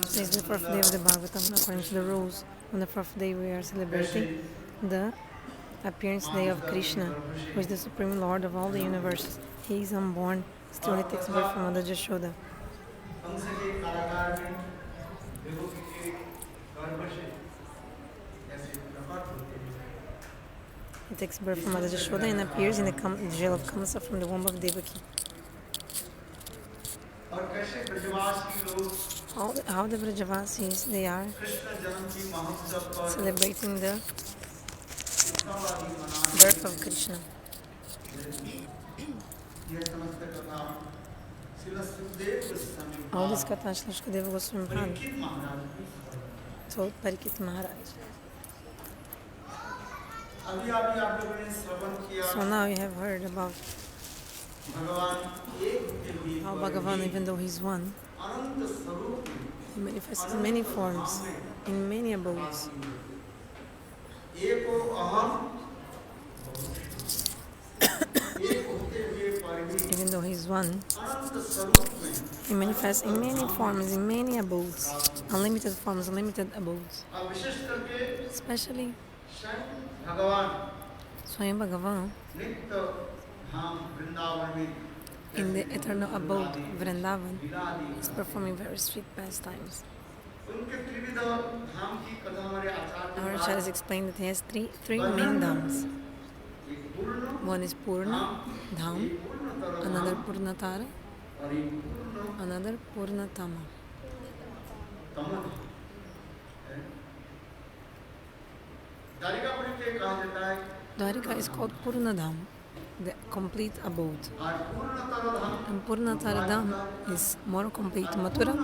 This is the fourth day of the Bhagavatam. According to the rules, on the fourth day we are celebrating the appearance day of Krishna, who is the Supreme Lord of all the universe. He is unborn, still he takes birth from Mother Jashoda. He takes birth from Mother Jashoda and appears in the jail of Kamsa from the womb of Devaki. How the Vrajavasis, they are celebrating the birth of Krishna. All this katha Srila Rupa Gosvami told Parvati-devi Maharaj. So now you have heard about how Bhagavan, even though he's one, he manifests in many forms, in many abodes. Even though he's one, he manifests in many forms, in many abodes, unlimited forms, unlimited abodes. Especially Swayam Bhagavan in the eternal abode Vrindavan is performing very sweet pastimes. Our Acharyas explained that he has three main dhamas. One is Purna, dham, another purnatara, another purnatama. Dwarika is called Purna dham, the complete abode. And purnatara dham is more complete Mathura,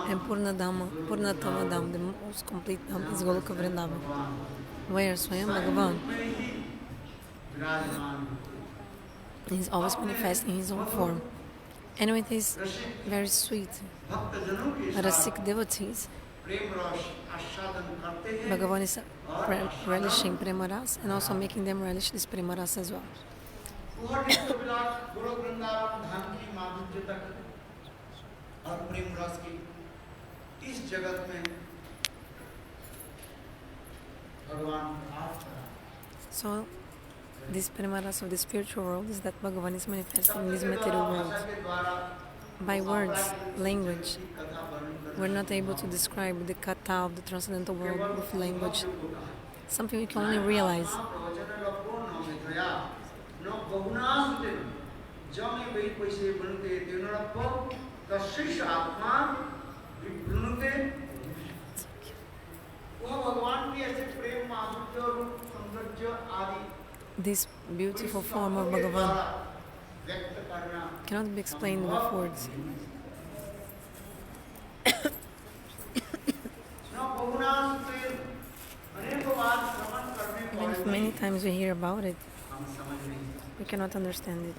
and purnatama dham, the most complete dham, is Goloka Vrindavan, where Swayam Bhagavan is always manifest in his own form. Anyway, it is very sweet. Rasik devotees, Bhagavan is relishing prema ras and also making them relish this prema ras as well. So, this prema ras of the spiritual world is that Bhagavan is manifesting in this material world. By words, language, we're not able to describe the katha of the transcendental world with language. Something we can only realize. This beautiful form of Bhagavan cannot be explained with words. Even if many times we hear about it, we cannot understand it.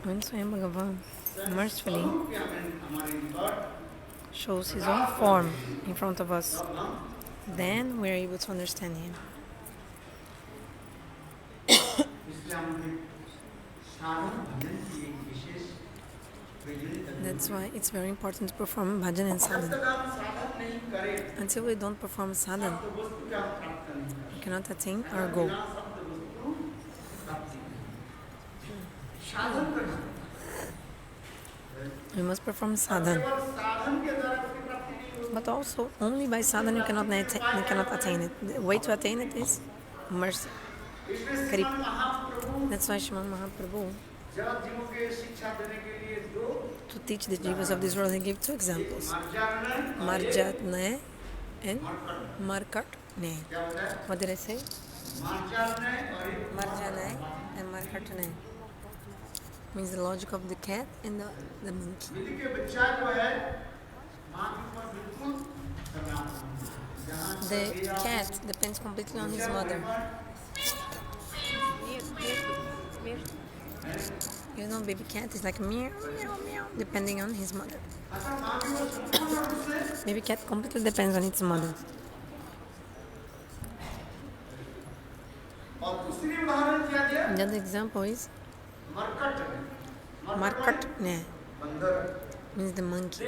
When Swayam Bhagavan mercifully shows his own form in front of us, then we are able to understand him. That's why it's very important to perform bhajana and sadhana. Until we don't perform sadhana, we cannot attain our goal. We must perform sadhana. But also, only by sadhana you cannot attain it. The way to attain it is mercy. That's why Sriman Mahaprabhu, to teach the jivas of this world, he gave two examples. Marjatne and Markatne. What did I say? Marjane and Markatne. Means the logic of the cat and the monkey. The cat depends completely on his mother. You know, baby cat is like meow, meow, meow, depending on his mother. Baby cat completely depends on its mother. The other example is markat means the monkey.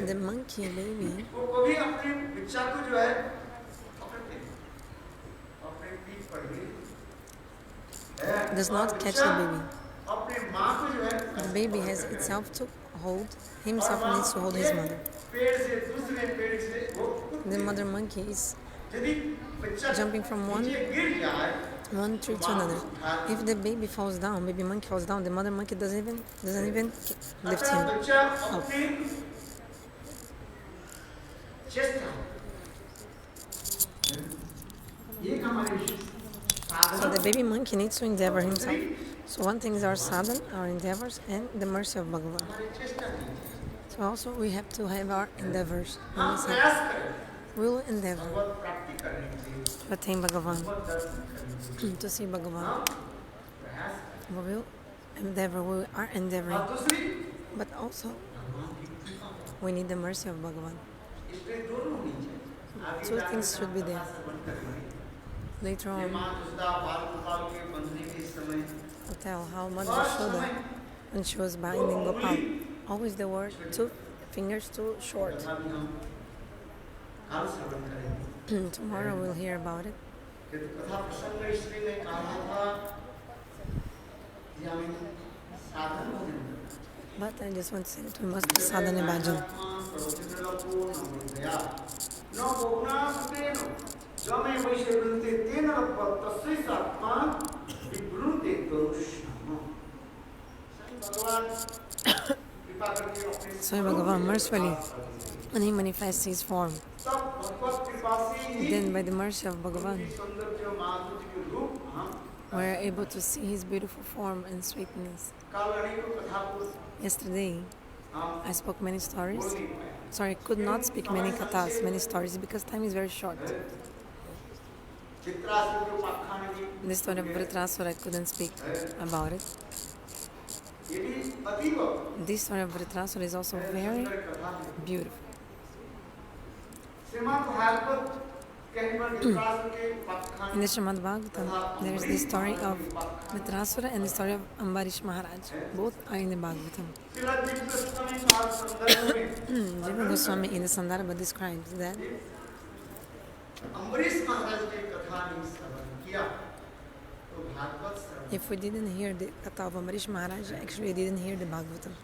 The monkey baby does not catch the baby. The baby has itself to hold, himself needs to hold his mother. The mother monkey is jumping from one tree to another. If the baby falls down, baby monkey falls down, the mother monkey doesn't even lift him up. So the baby monkey needs to endeavor himself. So one thing is our sadhana, our endeavors, and the mercy of Bhagavan. So also we have to have our endeavors. We will endeavor to attain Bhagavan, to see Bhagavan. We will endeavor, we are endeavoring. But also we need the mercy of Bhagavan. Two things should be there. Later on, I'll tell how Mother Yashoda, when she was binding Gopal, always there were 2 fingers too short. Tomorrow we'll hear about it. But I just want to say that we must do sadhana bhajana. So Bhagavan mercifully, when he manifests his form, then by the mercy of Bhagavan, we are able to see his beautiful form and sweetness. Yesterday, I spoke many stories. Sorry, I could not speak many kathas, many stories, because time is very short. The story of Vritrasura, I couldn't speak about it. This story of Vritrasura is also very beautiful. In the Srimad Bhagavatam, there is the story of Vritrasura and the story of Ambarisha Maharaja. Both are in the Bhagavatam. Rupa Gosvami in the Sandarbha describes that if we didn't hear the katha of Ambarisha Maharaja, actually we didn't hear the Bhagavatam.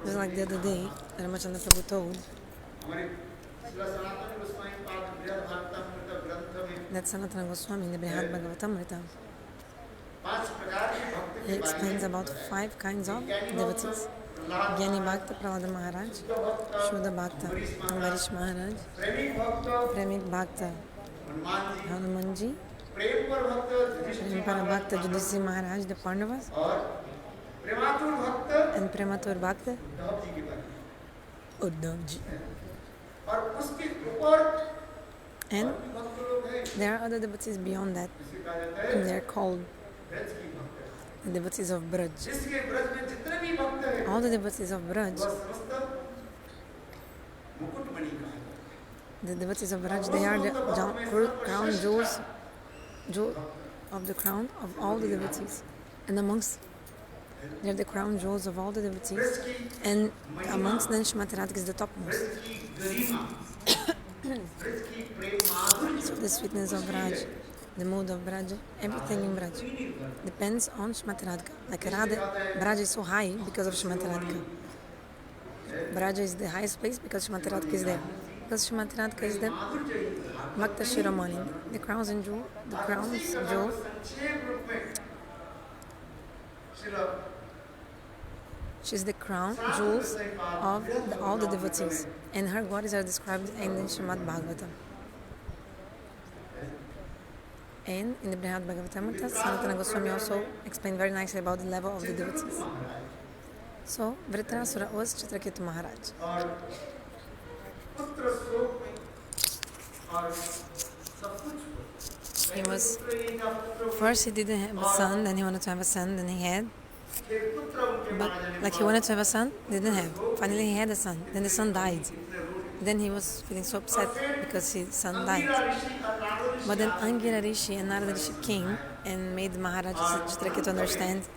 Just like the other day, Ramacandra Prabhu told that Sanatana Goswami in the bhagavad-bhajana, he explains about 5 kinds of devotees. Gyani Bhakta Prahlada Maharaj, Shuddha-bhakti Ambarisha Maharaj, Premik Bhakta Hanumanji, Prema Bhakta Dvadashi Maharaj, the Pandavas, and Prematur Bhakta Uddhavji. And there are other devotees beyond that. They are called the devotees of Braj. All the devotees of Braj, the devotees of Braj, they are the crown jewels of the crown of all the devotees. And amongst, they are the crown jewels of all the devotees. And amongst them, Srimati Radhika is the topmost. So the sweetness of Braj, the mood of Braj, everything in Braj depends on Srimati Radhika. Like Braj is so high because of Srimati Radhika. Braj is the highest place because Srimati Radhika is there. Because Srimati Radhika is the Bhakta Shiromani, the crowns and jewel, she's the crown jewels of all the devotees, and her glories are described in the Srimad Bhagavatam. And in the Bhagavad-bhajana, Sanatana Goswami also explained very nicely about the level of the devotees. So, Vritrasura was Chitraketu Maharaja. First he didn't have a son, then he wanted to have a son, then he had. But like he wanted to have a son, didn't have. Finally he had a son, then the son died. Then he was feeling so upset because his son died. But then Angira Rishi and Narada Rishi came and made Maharaja Chitraketu understand.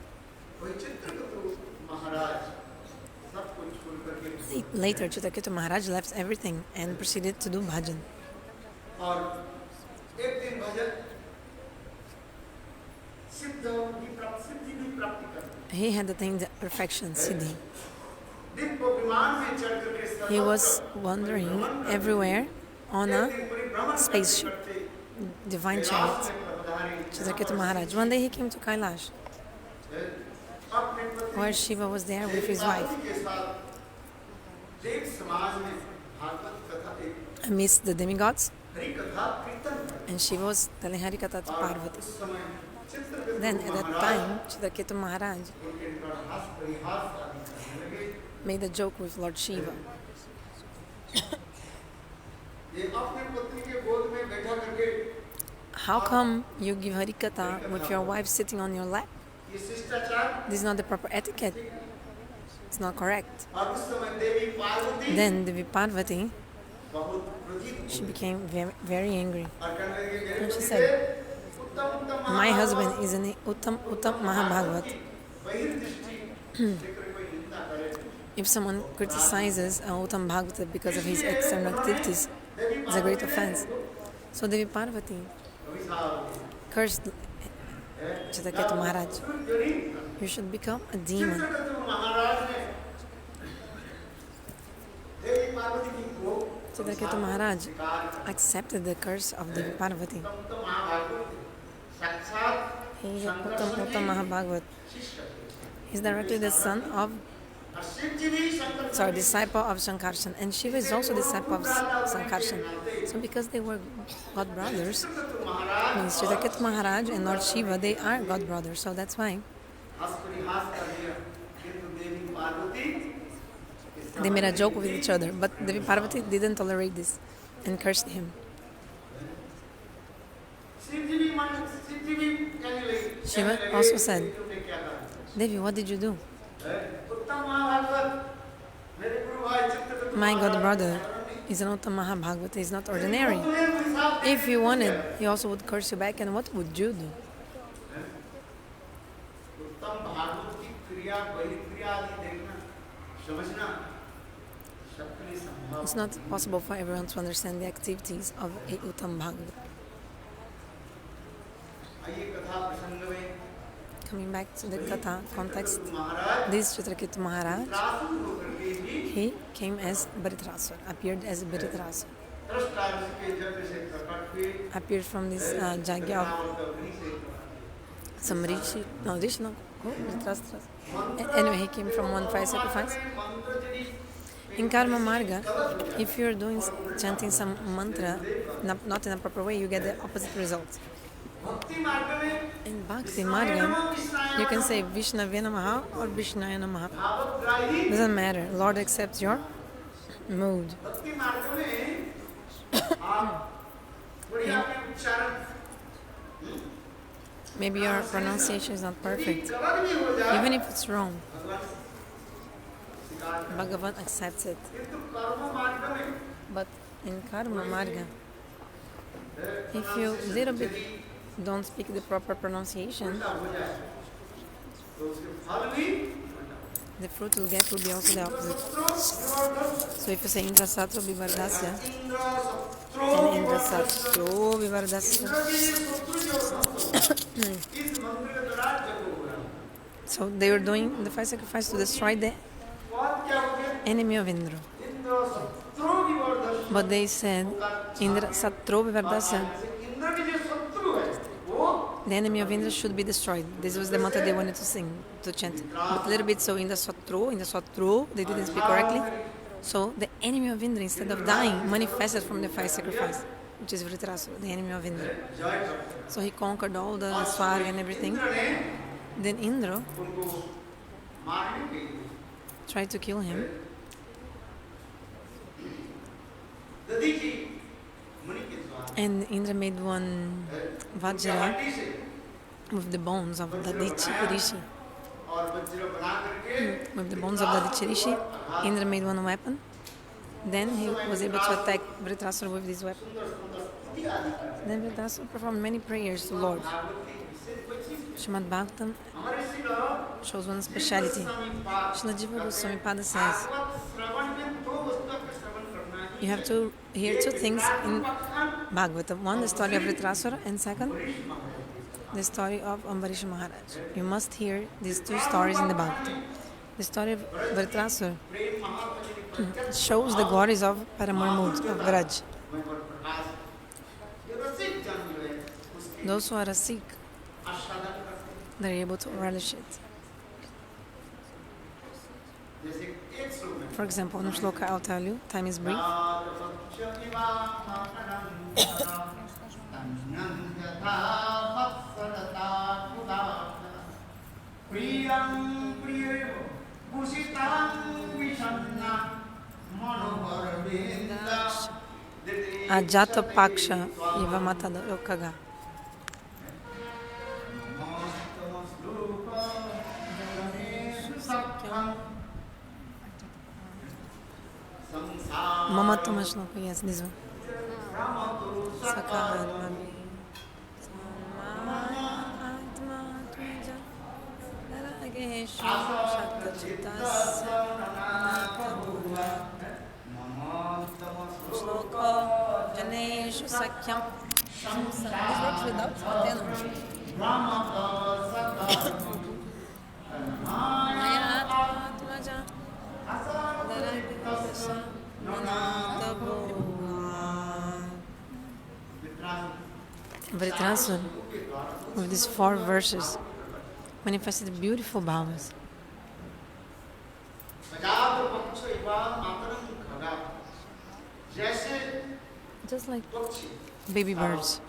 Later, Chitraketu Maharaja left everything and proceeded to do bhajan. He had attained perfection, Siddhi. He was wandering everywhere on a spaceship, divine chariot, Chitraketu Maharaj. One day he came to Kailash, where Shiva was there with his wife. Amidst the demigods, and Shiva was telling Hari-katha to Parvati. Then at that time, Chitraketu Maharaj made a joke with Lord Shiva. How come you give Hari-katha with your wife sitting on your lap? This is not the proper etiquette. It's not correct. Then Devi Parvati, she became very, very angry. And she said, my husband is an Uttam Mahabhagavat. If someone criticizes an Uttam Bhagavata because of his external activities, it's a great offense. So Devi Parvati cursed Chitraketu Maharaj. You should become a demon. Chitraketu Maharaj accepted the curse of Devi Parvati. He is Uttam Mahabhagavat. He is directly the son of, disciple of Sankarshan, and Shiva is also disciple of Sankarshan. So because they were god brothers, means Chitraketu Maharaj and Lord Shiva, they are god brothers. So that's why they made a joke with each other. But Devi Parvati didn't tolerate this and cursed him. Shiva also said, Devi, what did you do? My god brother is an Uttam Mahabhagavata, is not ordinary. If you wanted, he also would curse you back, and what would you do? It's not possible for everyone to understand the activities of a Uttam Bhagavad. Coming back to the katha context, this Chitraketu Maharaj, he came as Vritrasura, appeared as Vritrasura. Appeared from this jagya of some rishi, Vritrasura. Anyway, he came from one fire sacrifice. In karma-marga, if you're chanting some mantra not in a proper way, you get the opposite result. In bhakti-marga, you can say Vishnavya Namaha or Vishnaya Namaha. Doesn't matter. Lord accepts your mood. Maybe your pronunciation is not perfect. Even if it's wrong, Bhagavan accepts it. But in karma-marga, if you little bit don't speak the proper pronunciation, the fruit you'll get will be also the opposite. So if you say Indra Satro Vivardasya and Indra Satro Vivardasya, so they were doing the fire sacrifice to destroy the enemy of Indra. But they said Indra Satro Vivardasya, the enemy of Indra should be destroyed. This was the mantra they wanted to sing, to chant. But a little bit, so in the Satro, they didn't speak correctly. So the enemy of Indra, instead of dying, manifested from the fire sacrifice, which is Vritrasura, the enemy of Indra. So he conquered all the Swarga and everything. Then Indra tried to kill him. And Indra made one vajra with the bones of Dvadashi Rishi. With the bones of Dvadashi Rishi, Indra made one weapon. Then he was able to attack Vritrasura with this weapon. Then Vritrasura performed many prayers to Lord. Srimad Bhagavatam shows one speciality. Srila Rupa Gosvami says, you have to hear two things in Bhagavatam. One, the story of Vritrasura, and second, the story of Ambarisha Maharaja. You must hear these two stories in the Bhagavatam. The story of Vritrasura shows the glories of Paramar of Vraj. Those who are a Sikh, they're able to relish it. For example, in Shloka, I'll tell you, time is brief. Ajata Paksha Iva Matada Yokaga. Mamatama Shloka, yes, this one. Sakahad Janeshu Sakyam. This works without attain. Vritrasura, with these 4 verses, manifested beautiful bhavas. Just like baby birds.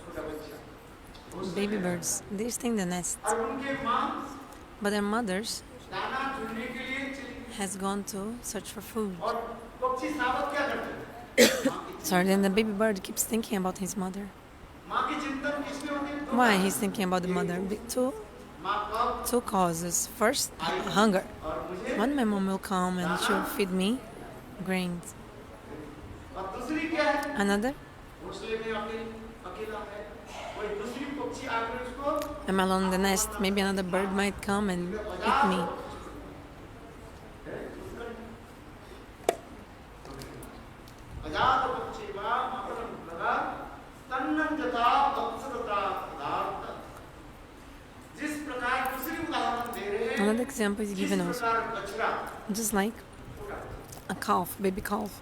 Baby birds, they stay in the nest. But their mothers has gone to search for food. Sorry, then the baby bird keeps thinking about his mother. Why he's thinking about the mother? Two causes. First, hunger. When my mom will come and she'll feed me grains. Another, I'm alone in the nest. Maybe another bird might come and eat me. Another example is given also. Just like a calf, baby calf.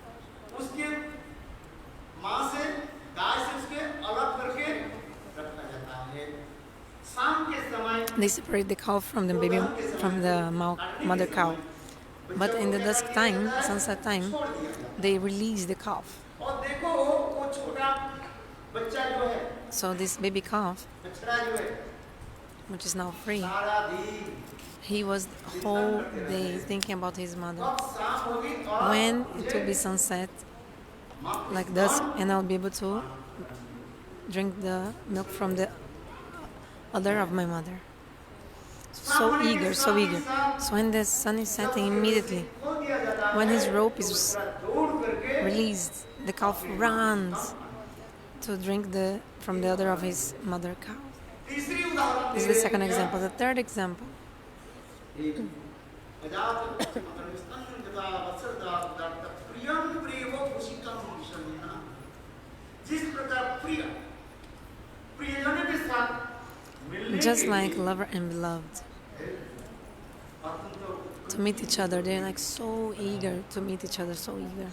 They separate the calf from the baby, from the mother cow. But in the dusk time, sunset time, they release the calf. So this baby calf, which is now free, he was the whole day thinking about his mother. When it will be sunset, like dusk, and I'll be able to drink the milk from the udder of my mother. So eager, so eager. So when the sun is setting, immediately, when his rope is released, the calf runs to drink from the udder of his mother cow. This is the second example. The third example. Just like lover and beloved, to meet each other, they're like so eager to meet each other, so eager.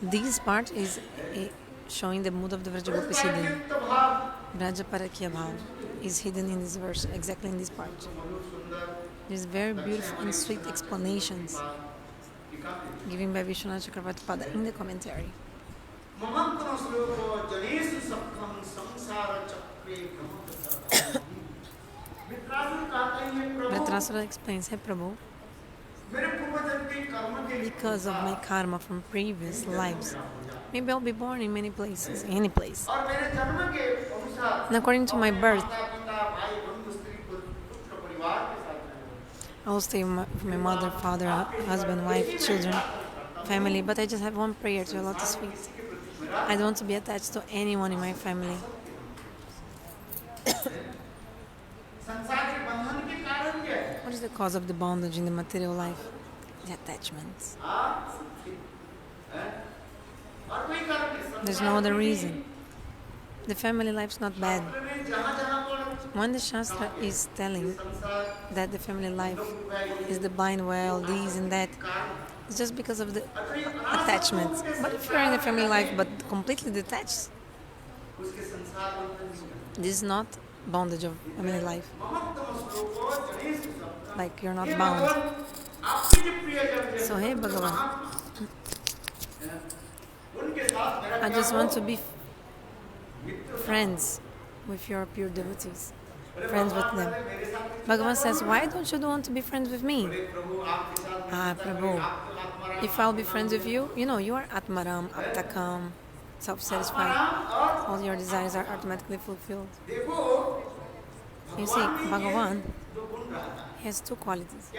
This part is showing the mood of the Vrajagopis hidden. Vraja Parakya Bhav is hidden in this verse, exactly in this part. There's very beautiful and sweet explanations given by Vishwanath Chakravarti in the commentary. Vritrasura explains, Hey Prabhu, because of my karma from previous lives, maybe I'll be born in many places, any place. And according to my birth, I'll stay with my mother, father, husband, wife, children, family, but I just have one prayer to lotus feet. I don't want to be attached to anyone in my family. What is the cause of the bondage in the material life? The attachments. There's no other reason. The family life's not bad. When the Shastra is telling that the family life is the blind well, this and that, it's just because of the attachments. But if you're in a family life but completely detached, this is not bondage of family life. Like you're not bound. So hey Bhagavan, I just want to be friends with your pure devotees, friends with them. Bhagavan says, why don't you want to be friends with me? Prabhu, if I'll be friends with you, you are Atmaram, Aptakam, self-satisfied. All your desires are automatically fulfilled. You see, Bhagavan has two qualities.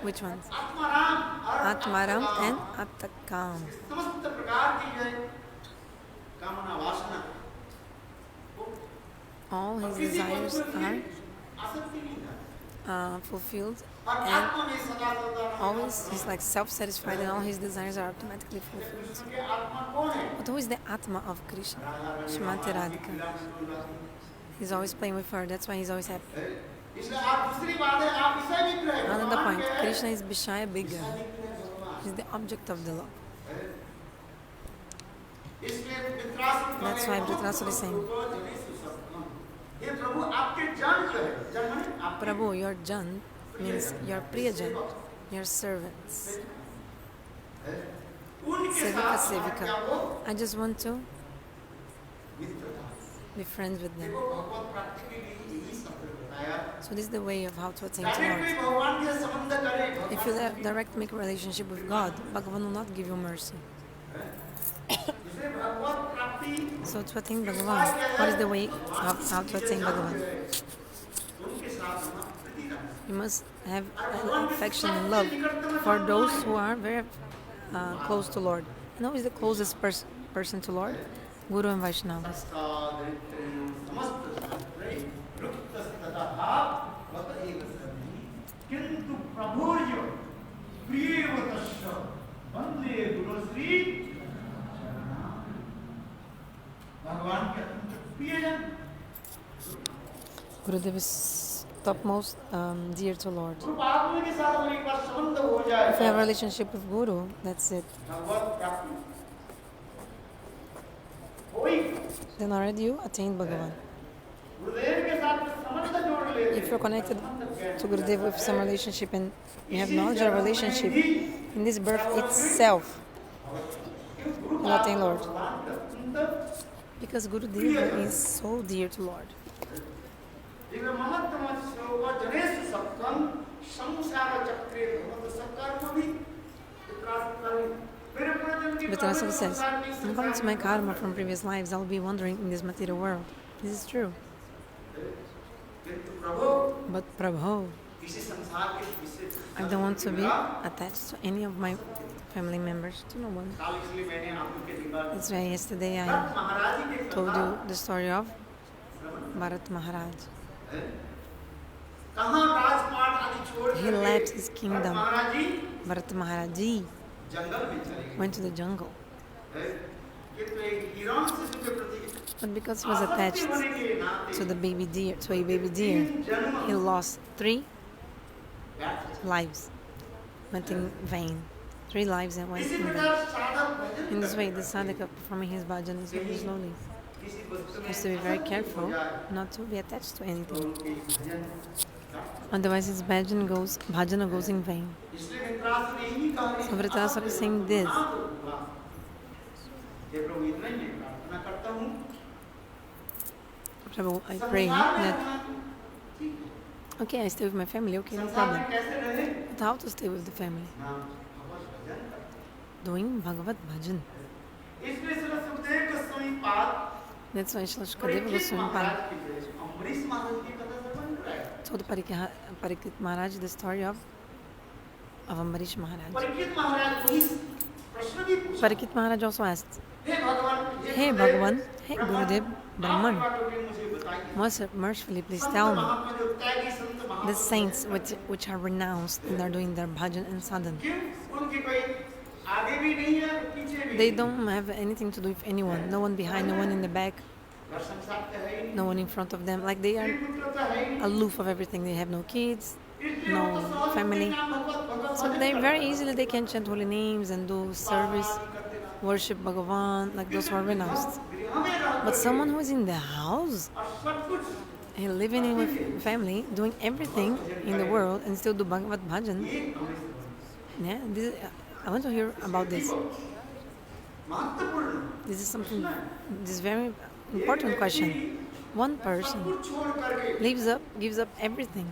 Which ones? Atmaram and Aptakam. All his desires are fulfilled, and always he's like self-satisfied, and all his desires are automatically fulfilled. But who is the Atma of Krishna? Shrimati Radhika. He's always playing with her, that's why he's always happy. Another point, Krishna is Vishaya Bigga. He's the object of the love. That's why Vritrasura is saying, Prabhu, your Jan means your Priyajan, your servants. Sevika, Sevika. I just want to be friends with them. So this is the way of how to attain to Lord. If you direct make a relationship with God, Bhagavan will not give you mercy. So to attain Bhagavan, what is the way of how to attain Bhagavan? You must have affection and love for those who are very close to Lord. And who is the closest person to Lord? Guru and Vaishnavas. Gurudev is topmost dear to Lord. If you have a relationship with Guru, that's it. Then already you attained Bhagavan. If you're connected to Gurudev with some relationship and you have knowledge of relationship, in this birth itself, you'll attain Lord. Because Gurudev is so dear to Lord. Vritrasura says, according to my karma from previous lives, I'll be wandering in this material world. This is true. But Prabhu, I don't want to be attached to any of my family members, to no one. That's why yesterday I told you the story of Bharat Maharaj. He left his kingdom. Bharat Maharaji went to the jungle. But because he was attached to a baby deer, he lost 3 lives. Went in vain. 3 lives that went in vain. In this way, the sadhaka performing his bhajana is very slowly. He has to be very careful not to be attached to anything. Otherwise, his bhajana goes in vain. So Vritrasura is saying this. Prabhu, I pray that, okay, I stay with my family, okay, no problem. But how to stay with the family? Doing bhagavad-bhajana. That's why Srila Rupa Gosvami told Parikshit Maharaj the story of of Ambarisha Maharaj. Parikshit Maharaj also asked, Hey Bhagavan, hey Gurudev Brahman, mercifully please tell me, the saints which are renounced and are doing their bhajan and sadhan, they don't have anything to do with anyone, no one behind, no one in the back, no one in front of them, like they are aloof of everything. They have no kids, no family, so very easily they can chant holy names and do service, worship Bhagavan, like those who are renounced. But someone who is in the house, living in with family, doing everything in the world and still do bhagavad-bhajana, yeah, I want to hear about this. This is very important question. One person gives up everything,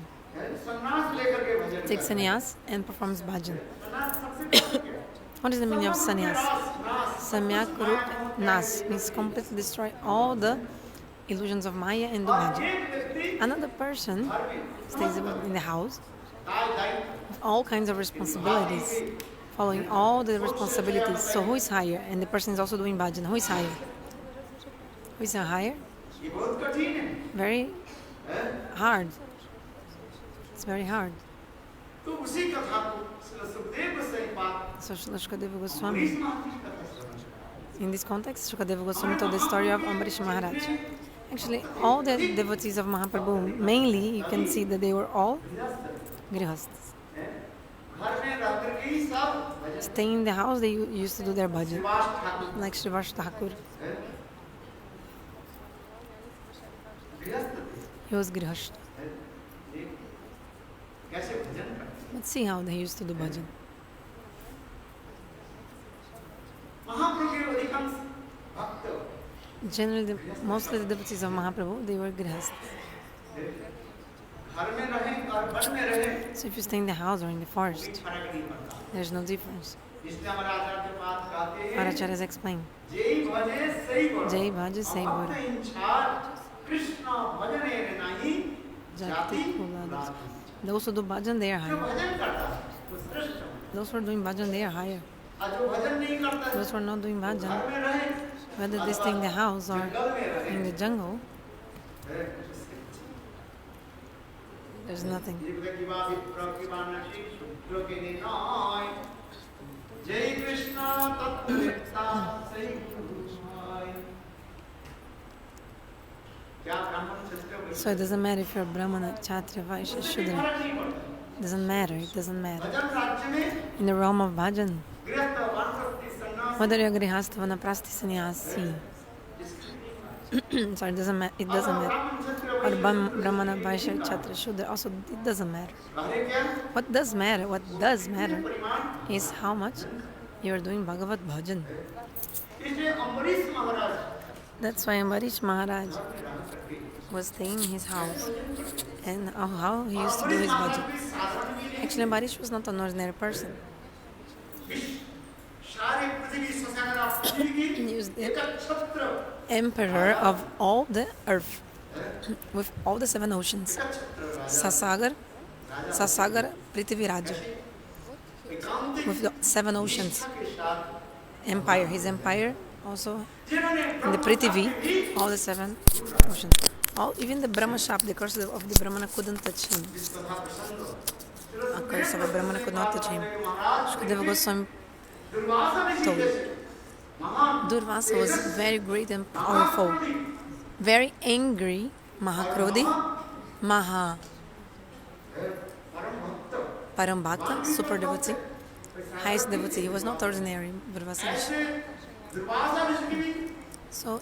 takes sannyas and performs bhajan. What is the meaning of sannyas? Samyak rup nas means completely destroy all the illusions of Maya and do bhajan. Another person stays in the house with all kinds of responsibilities, following all the responsibilities. So who is higher? And the person is also doing bhajan. Who is higher? Who is higher? Very hard. It's very hard. So Srila Goswami, in this context, Shukadeva Goswami told the story of Ambarisha Maharaj. Actually, all the devotees of Mahaprabhu, mainly, you can see that they were all grihasthas. Staying in the house, they used to do their bhajan, like Srivas Thakur. He was grihastha. But see how they used to do bhajan. Generally, mostly the devotees of Mahaprabhu, they were grihasthas. So if you stay in the house or in the forest, there's no difference. Acharyas explain. Jai bhaja sai bhur. Those who do bhajan, they are higher. Those who are doing bhajan, they are higher. Those who are not doing bhajan, whether they stay in the house or in the jungle, there's nothing. So it doesn't matter if you're Brahmana, Kshatriya, Vaishya, Shudra. It doesn't matter. In the realm of bhajan, whether you're grihastha, vanaprasthi, sannyasi, sorry, it doesn't matter. Or Brahmana, Vaishya, Kshatriya, Shudra, also it doesn't matter. What does matter is how much you are doing bhagavad-bhajana. That's why Ambarisha Maharaj was staying in his house and how he used to do his bhajan. Actually, Ambarisha was not an ordinary person. He was the emperor of all the earth, with all the 7 oceans. Sasagar, Prithvi Raja, with the 7 oceans. Empire, his empire also in the Prithvi, all the 7 oceans. Even the Brahma Shap, the curse of the Brahmana couldn't touch him. A curse of a Brahmana could not touch him. Shukadeva Goswami told. Durvasa was very great and powerful, very angry, Mahakrodhi, Maha Param Bhakta, super devotee, highest devotee. He was not ordinary, Durvasa. So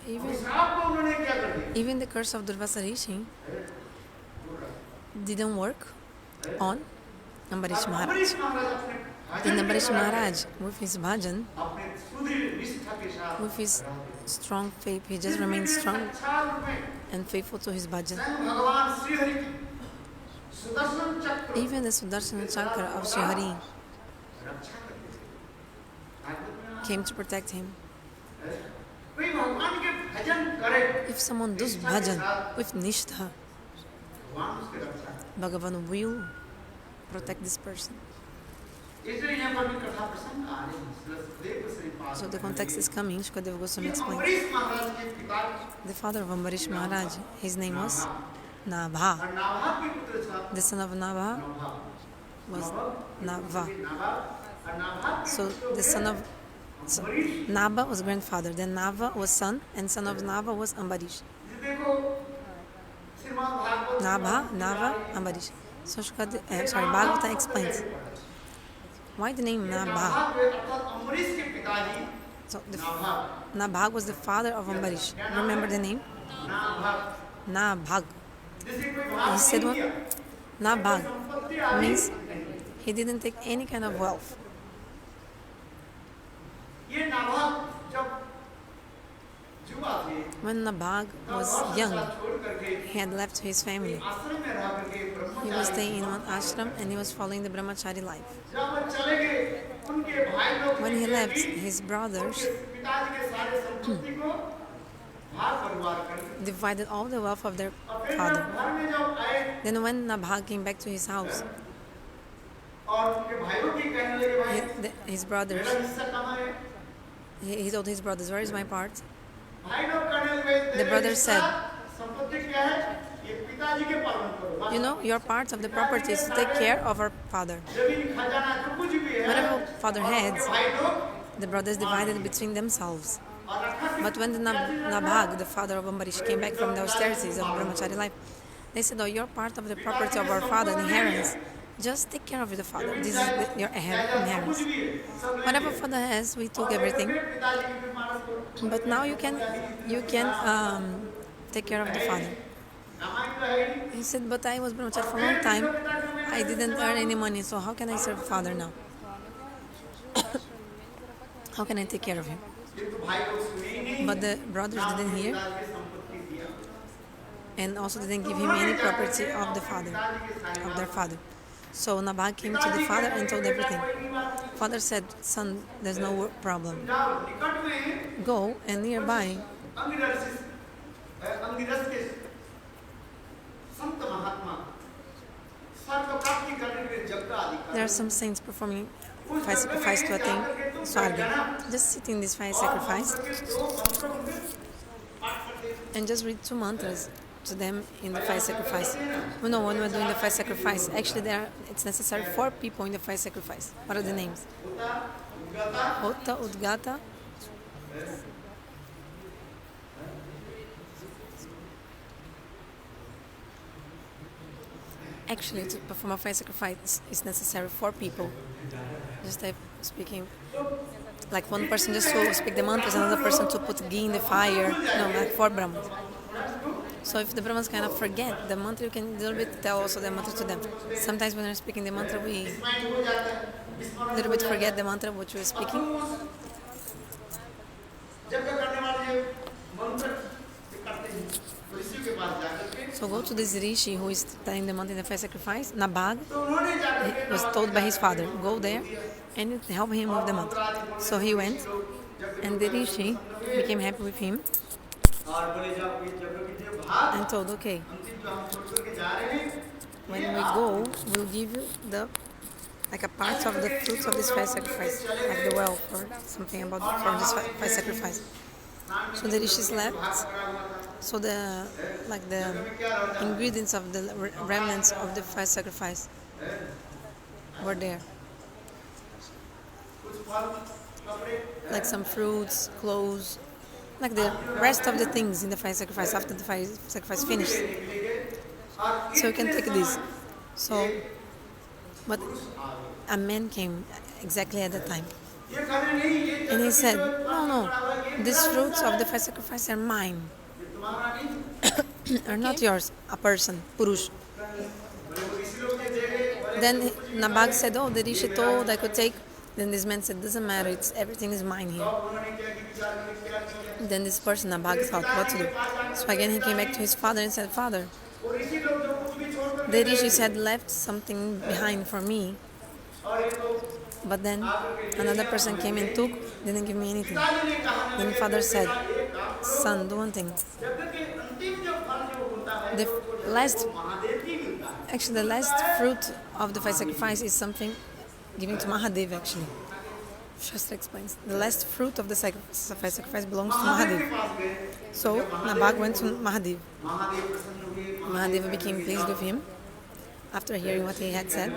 even the curse of Durvasa Rishi didn't work on Ambarisha Maharaj. And Ambarisha Maharaj, with his bhajan, with his strong faith, he just remained strong and faithful to his bhajan. Even the Sudarshan Chakra of Sri Hari came to protect him. If someone does bhajan with nishtha, Bhagavan will protect this person. So the context is coming. Chitraketu Goswami explains. The father of Ambarisha Maharaja, his name was Nabhaga. The son of Nabhaga was Nabhaga. So the son of Nabha was grandfather, then Nabha was son, and son of Nabha was Ambarisha. Nabha, Ambarisha. So Bhagavata explains why the name Nabhaga. So Nabhaga was the father of Ambarisha. Remember the name? Nabhaga. He said what? Nabhaga means he didn't take any kind of wealth. When Nabhaga was young, he had left his family. He was staying in one ashram and he was following the brahmachari life. When he left, his brothers divided all the wealth of their father. Then when Nabhaga came back to his house, his brothers, he told his brothers, "Where is my part?" The brothers said, "You know, your part of the property is to take care of our father. Whatever father had, the brothers divided between themselves." But when the Nabhaga, the father of Ambarisha, came back from the austerities of brahmachari life, they said, "Oh, you're part of the property of our father, the inheritance. Just take care of the father. This is your inheritance. Whatever father has, we took everything. But now you can take care of the father." He said, "But I was brahmachari for a long time. I didn't earn any money, so how can I serve father now? How can I take care of him?" But the brothers didn't hear, and also didn't give him any property of the father, of their father. So Nabhaga came to the father and told everything. Father said, "Son, there's no problem. Go and nearby there are some saints performing fire sacrifice to attain Swarga. Just sit in this fire sacrifice and just read 2 mantras to them in the fire sacrifice." When we're doing the fire sacrifice, actually it's necessary 4 people in the fire sacrifice. What are the names? Hota, Udgata, actually to perform a fire sacrifice is necessary 4 people. Just speaking, like one person just to speak the mantras, another person to put ghee in the fire. No, like 4 brahmans. So if the brahmans kind of forget the mantra, you can a little bit tell also the mantra to them. Sometimes when we're speaking the mantra, we a little bit forget the mantra which we're speaking. So go to this rishi who is telling the mantra in the fire sacrifice, Nabhaga. He was told by his father, "Go there and help him with the mantra." So he went, and the rishi became happy with him and told, "Okay, when we go, we'll give you a part of the fruits of this fire sacrifice, like the wealth or something about for this fire sacrifice." So the rishis left. So the ingredients of the remnants of the fire sacrifice were there, like some fruits, clothes, like the rest of the things in the fire sacrifice after the fire sacrifice finished. So you can take this. So, but a man came exactly at that time, and he said, "No, these fruits of the fire sacrifice are mine, are not yours." A person, Purush. Then Nabhaga said, "Oh, the rishi told I could take." Then this man said, "Doesn't matter, everything is mine here." Then this person, Nabhaga, thought what to do. So again he came back to his father and said, "Father, the rishis had left something behind for me, but then another person came and took, didn't give me anything." Then the father said, "Son, do one thing. The last fruit of the fire sacrifice is something giving to Mahadev actually. Shastra explains, the last fruit of the sacrifice belongs to Mahadev. So Nabhaga went to Mahadev. Mahadev became pleased with him. After hearing what he had said,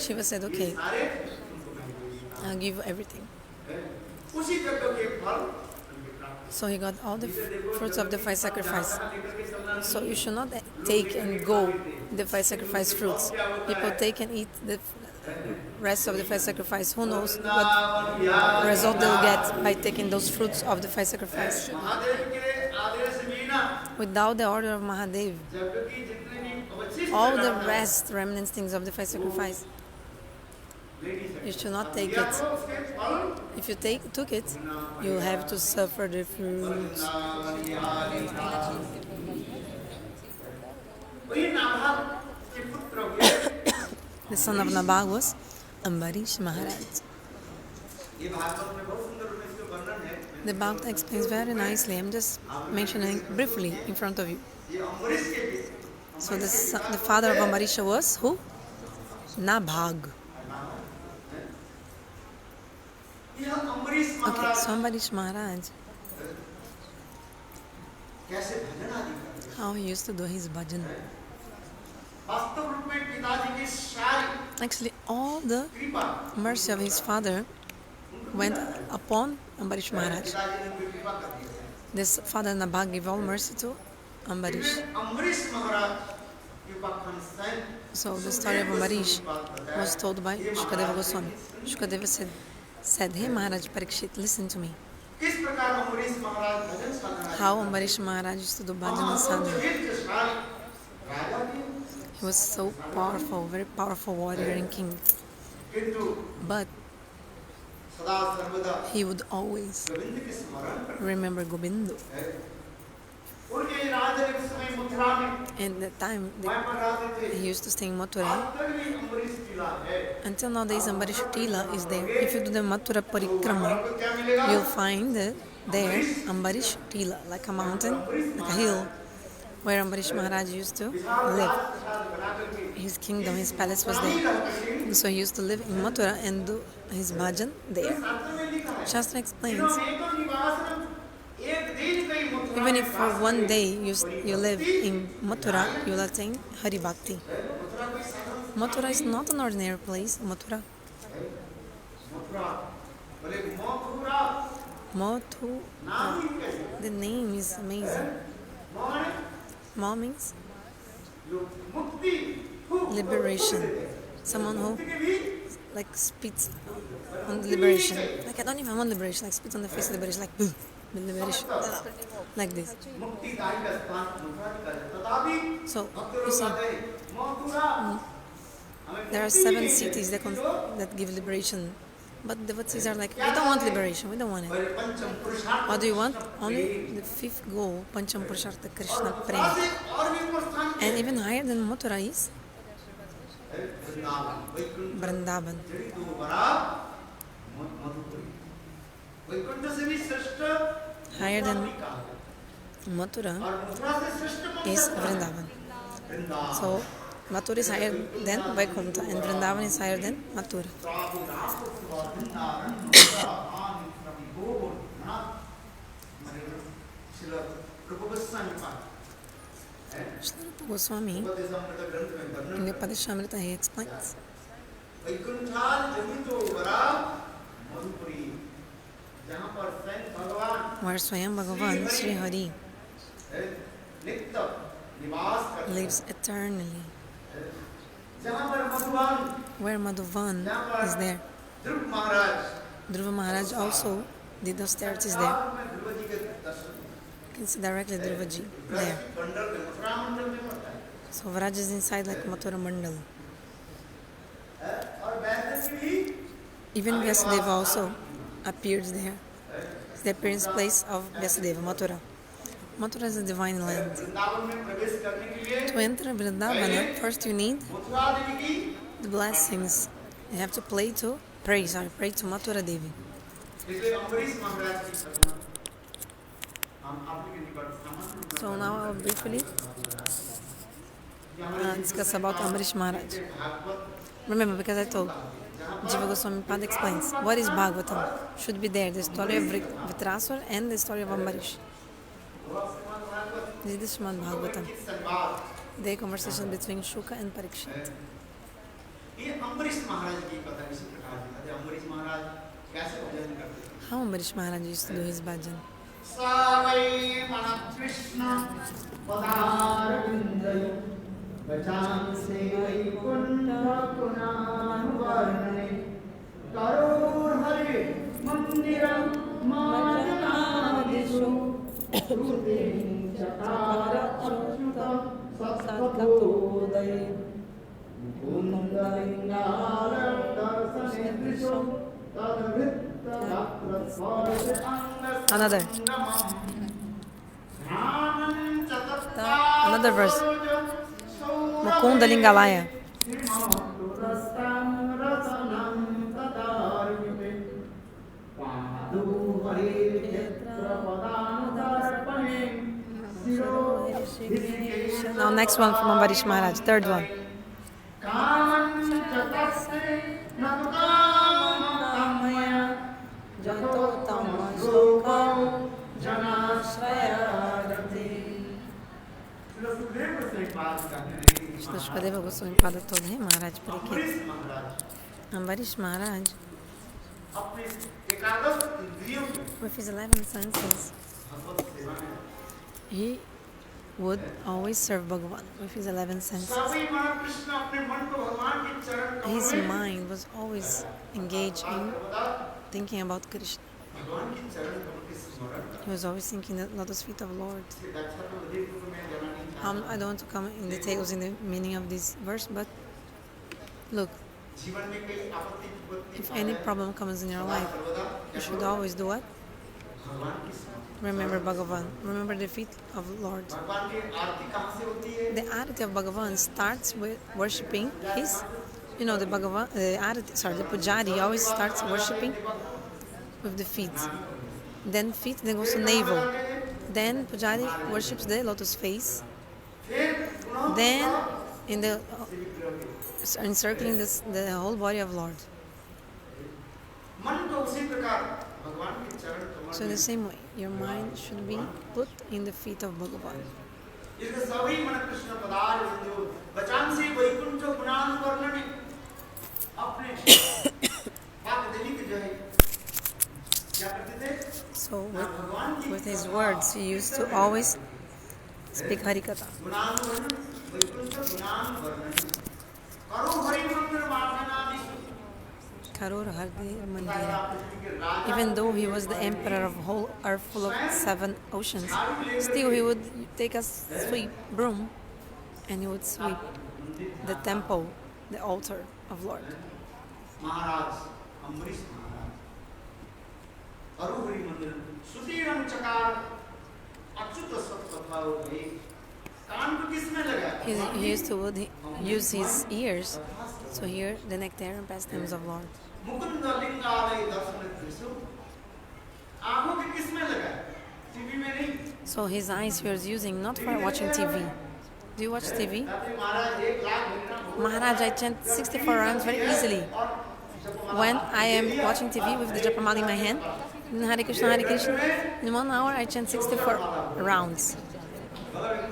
Shiva said, okay, I'll give you everything. So he got all the fruits of the 5 sacrifice. So you should not take and go the 5 sacrifice fruits. People take and eat the rest of the 5 sacrifice. Who knows what result they'll get by taking those fruits of the 5 sacrifice. Without the order of Mahadev, all the rest remnant things of the 5 sacrifice, you should not take it. If you took it, you'll have to suffer the fruits. The son of Nabhaga was Ambarisha Maharaja. The Bhagavad explains very nicely. I'm just mentioning briefly in front of you. So the father of Ambarisha was who? Nabhaga. Okay, so Ambarisha Maharaj, how he used to do his bhajana. Actually, all the mercy of his father went upon Ambarisha Maharaj. This father Nabhaga gave all mercy to Ambarish. So the story of Ambarish was told by Chitraketu Gosvami. Chitraketu said, hey Maharaj Parikshit, listen to me. How Ambarisha Maharaj used to do bhajana sadhana. He was so powerful, very powerful warrior and king. But he would always remember Govinda. And the time he used to stay in Mathura, until nowadays Ambarisha Tila is there. If you do the Mathura parikrama, you'll find there Ambarisha Tila, like a mountain, like a hill, where Ambarisha Maharaj used to live. His kingdom, his palace was there. So he used to live in Mathura and do his bhajan there. Shastra explains, even if for one day you live in Mathura, you'll attain hari-bhakti. Mathura is not an ordinary place. Mathura. The name is amazing. Ma means liberation. Someone who like spits on the liberation. Like I don't even want liberation. Like spits on the face of liberation. Like liberation. Like this. So you see, there are 7 cities that give liberation. But devotees are like, we don't want liberation, we don't want it. What do you want? Only the 5th goal, Pancham Purushartha Krishna prema. And even higher than Mathura is Vrindavan. Higher than Mathura is Vrindavan. So Mathura is higher than Vaikuntha and Vrindavan is higher than Mathura. Srila Rupa Gosvami in the Ekadashis he explains, where Swayam Bhagavan Sri Hari lives eternally, where Madhuvan is there. Dhruva Maharaj also did austerities there. You can see directly Dhruvaji there. So Vraj is inside like Mathura Mandal. Even Vyasadeva also appears there. It's the appearance place of Vyasadeva, Mathura. Mathura is a divine land. To enter Vrindavana, first you need the blessings. You have to pray to Mathura-devi. So now I will briefly discuss about Ambarisha Maharaj. Remember, because I told Jiva Goswami Pad explains what is Bhagavatam. Should be there the story of Vritrasura and the story of Ambarisha. This is Srimad Bhagavatam. The conversation between Shuka and Parikshit. How Ambarisha Maharaja used to do his bhajan. Another verse. Mukunda Lingalaya. Now next one from Ambarisha Maharaj, third one. Sukadeva Goswami Pada told him, Maharaj Parikshit, Ambarisha Maharaj, with his 11 senses, he would always serve Bhagavan with his 11 senses. His mind was always engaged in thinking about Krishna. He was always thinking the lotus feet of Lord. I don't want to come in details in the meaning of this verse, but look, if any problem comes in your life, you should always do what? Remember Bhagavan. Remember the feet of Lord. The arati of Bhagavan starts with worshipping his, the Bhagavan, the Pujari always starts worshipping with the feet. Then feet, then goes to navel. Then Pujari worships the lotus face. Then encircling the whole body of Lord. So in the same way, your mind should be put in the feet of Bhagavan. So with his words, he used to always speak hari-katha. Even though he was the emperor of whole earth full of 7 oceans, still he would take a broom, and he would sweep the temple, the altar of Lord. Maharaja Ambarisha He used to use his ears to hear the nectar and pastimes of Lord. So his eyes he was using not for watching TV. Do you watch TV? Maharaj, I chant 64 rounds very easily. When I am watching TV with the japamala in my hand, Hare Krishna, in 1 hour I chant 64 rounds. But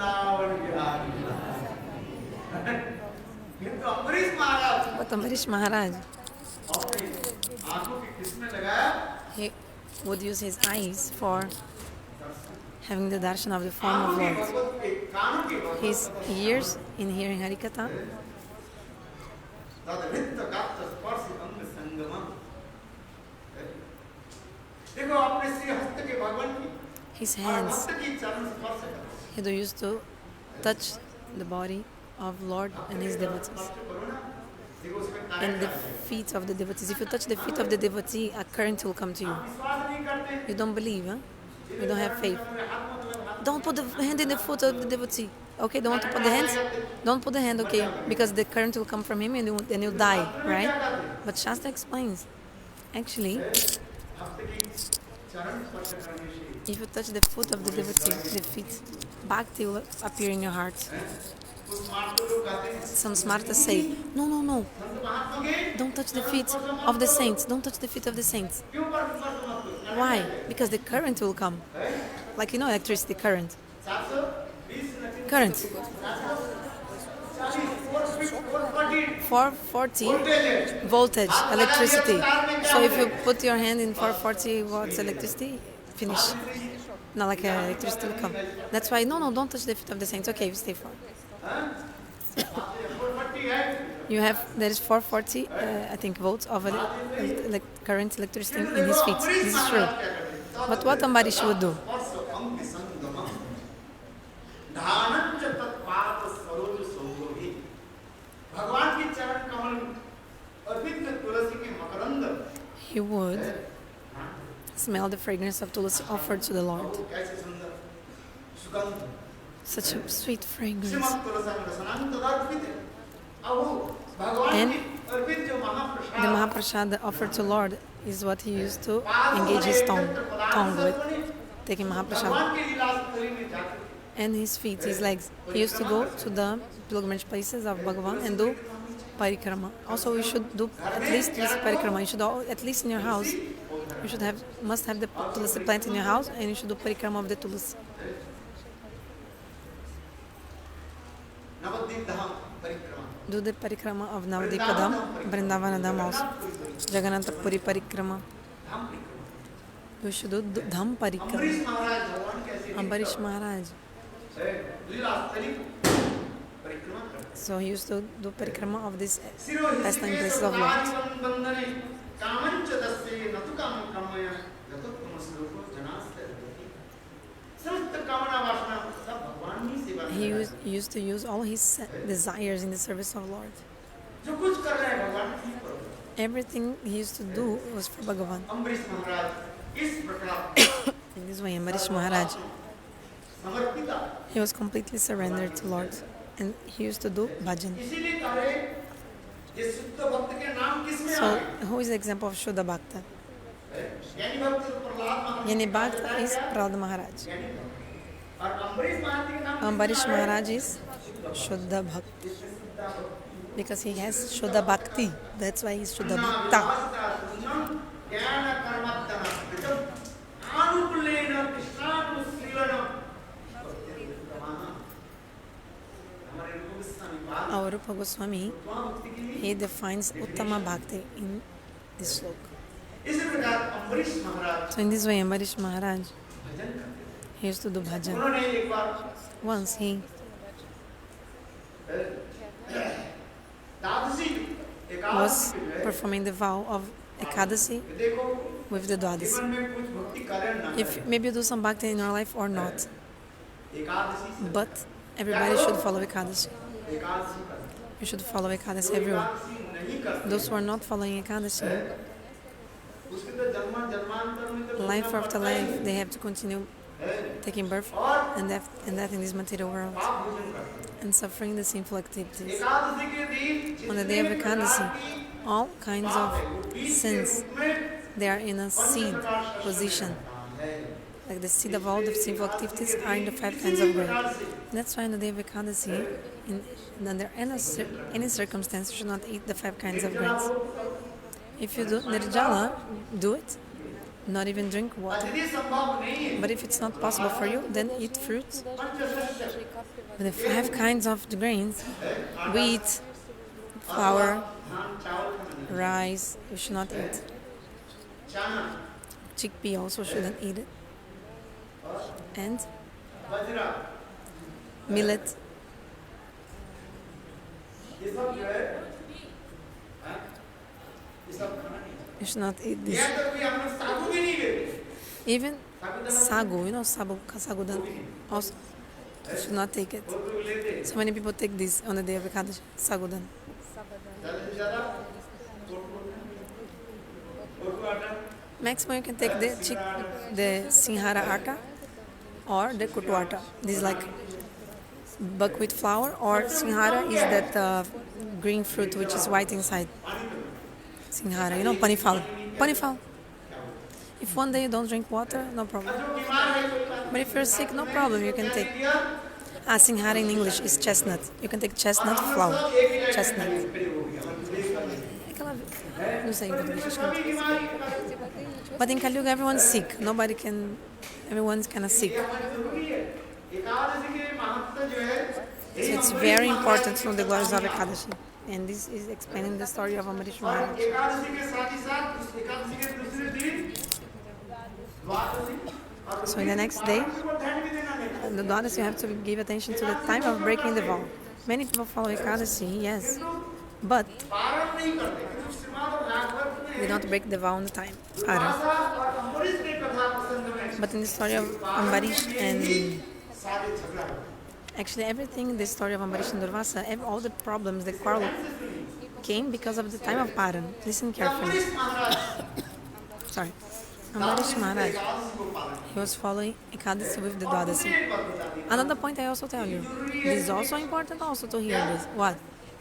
Ambarisha Maharaj, he would use his eyes for having the darshan of the form of Lord. His ears in hearing Harikatha, his hands, he used to touch the body of Lord and his devotees. And the feet of the devotees. If you touch the feet of the devotee, a current will come to you. You don't believe, huh? You don't have faith. Don't put the hand in the foot of the devotee. Okay, don't want to put the hands? Don't put the hand, okay, because the current will come from him and you'll die, right? But Shastra explains, actually, if you touch the foot of the devotee, the feet, bhakti will appear in your heart. Some smartas say, no, no, no, don't touch the feet of the saints, don't touch the feet of the saints. Why? Because the current will come. Like, electricity, current. Current. 440 voltage, electricity. So if you put your hand in 440 watts electricity, finish. Not like electricity will come. That's why, no, don't touch the feet of the saints. Okay, you stay far. There is 440, I think, volts of current electricity in his feet. This is true. But what Ambarisha would do? He would smell the fragrance of tulasi offered to the Lord. Such a sweet fragrance. And the Mahaprasad offered to Lord is what he used to engage his tongue with, taking Mahaprasad. And his feet, his legs. He used to go to the pilgrimage places of Bhagavan and do parikrama. Also, you should do at least this parikrama. You should at least in your house. You must have the tulasi plant in your house, and you should do parikrama of the tulasi. Do the parikrama of Navadvipa Dham, Vrindavana Dham also. Jagannath Puri parikrama. You should do Dham parikrama. Ambarisha Maharaja. So he used to do parikrama of these pastime places of Lord. He used to use all his desires in the service of Lord. Everything he used to do was for Bhagavan. In this way, Ambarisha Maharaja, he was completely surrendered to Lord, and he used to do bhajana. So, who is the example of shuddha-bhakti? Yani-bhakti is Prahlad Maharaj. Ambarisha Maharaj is shuddha-bhakti. Because he has shuddha-bhakti. That's why he's shuddha-bhakta. Our Rupa Gosvami, he defines Uttama Bhakti in this sloka. So in this way, Ambarisha Maharaj, he used to do bhajan. Once he was performing the vow of Ekadashi with the Dvadashi. If maybe you do some bhakti in your life or not, but everybody should follow Ekadashi. You should follow Ekadashi, everyone. Those who are not following Ekadashi, life after life, they have to continue taking birth and death in this material world and suffering the sinful activities. On the day of Ekadashi, all kinds of sins, they are in a seed position. Like the seed of all the sinful activities are in the 5 kinds of grain. That's why on the day of Ekadashi, under any circumstance, you should not eat the 5 kinds of grains. If you do nirjala, do it. Not even drink water. But if it's not possible for you, then eat fruits. But the 5 kinds of the grains, wheat, flour, rice, you should not eat. Chickpea also shouldn't eat it. And millet. You should not eat this. Even sagu, sagudan, also you should not take it. So many people take this on the day of Ekadashi, sagudan. Maximum you can take the sinhara atta or the kutu atta. This is like buckwheat flour, or sinhara is that green fruit which is white inside. Sinhara, panifal. Panifal. If one day you don't drink water, no problem. But if you're sick, no problem, you can take. Singhara in English is chestnut. You can take chestnut flower. Chestnut. Não sei em português. But in Kali Yuga, everyone's sick. Everyone's kind of sick. So it's very important from the glories of Ekadashi. And this is explaining the story of Ambarisha Maharaja. So in the next day, the Dvadashi, you have to give attention to the time of breaking the vow. Many people follow Ekadashi, yes, but they don't break the vow on the time. But in the story of Ambarish and actually everything, the story of Ambarish and Durvasa, all the problems, the quarrel came because of the time of Paran. Listen carefully. Sorry. Ambarisha Maharaja, he was following Ekadasi with the Dvadashi. Another point I also tell you, this is also important also to hear this. What?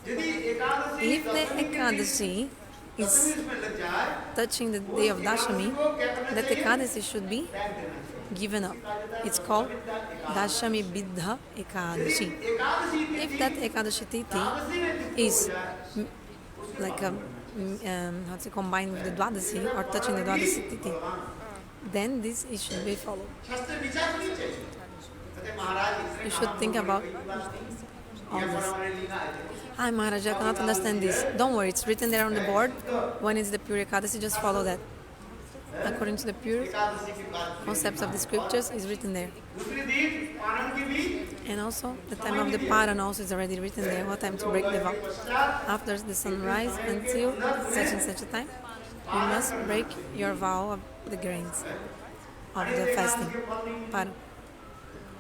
If the Ekadasi is touching the day of Dashami, that Ekadasi should be given up. It's called Dashami Vidha Ekadashi. If that Ekadashi Titi is like combined with the Dvadashi or touching the Dvadashi Titi, then this it should be followed. You should think about all this. Hi Maharaja, I cannot understand this. Don't worry, it's written there on the board. When it's the pure Ekadasi, just follow that. According to the pure concepts of the scriptures, is written there. And also, the time of the Paran also is already written there. What time to break the vow? After the sunrise until such and such a time, you must break your vow of the grains of the fasting. Paran.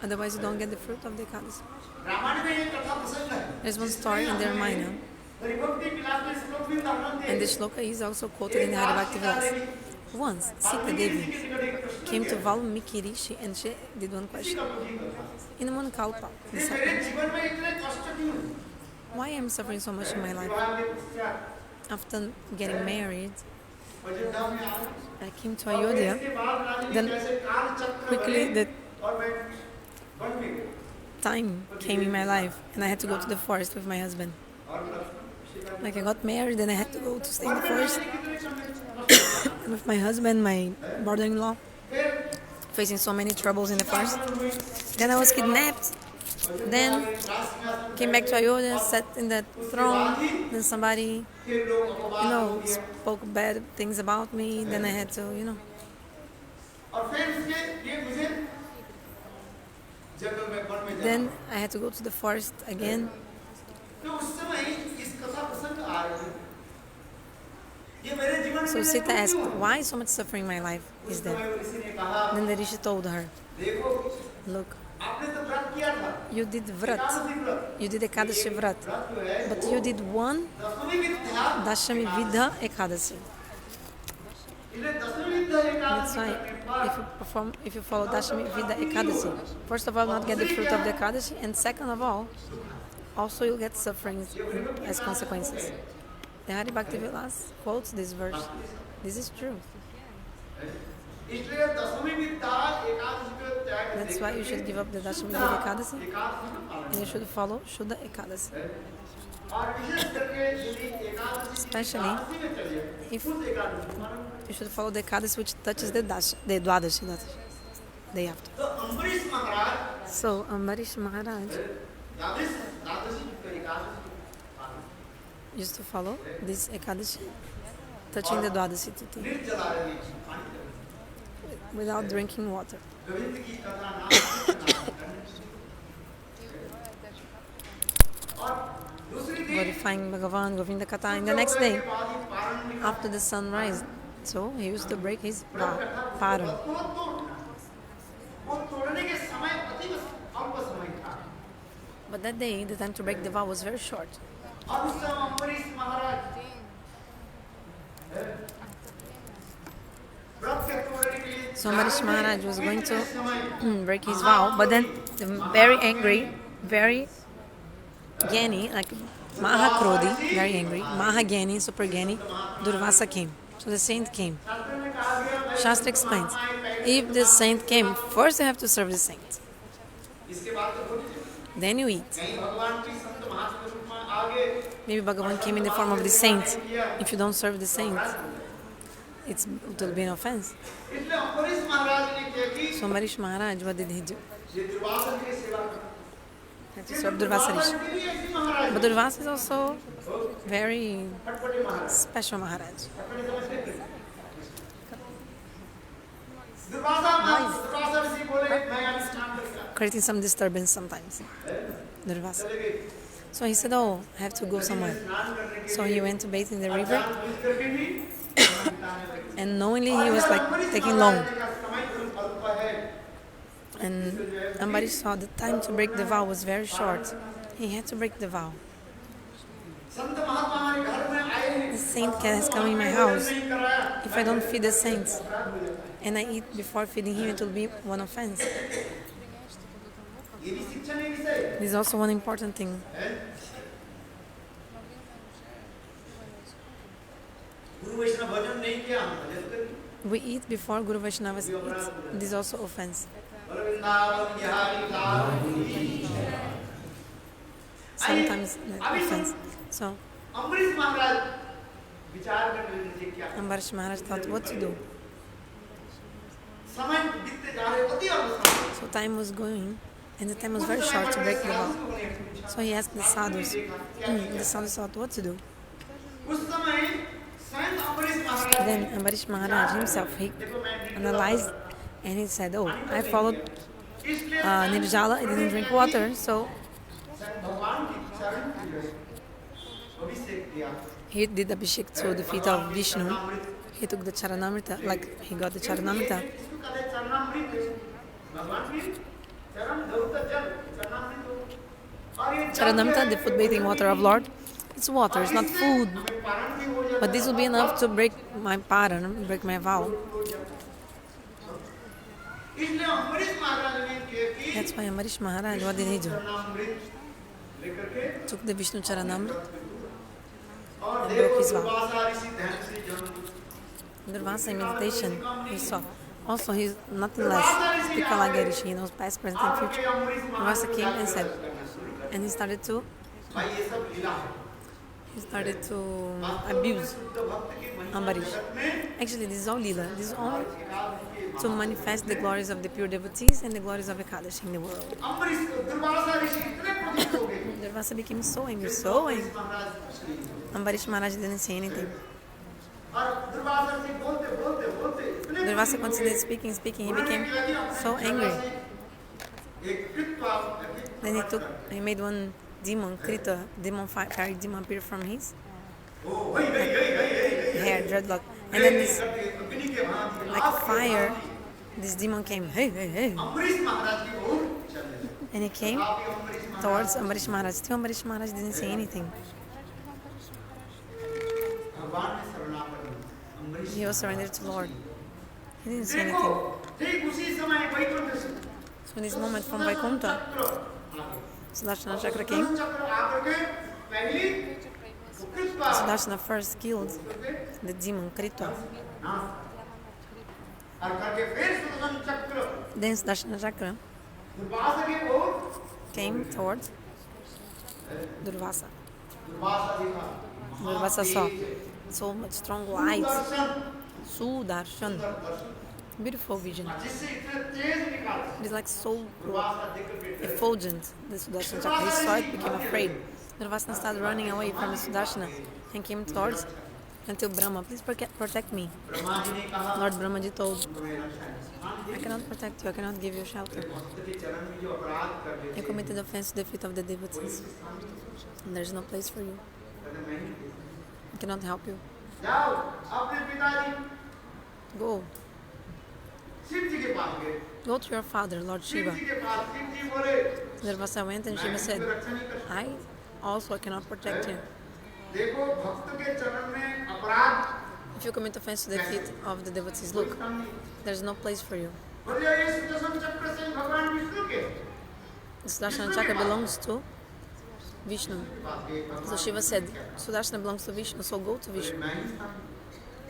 Otherwise, you don't get the fruit of the Ekadasi. There's one story in the Ramayana, and the shloka is also quoted in the Hari-bhakti verse. Once, Sita-devi came to Valmiki Rishi and she did one question. In one kalpa, this happened. Why am I suffering so much in my life? After getting married, I came to Ayodhya. Then quickly the time came in my life and I had to go to the forest with my husband. Like I got married, then I had to go to stay in the forest with my husband, my brother-in-law, facing so many troubles in the forest. Then I was kidnapped. Then came back to Ayodhya, sat in that throne. Then somebody, spoke bad things about me. Then I had to, Then I had to go to the forest again. So Sita asked, why so much suffering in my life is there? Then the Rishi told her, look, you did vrat, you did Ekadashi vrat, but you did one Dashami Vidha Ekadashi. That's why if you follow Dashami Vidha Ekadashi, first of all, not get the fruit of the Ekadashi, and second of all, also you'll get sufferings as consequences. The Hari-bhakti Vilas quotes this verse. This is true. That's why you should give up the Dashami Vidha Ekadashi and you should follow shuddha-bhakti. Especially if you should follow the Ekadashis which touches the Dvadashi, not day after. So Ambarisha Maharaja used to follow this Ekadashi, touching the Dvadashi Titi without drinking water. Glorifying Bhagavan, Govinda Katha. And the next day, after the sunrise, so he used to break his Paran. But that day, the time to break the vow was very short. So Ambarisha Maharaja was going to break his vow, but then the very angry, very Gyani, like Mahakrodhi, very angry, Mahagani, super Gyani, Durvasa came. So the saint came. Shastra explains, if the saint came, first you have to serve the saint. then you eat. Maybe Bhagavan came in the form of the saint. If you don't serve the saint, it will be an offense. So Ambarisha Maharaj, what did he do? He had to serve Durvasa Rishi. But Durvasa is also very special Maharaj. Creating some disturbance sometimes. Durvasa. So he said, oh, I have to go somewhere. So he went to bathe in the river. And knowingly he was like taking long. And Ambarish saw the time to break the vow was very short. He had to break the vow. The saint has come in my house. If I don't feed the saints and I eat before feeding him, it will be one offense. This is also one important thing. We eat before Guru Vaishnavas eat. This is also offense. Sometimes offense. So Ambarisha Maharaj thought what to do. So time was going and the time was very short to break the vow. So he asked the sadhus. The sadhus thought what to do. Then Ambarisha Maharaj himself, he analyzed and he said, oh, I followed Nirjala, I didn't drink water, so he did Abhishek to the feet of Vishnu. He took the Charanamrita, like he got the Charanamrita. Charanamrita, the foot bathing water of Lord, it's water, it's not food. But this will be enough to break my paran, break my vow. That's why Ambarisha Maharaj, what did he do? Took the Vishnu Charanamrita and broke his vow. Durvasa in meditation, he saw. Also, he's nothing less. Rishi, he knows past, present, and future. Durvasa came and said, and he started to abuse Ambarisha. Actually, this is all lila. This is all to manifest the glories of the pure devotees and the glories of Ekadashi in the world. Durvasa became so angry, so angry. Ambarisha Maharaj didn't say anything. Durvasa continued speaking. He became so angry. Then he made one demon, Krita, fiery demon appear from his hair, dreadlock. And then this, like fire, this demon came, hey. And he came towards Ambarisha Maharaj. Still Ambarisha Maharaj didn't say anything. He was surrendered to Lord. He didn't say anything. So in this moment from Vaikuntha, Sudarshana Chakra came. Sudarshana first killed the demon Krita. Then Sudarshana Chakra came towards Durvasa. Durvasa saw so much strong light. Sudarshan. Beautiful vision. It is like so effulgent, the Sudarshana Chakra. He saw it, became afraid. Durvasana started running away from the Sudarshana and came towards until Brahma, please protect me. Lord Brahmaji told, I cannot protect you, I cannot give you shelter. You committed offense to the feet of the devotees. And there is no place for you. I cannot help you. Go. Go to your father, Lord Shiva. Durvasa went and Shiva said, I also cannot protect you. If you commit offense to the feet of the devotees, look, there is no place for you. The Sudarshana Chakra belongs to Vishnu. So Shiva said, Sudarshana belongs to Vishnu, so go to Vishnu.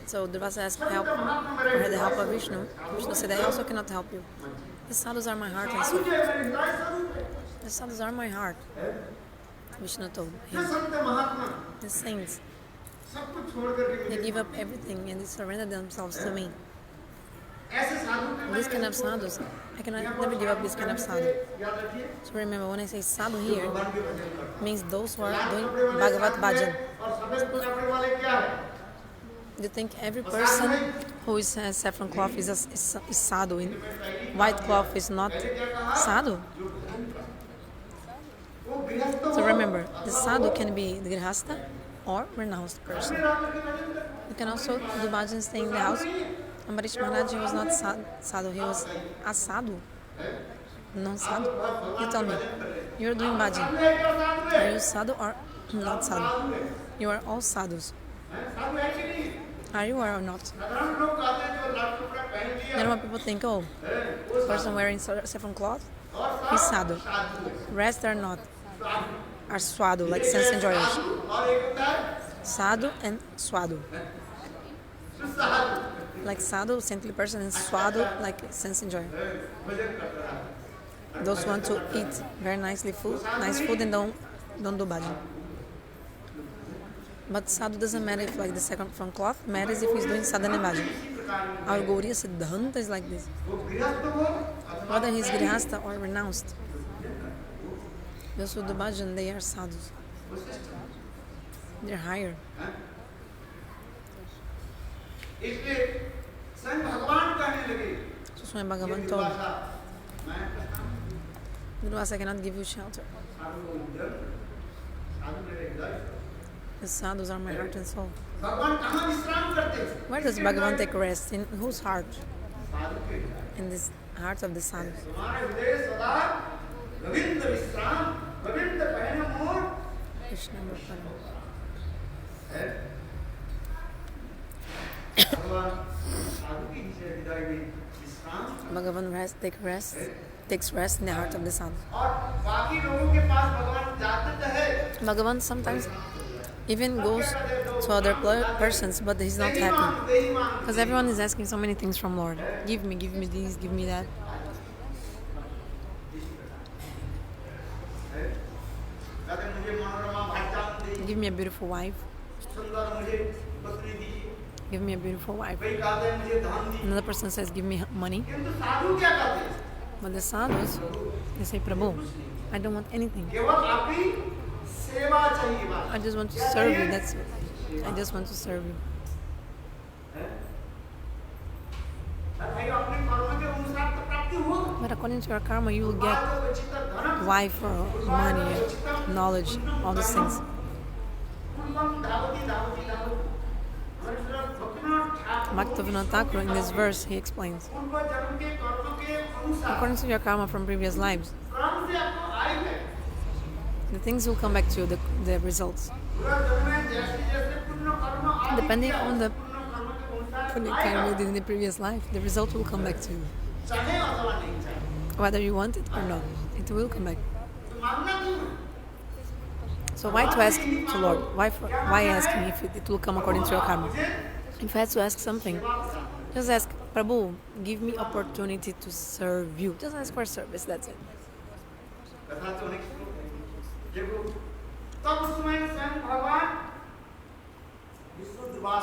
So Durvasa asked help for the help of Vishnu. Vishnu said, I also cannot help you. The sadhus are my heart and soul. The sadhus are my heart, Vishnu told him. The saints, they give up everything and they surrender themselves to me. This kind of sadhus, I cannot never give up this kind of sadhu. So remember, when I say sadhu here, it means those who are doing bhagavad-bhajana. Do you think every person who is saffron cloth is sadhu, in white cloth is not sadhu? So remember, the sadhu can be the grihastha or renounced person. You can also do bhajan staying in the house. Ambarisha Maharaja was not sadhu, he was asadhu, non-sadhu. You tell me, you're doing bhajan. Are you sadhu or not sadhu? You are all sadhus. Are you or not? You know what people think, oh, person wearing saffron cloth is sadhu. Rest are not, are swadhu, like sense enjoyers. Sadhu and swadhu. Like sadhu, saintly person, and swadhu, like sense enjoyer. Those who want to eat very nice food and don't do bhajan. But sadhu doesn't matter if like the second from cloth, matters if he's doing sadhana and bhajan. Our Gauriya Siddhanta is like this. Whether he's grihastha or renounced. Those who do bhajan, they are sadhus. They're higher. So Swami Bhagavan told, Dvadashi, I cannot give you shelter. The sadhus are my heart and soul. Where does Bhagavan take rest? In whose heart? In this heart of the sadhus. Krishna Bhagavan takes rest in the heart of the sadhus. Bhagavan sometimes even goes to other persons, but he's not happy. Because everyone is asking so many things from Lord. Give me this, give me that. Give me a beautiful wife. Give me a beautiful wife. Another person says, give me money. But the sadhus, they say, Prabhu, I don't want anything. I just want to serve you, that's it. I just want to serve you. But according to your karma, you will get wife or money, knowledge, all these things. Bhakti-marga in this verse, he explains, according to your karma from previous lives, the things will come back to you, the results. Depending on the karma you did in the previous life, the result will come back to you. Whether you want it or not, it will come back. So why to ask to Lord? Why ask him if it will come according to your karma? If I had to ask something, just ask, Prabhu, give me opportunity to serve you. Just ask for service, that's it.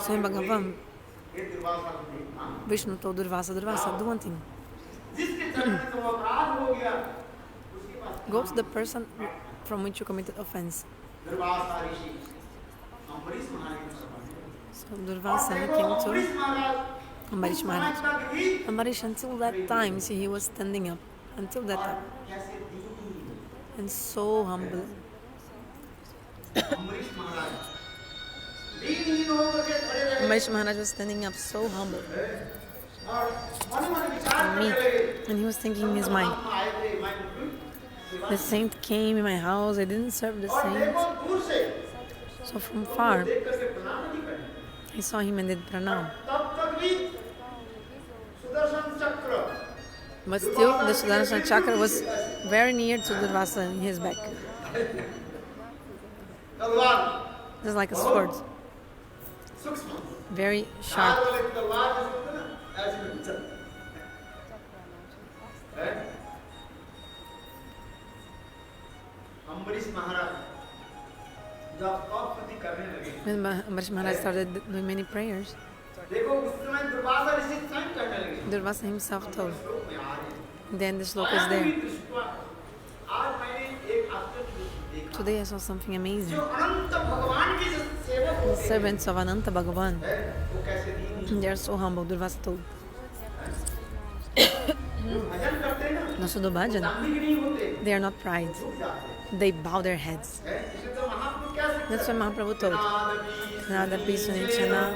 Swami Bhagavan, Vishnu told Durvasa, do one thing. Go to the person from which you committed offense. So Durvasa came to Ambarisha Maharaja. Ambarisha, until that time, see, he was standing up. Until that time. And so humble. Ambarisha Maharaja was standing up so humble and meek, and he was thinking in his mind, the saint came in my house, I didn't serve the saint. So from far, I saw him and did pranam. But still, the Sudarshan chakra was very near to Durvasa in his back. Just like a sword. Very sharp. When Ambarisha Maharaja started doing many prayers, Durvasa himself told. Then the sloka is there. Today I saw something amazing. The servants of Ananta Bhagavan, they are so humble, Durvasa told. No shuddha-bhakti, they are not pride. They bow their heads. That's what Mahaprabhu told. Nadapi Sunichana.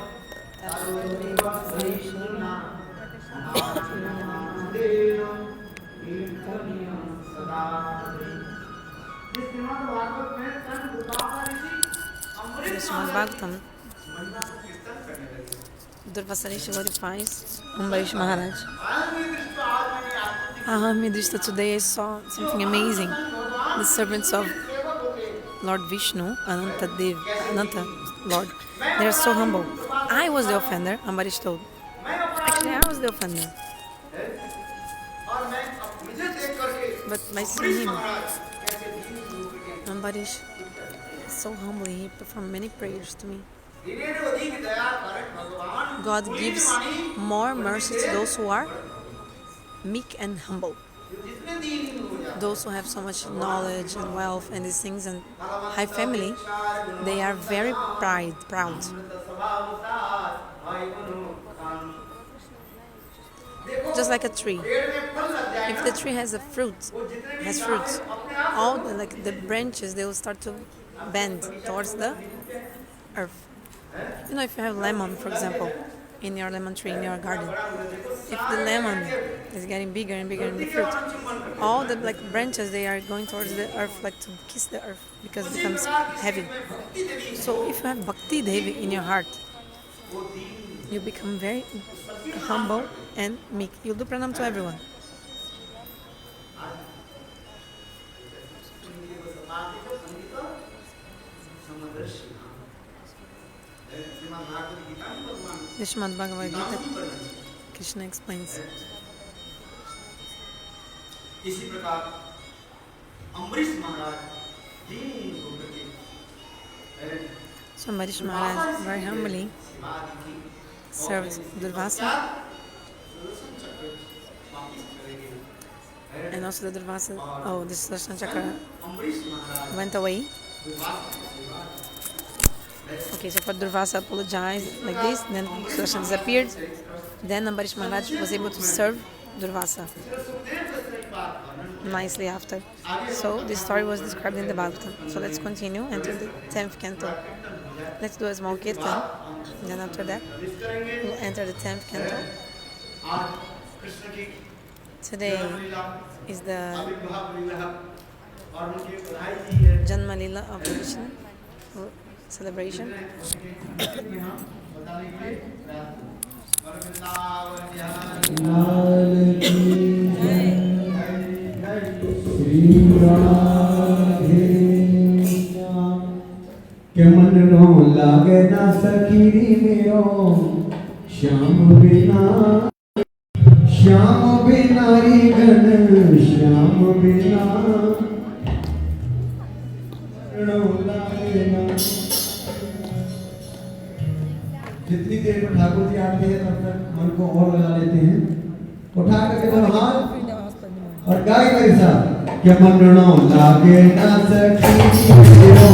Srimad Bhagavatam, Dvadashi glorifies Ambarisha Maharaja. Aham today I saw something amazing. The servants of Lord Vishnu, Ananta Lord, they are so humble. I was the offender, Ambarisha told. Actually, I was the offender. But by seeing him, Ambarish is so humble, he performed many prayers to me. God gives more mercy to those who are meek and humble. Those who have so much knowledge and wealth and these things and high family, they are very proud. Just like a tree. If the tree has fruits, all the branches, they will start to bend towards the earth. You know, if you have lemon, for example, in your lemon tree in your garden, if the lemon is getting bigger and bigger in the fruit, all the branches, they are going towards the earth, to kiss the earth, because it becomes heavy. So if you have bhakti-devi in your heart, you become very humble and meek. You'll do pranam to everyone. The Srimad Bhagavad-Gita, Krishna explains. So Ambarisha Maharaj very humbly served Durvasa, and also the Durvasa, the Sudarshan Chakra went away. Okay, so for Durvasa apologized like this, then Sudarshan disappeared, then Ambarisha Maharaj was able to serve Durvasa nicely after. So this story was described in the Bhagavatam. So let's continue, enter the 10th canto. Let's do a small kirtan, then after that we'll enter the 10th canto. Today is the Janma Lila of Krishna celebration. के मन रो लागे ना सखीरी मेरो श्याम बिना री गण श्याम बिना रो लागे ना। जितनी देर में ठाकुर जी आते हैं तब तक मन को और लगा लेते हैं। उठा करके दोनों हाथ और गाय मेरे साथ के मन रो लागे ना सखीरी मेरो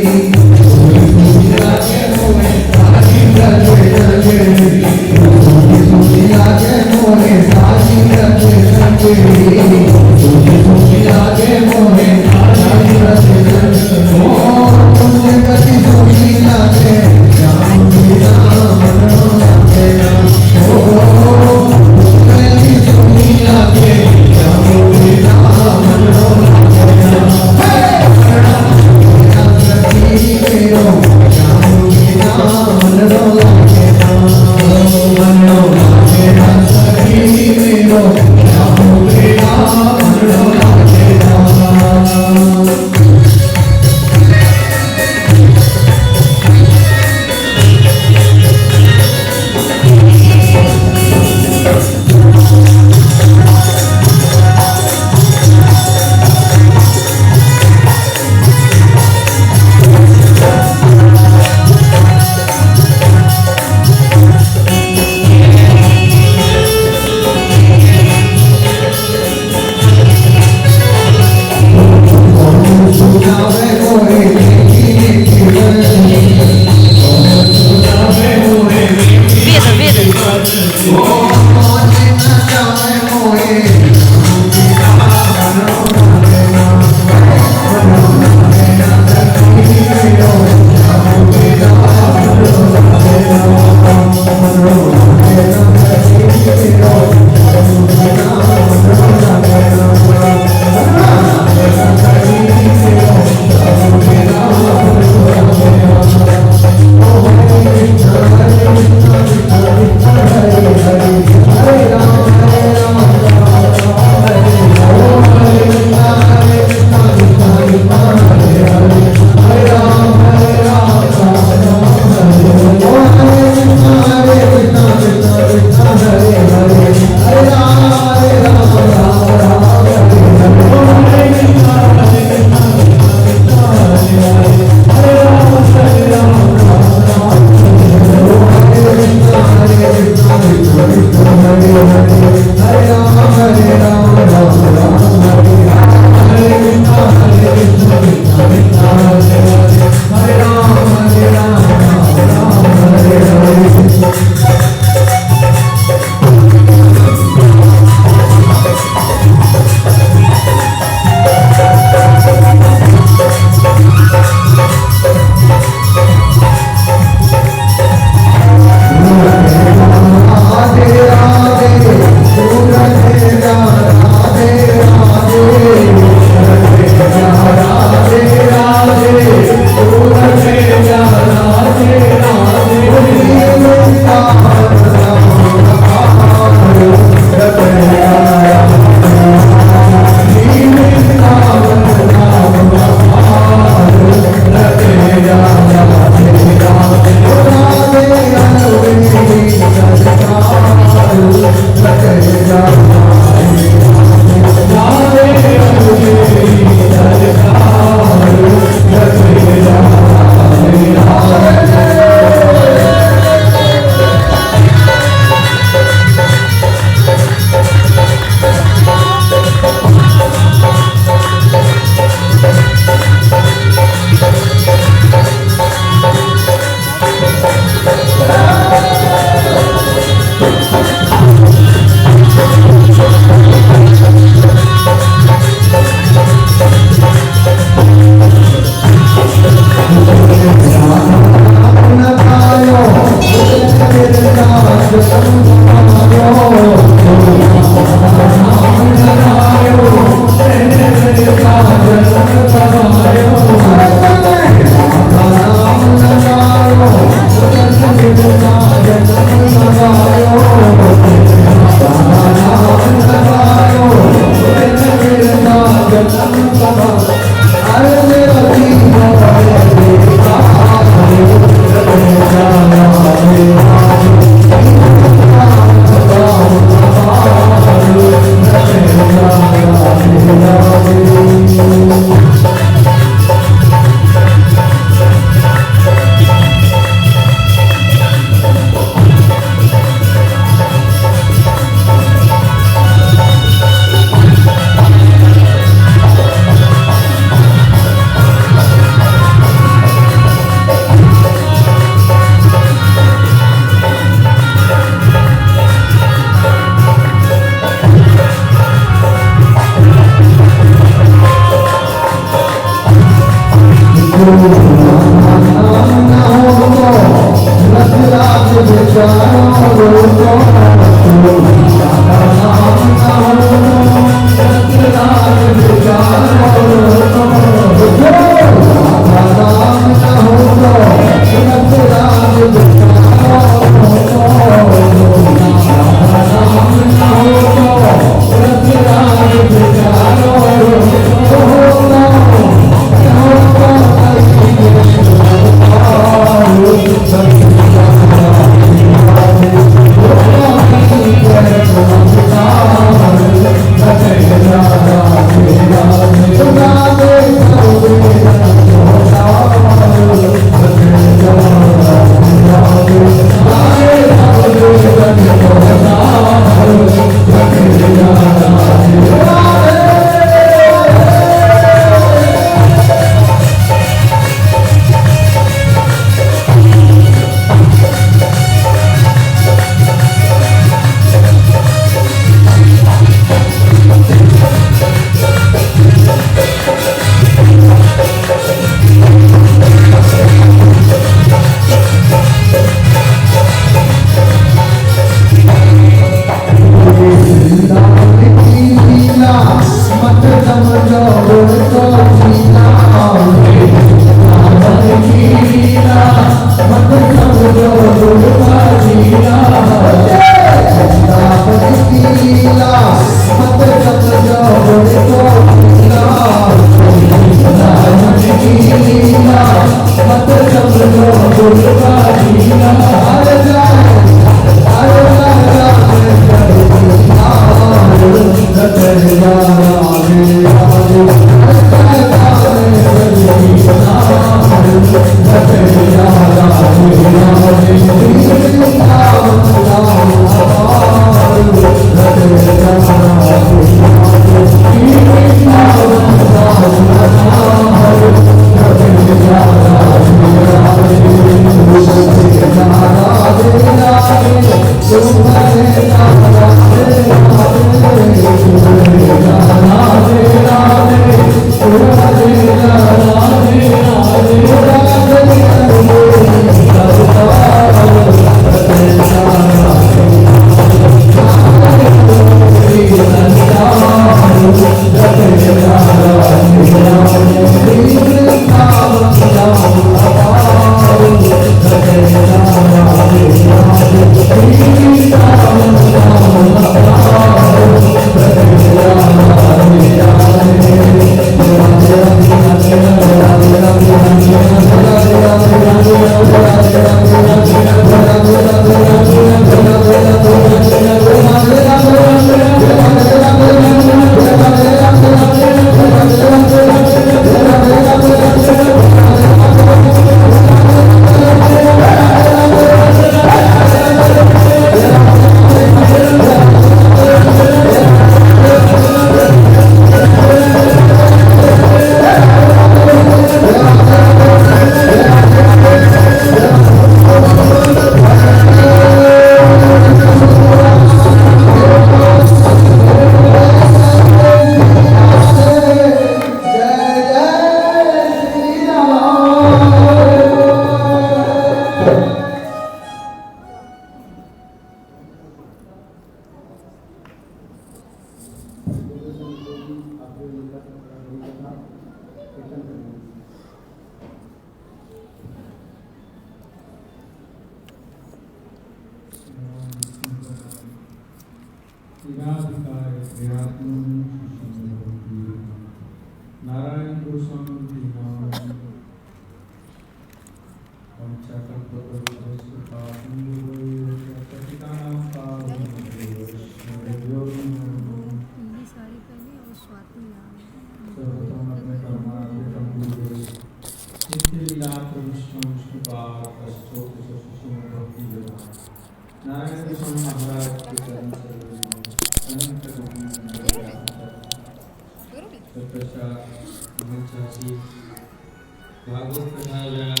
भागवत कथा व्यास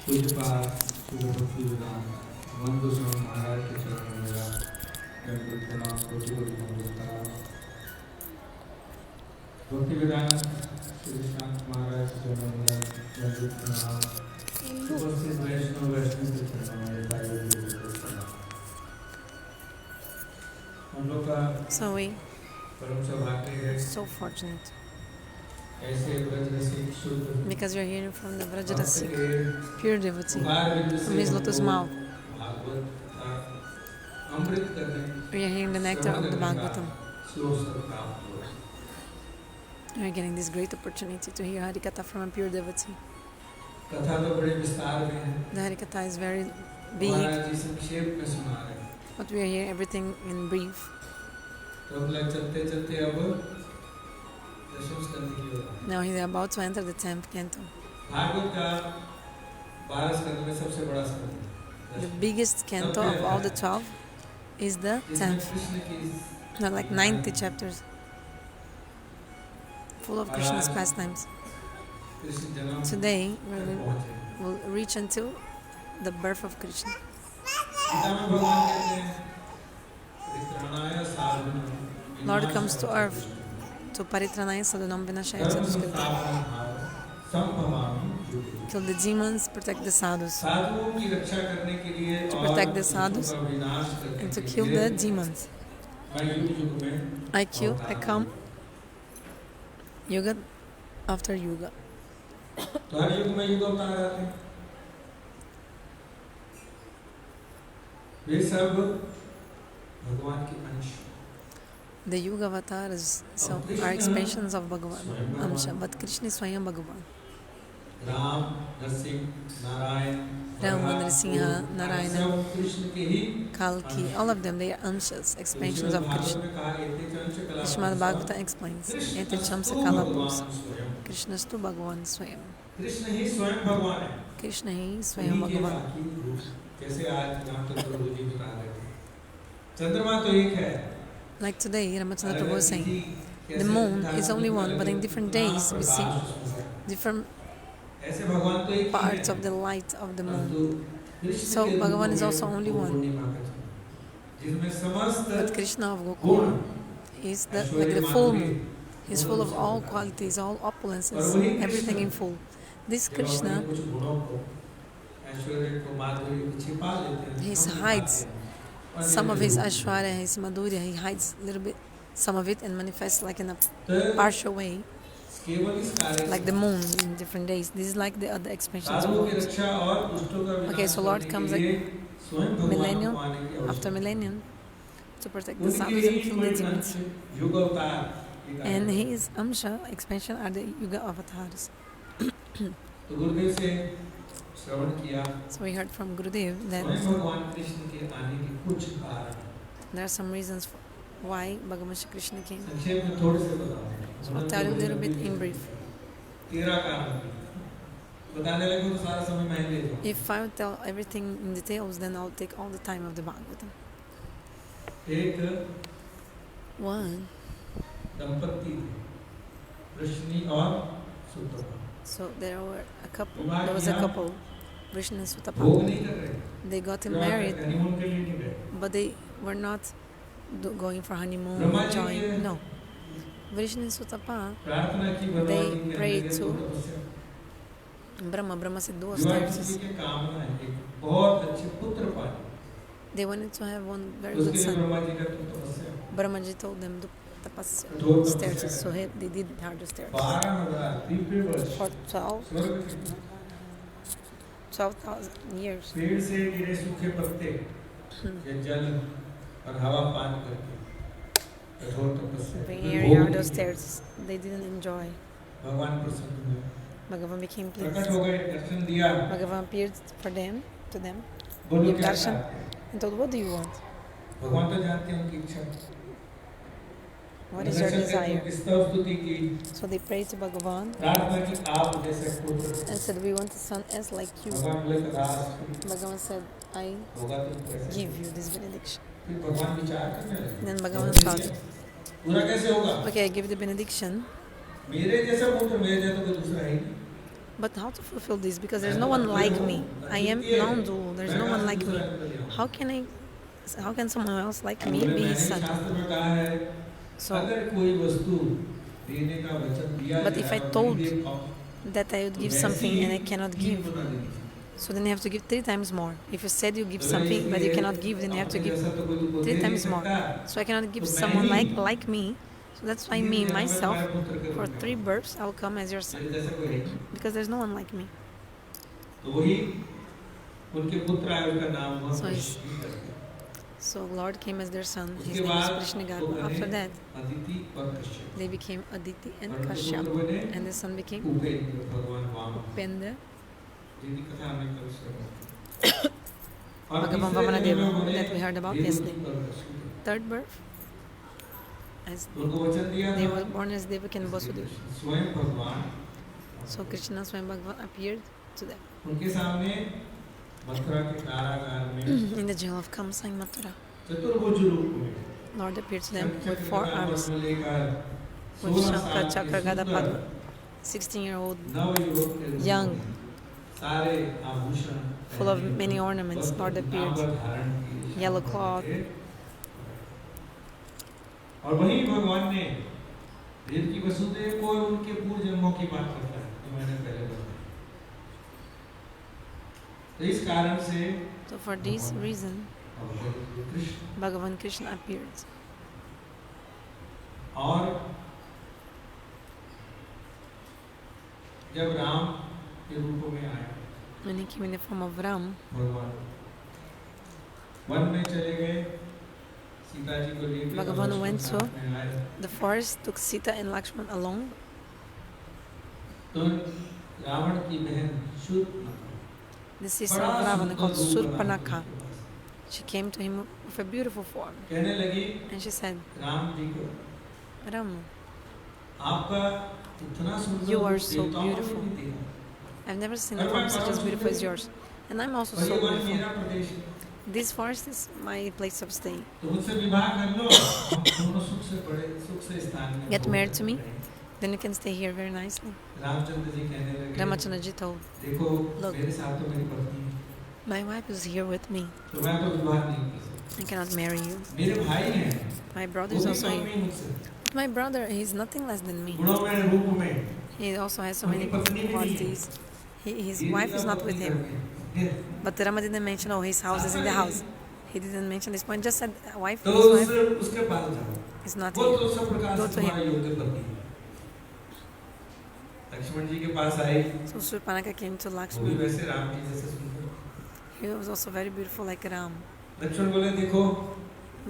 पूज्य पाठ शुद्ध-भक्ति वेदांत वंदो स्वामी महाराज के चरणों में मेरा दंडवत प्रणाम कोटि-कोटि नमस्कार। भक्ति वेदांत श्री शांत महाराज के चरणों में मेरा दंडवत प्रणाम। उपस्थित वैष्णव के चरणों में दंडवत प्रणाम। हम लोग का So we परम सौभाग्य है so fortunate ऐसे व्रजरसिक शुद्ध because we are hearing from the भक्त Vrajrasic, के pure devotee, उपकार बिंदु from से his lotus हमको mouth. भागवत का अमृत करने We are hearing the nectar of the श्रवण करने का Bhagavatam. सुअवसर प्राप्त हुआ। We are getting this great opportunity to hear Harikatha from a pure devotee. कथा तो बड़े विस्तार में है। The Harikatha is very big, महाराज जी संक्षेप में सुना रहे हैं। but we are hearing everything in brief. तो अब लग चलते चलते अब दशम स्कंद की ओर। Now he's about to enter the 10th canto. Bhagavat का 12 स्कंद में सबसे बड़ा स्कंद है। The biggest canto of all the 12 is the 10th. No, like 90 chapters. Full of Krishna's pastimes. Today we'll reach until the birth of Krishna. Lord comes to earth to paritranaya sadhanam vinashaya chatuskrita. Kill the demons, protect the sadhus. To protect the sadhus and to kill the demons. I come yuga after yuga. The yuga avatars are expansions of Bhagavan Amsha, but Krishna is Swayam Bhagavan. Rama, Narasimha, Narayana, Kalki, all of them, they are Amshas, expansions of Krishna. Srimad Bhagavatam explains, Ete Chamsa Kalapusa, Krishnastu Bhagavan Swayam. Krishna hi Swayam Bhagavan. Like today, Ramacandra was saying, the moon is only one, but in different days we see different parts of the light of the moon. So Bhagavan is also only one. But Krishna of Gokula is like the full moon. He's full of all qualities, all opulences, everything in full. This Krishna, he hides some of his Aishwarya, his Madhurya, he hides a little bit, some of it, and manifests like in a partial way, like the moon in different days. This is like the other expansions of Lord. Okay, so Lord comes like millennium after millennium to protect the sadhus and kill the demons. And his Amsha expansion are the Yuga avatars. So we heard from Gurudev that there are some reasons why Bhagavan Shri Krishna came. So I'll tell you a little bit in brief. If I would tell everything in details, then I'll take all the time of the Bhagavatam. One. So there was a couple, Vrishna and Sutapa. They got married, but they were not going for honeymoon, enjoying. No. Vrishna and Sutapa, they prayed to Brahma. Brahma said, do auspicities. They wanted to have one very good son. Brahmaji told them, do tapasya, stairs. So they did harder stairs. For 12,000 years. Very harder stairs. They didn't enjoy. Bhagavan became pleased. Bhagavan appeared to them, gave darshan, and told, what do you want? What is your desire? So they prayed to Bhagavan and said, we want a son as like you. Bhagavan said, I give you this benediction. Then Bhagavan thought, okay, I give the benediction, but how to fulfill this? Because there's no one like me. I am non-dual. There's no one like me. How can someone else like me be his son? So, but if I told that I would give something and I cannot give, so then you have to give 3 times more. If you said you give something but you cannot give, then you have to give 3 times more. So I cannot give someone like me. So that's why me, myself, for 3 births, I will come as your son. Because there's no one like me. So Lord came as their son. His name is Krishna. After that, they became Aditi and Kashyap. And the son became Upendra. Bhagavan Vamanadeva, that we heard about yesterday. 3rd birth, as उनको वचन दिया they था were born as Devaki and Vasudeva. स्वयं भगवान So Krishna Swayam Bhagavan appeared to them उनके सामने मथुरा के कारागार में in the jail of Kamsa in Mathura. चतुर्भुज रूप में Lord appeared to them with चक्र 4 गदा arms, पद्म लेकर with 16 Shankar, साल Chakra, के Gada, सुंदर Padma. 16-year-old, नवयुवक के रूप young, में सारे आभूषण full of many ornaments. Lord appeared, धारण किए yellow cloth. और वही भगवान ने देवकी वसुदेव को और उनके पूर्व जन्मों की बात करता है जो मैंने पहले बताया। तो इस कारण से So for this reason, Krishna Bhagavan Krishna appeared. और जब राम के रूप में आया When he came in the form of Ram, भगवान वन में चले गए सीता जी को लेकर Bhagavan went to साथ में आए the forest, took Sita and Lakshman along. तो रावण की बहन Shurpanakha The sister of Ravana called Surpanakha. She came to him with a beautiful form कहने लगी and she said, Ram ji को Ram, आपका इतना सुंदर you are रूप so देवताओं को beautiful. भी देखा I've never seen a form such as beautiful as yours. And I'm also और ये so वन beautiful. मेरा प्रदेश है This forest is my place of stay. तो मुझसे विवाह कर लो हम दोनों सुख से स्थान में Get married to me, रहें। then you can stay here very nicely. Ramchandra ji कहने लगे Ramacandra ji told, देखो Look. मेरे साथ तो मेरी पत्नी है my wife is here with me. तो मैं तो विवाह नहीं कर सकता I cannot marry you. मेरे भाई हैं My brother वो is भी also कम here. नहीं मुझसे My brother, he's nothing less than me. गुणों में रूप में He also has so many qualities. His wife is not with him. But Rama didn't mention, oh, his house is in the house. He didn't mention this point, just said, wife, तो his wife उसके पास जाओ is not वो तो here. सब प्रकार Go से to तुम्हारा him. योग्य पत्नी है लक्ष्मण जी के पास आए So Surpanaka came to वो भी Lakshman. वैसे राम जी जैसे सुंदर He was also very beautiful like Ram. Lakshman बोले देखो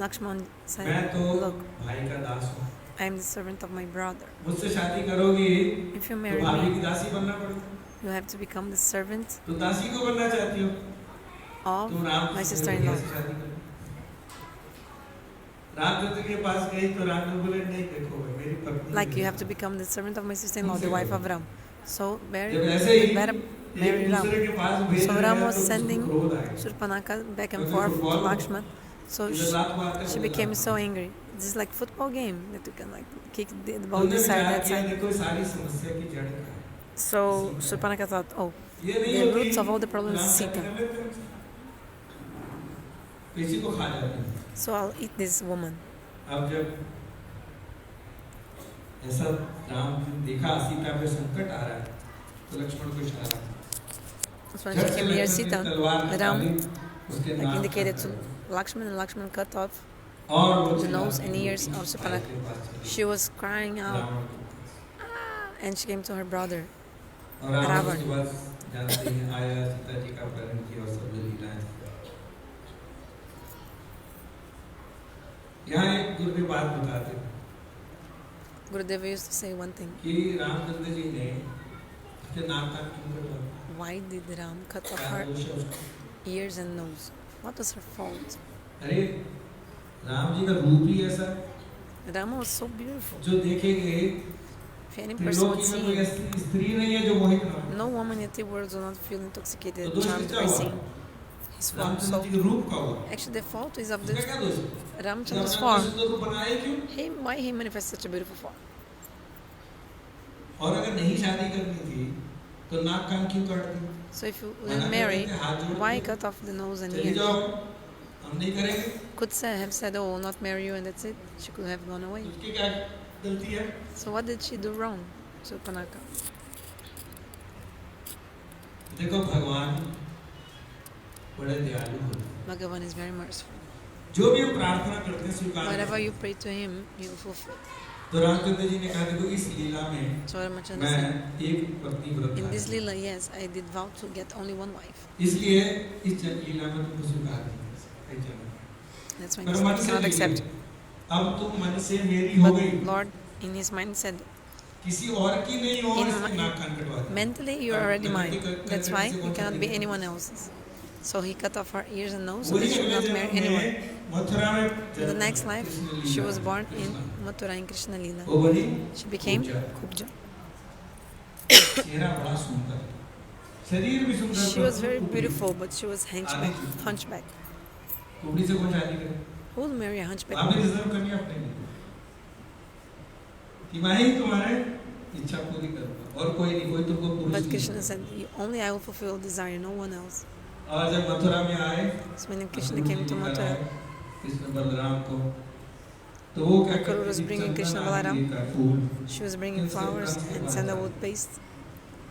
Lakshman मैं said, तो look, भाई का दास हूँ I am the servant of my brother. मुझसे शादी करोगी If you तो marry भाभी me, की दासी बनना पड़ेगा you have to become the servant तो दासी को बनना चाहती हो of तो राम my से sister-in-law. से शादी करो रामचंद्र के पास गई तो रामचंद्र बोले नहीं देखो भाई, मेरी पत्नी Like you have to become the servant of my sister-in-law, the wife of Ram. So जब ऐसे ही better marry एक Ram. दूसरे के पास भेज So रहे Ram हैं was तो उसको sending क्रोध आएगा Surpanaka back and Because forth to football- Lakshman. So इधर लात मारते she उधर became लात so angry. This is like football game that you can like kick the मारते। ball this उन्होंने side, विचार that किया, side. देखो सारी समस्या की जड़ क्या है So Surpanaka thought, oh, ये नहीं the होती roots of all the problems is Ram Sita. कहने लगे, किसी को खा जाते हैं So I'll eat this woman. अब जब ऐसा राम ने देखा सीता पे संकट आ रहा है तो लक्ष्मण को इशारा So when she came near Sita, Ram उसके like नाक indicated काट to दिया। Lakshman, and Lakshman cut off और वो the चिल्लाती nose and हुई ears of भाई Surpanaka. के पास चली She was crying out Ravan के पास। and she came to her brother. और रावण रावण। उसके बाद जानते हैं आया सीता जी का अपहरण किया और सब लीलाएं यहाँ एक गुरुदेव बात बताते हैं Gurudeva used to say one thing. कि रामचंद्र जी ने उसके नाक कान क्यों कटवाए? Why did Ram cut off क्या her दोष है उसका? ears and nose? What was her fault? अरे राम जी का रूप ही ऐसा Rama was so beautiful. जो देखेंगे If any person would Triloki see में कोई him, ऐसी स्त्री नहीं है जो मोहित ना हो। no woman in the world will not feel तो intoxicated, दोष charmed किसका by हुआ? seeing his form. Ramchandra So जी के रूप का हुआ। actually the fault is of उसका the क्या दोष है? Ramachandra's जब form. आपने सुंदर रूप बनाया क्यों? Why he manifests such a beautiful form? और अगर नहीं शादी करनी थी तो नाक कान क्यों काट दी? So if you मना will कर marry, देते, हाथ जोड़ why के, cut off the nose and चली ears? जाओ हम नहीं करेंगे। Could say, have said, oh, I will not marry you, and that's it. She could have gone away. उसकी क्या गलती है? So what did she do wrong? Surpanaka. देखो भगवान बड़े दयालु होते हैं। Bhagavan is very merciful. जो भी हम प्रार्थना करते हैं स्वीकार Whatever करते you pray to him, he will fulfill. हैं। तो रामचंद्र जी ने कहा देखो इस लीला में So Ramachandra मैं said, एक पत्नी व्रत in this धारण lila, yes, I did vow to get only one wife. इसलिए इस लीला में तुमको स्वीकार नहीं कर सकते। That's why पर he मन said, से cannot लीजिए। accept. अब तुम मन से मेरी हो गई But Lord, in his mind, said, किसी और की नहीं हो In इसके my- नाक कान कटवा दे। mentally you are already mine. That's why you cannot be anyone else's. So he cut off her ears and nose so that she would not marry anyone. In the next life, she was born in Mathura in Krishna Lila. She became Kubja. She was very beautiful, but she was hunchback. Who will marry a hunchback? But Krishna said, only I will fulfill desire, no one else. So when Krishna came to Mathura, Mathura was bringing Krishna Balaram. She was bringing flowers and sandalwood paste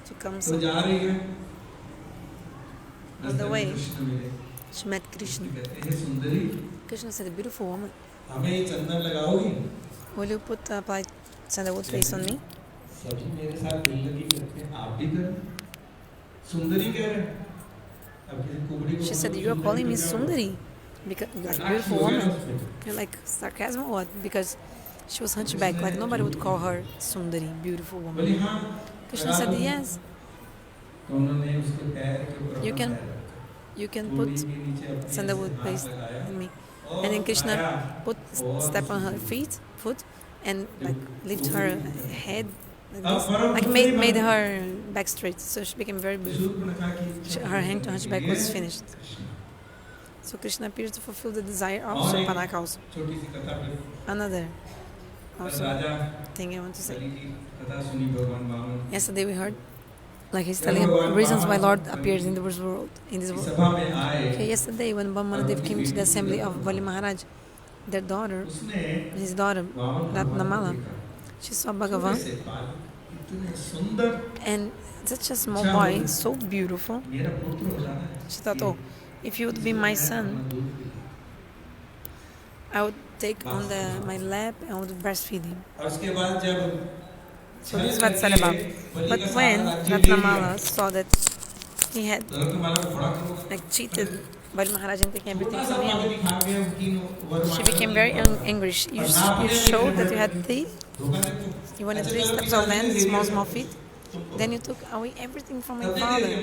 to Kamsa. On the way, she met Krishna. Krishna said, a beautiful woman. Will you apply sandalwood paste on me? She said, you are calling me Sundari? Because, like, beautiful woman. You're like sarcasm or what? Because she was hunchback, like nobody would call her Sundari, beautiful woman. Krishna said, yes. You can put sandalwood paste on me. And then Krishna step on her foot and like lift her head like this, like made her back straight, so she became very beautiful. Her hunchback was finished. So Krishna appears to fulfill the desire of Surpanaka also. Another thing I want to say. Yesterday we heard, like he's telling reasons why Lord appears in this world. Okay, yesterday when Maharaja came to the assembly of Bali Maharaj, his daughter, Ratnamala, she saw Bhagavan, and such a small boy, so beautiful. She thought, oh, if you would be my son, I would take on my lap and would breastfeed him. So this is what said about. But when Ratnamala saw that he had like cheated Bali Maharaj and taken everything from him, she became very angry. You showed that you had you wanted 3 steps of land, small feet, then you took away everything from my father.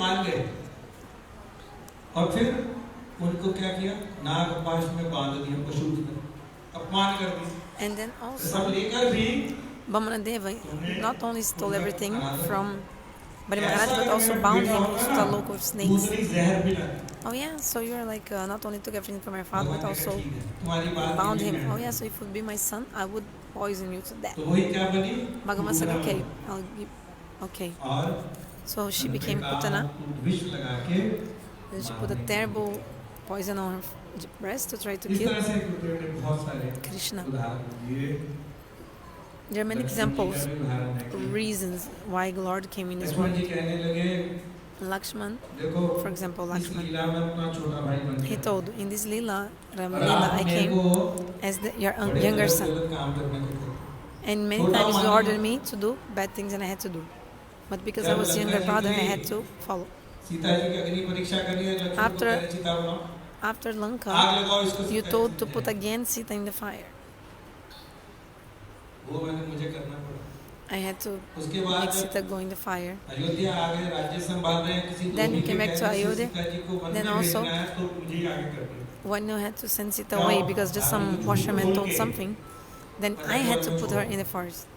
And then also Bhamanadeva not only stole everything from Bali Maharaj, but also bound him to the local snakes. Oh yeah, so you're like not only took everything from my father, but also bound him. Oh yeah, so if you would be my son, I would poison you to death. Bhagavan said, okay, I'll give. Okay. So she became Purna. Then she put a terrible poison on her breast to try to kill Krishna. There are many examples, reasons why Lord came in this world. Lakshman, for example, Lakshman, he told, in this Lila, Ram Lila, I came as your younger son. And many times you ordered me to do bad things and I had to do. But because I was younger brother, I had to follow. After Lanka, you told to put again Sita in the fire. I had to make Sita go in the fire. Then you came back to Ayodhya. Then also, when you had to send Sita away because just some washerman told something, then I had to put her in the forest.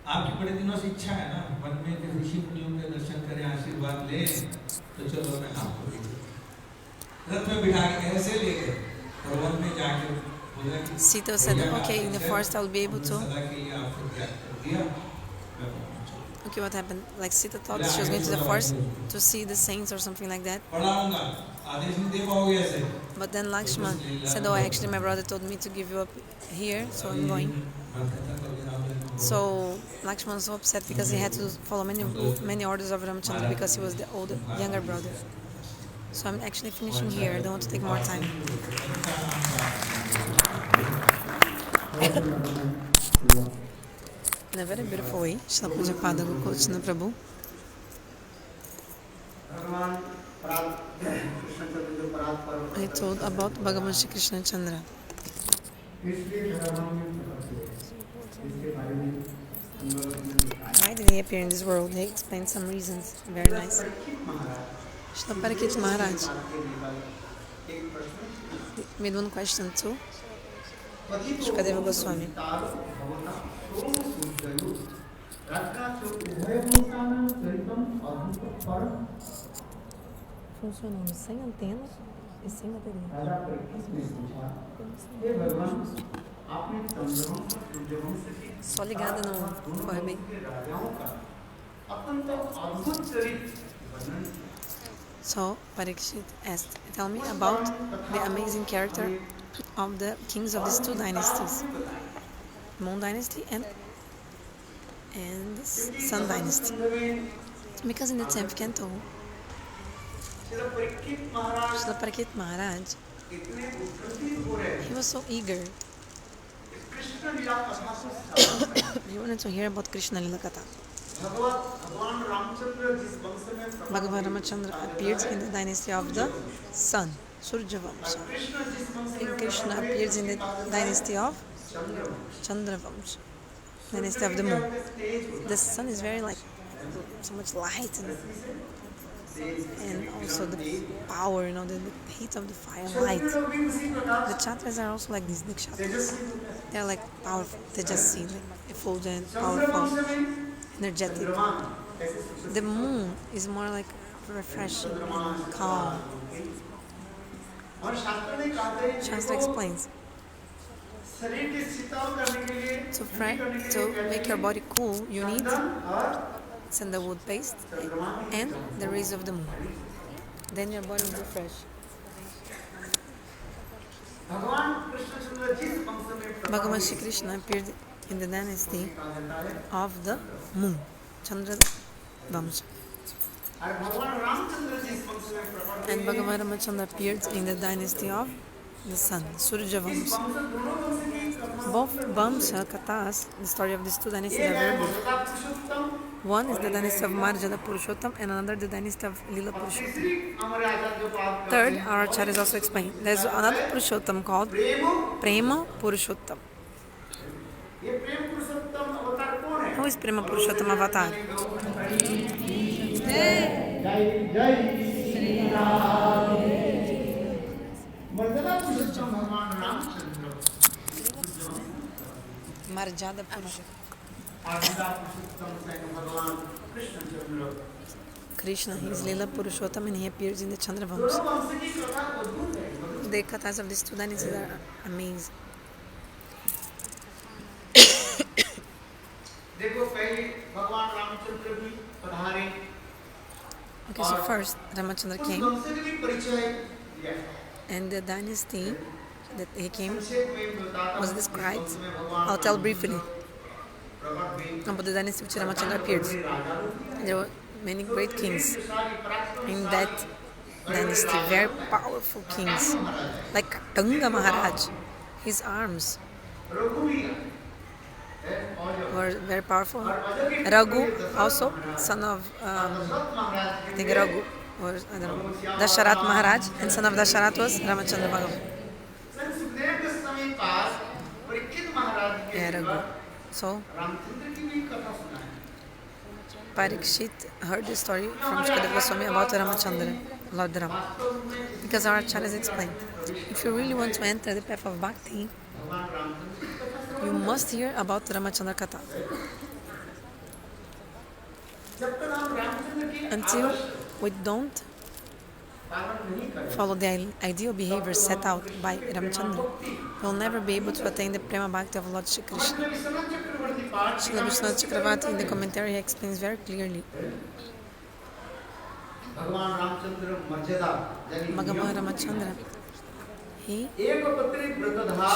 आपकी बड़े दिनों से इच्छा है ना one में कि ऋषि मुनियों के दर्शन करें आशीर्वाद ले तो चलो मैं आपको भी रथ में बिठा के ऐसे ले गए और वन में जाके बोला कि Sita said, okay, in the forest I will be able to. Okay, what happened? Like Sita thought she was going to the forest to see the saints or something like that. But then Lakshman said, oh, actually my brother told me to give you up here, so I'm going. So Lakshman was so upset because he had to follow many orders of Ramacandra because he was the younger brother. So I'm actually finishing here. I don't want to take more time. In a very beautiful way, Srila Pujapada Gokul Prabhu he told about Bhagavan Shri Krishna Chandra. Why did he appear in this world? He explained some reasons. Very nice. Srila Rupa Maharaj made one question too. Chitraketu Gosvami. Funcionando sem antena e sem bateria. Só ligada não corre bem. So Parikshit asked, tell me about the amazing character of the kings of these two dynasties, Moon Dynasty and Sun Dynasty. Because in the 10th canto, Srila Rupa Maharaj, he was so eager. He wanted to hear about Krishna Lila Katha. Bhagavan Ramacandra appeared in the dynasty of the sun, Surya Vamsha. And Krishna appears in the dynasty of Chandra Vamsha, dynasty of the moon. The sun is very so much light and also the power, the heat of the fire, light. The Chatras are also like this, the Kshatras. They are powerful, they just see effulgent, powerful, energetic. The moon is more refreshing and calm. Shastra explains, to make your body cool, you need sandalwood paste and the rays of the moon. Then your body will be fresh. Bhagavan Shri Krishna appeared in the dynasty of the moon, Chandra Vamsha. And Bhagavan Ramacandra appeared in the dynasty of the sun, Surya Vamsha. Both Vamsha kathas, the story of these two dynasties, are very good. One is the dynasty of Maharaja Purushottam and another the dynasty of Lila Purushottam. Third, our acharyas also explain, there is another Purushottam called Prema Purushottam. Who is Prema Purushottam avatar? Marjada Purushottam. Krishna, he is Lila Purushottam and he appears in the Chandra Vamsha. The kathas of these two dynasties are amazing. Okay, so first Ramacandra came and the dynasty that he came was described. I'll tell briefly about the dynasty which Ramacandra appeared. There were many great kings in that dynasty, very powerful kings, like Katha Maharaj. His arms were very powerful. Raghu, also son of I think Raghu, or I don't know, Dasharat Maharaj, and son of Dasharat was Ramacandra Bhagavan. Yeah, Raghu. So Parikshit heard the story from Chitraketu Goswami about Ramacandra, Lord Rama. Because our acharyas explained, if you really want to enter the path of bhakti, you must hear about Ramacandra Katha. Until we don't follow the ideal behavior set out by Ramacandra, we will never be able to attain the prema bhakti of Lord Shri Krishna. Srila Vishnu Chakravarti in the commentary he explains very clearly. Bhagavan Ramacandra, he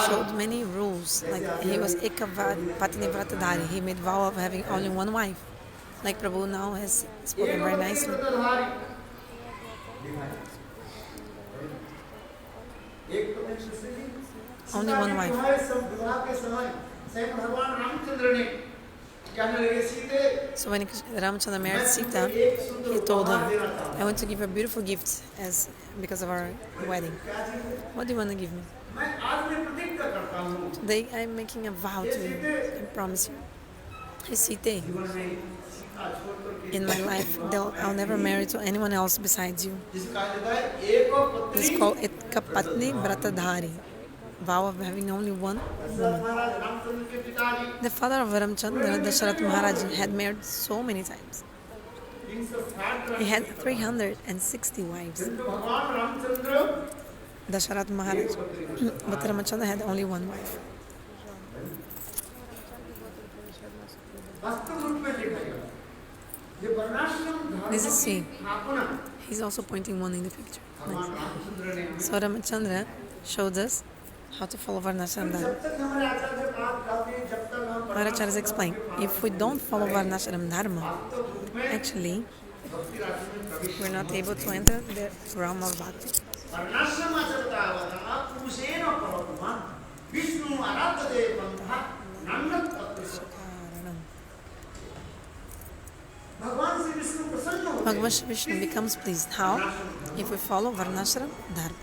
showed many rules, like he was Patini-vratadhari, he made vow of having only one wife, like Prabhu now has spoken very nicely. Only one wife. So when Ramacandra married Sita, he told her, I want to give her beautiful gifts because of our wedding. What do you want to give me? Today I'm making a vow to you. I promise you. Hey Sita, in my life, I'll never marry to anyone else besides you. This is called Ekapatni Vratadhari, vow of having only one woman. The father of Ramacandra, Dashami Maharaja, had married so many times. He had 360 wives. Dashami Maharaja, but Ramacandra had only one wife. This is C. He's also pointing one in the picture. Nice. So Ramacandra showed us how to follow varnashrama-dharma. Maharaja explained, if we don't follow varnashrama-dharma, actually, we're not able to enter the realm of bhakti. Bhagavan Shri Vishnu becomes pleased. How? If we follow varnashrama-dharma.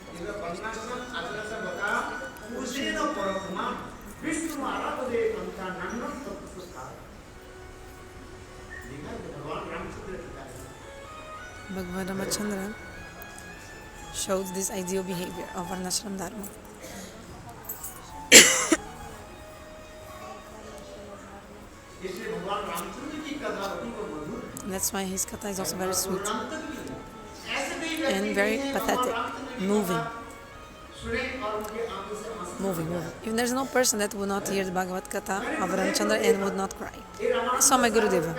Bhagavan Ramacandra shows this ideal behavior of varnashrama-dharma. That's why his katha is also very sweet and very pathetic, moving. If there's no person that would not hear the Bhagavad-saptaha of Ramacandra and would not cry. I saw my Gurudeva.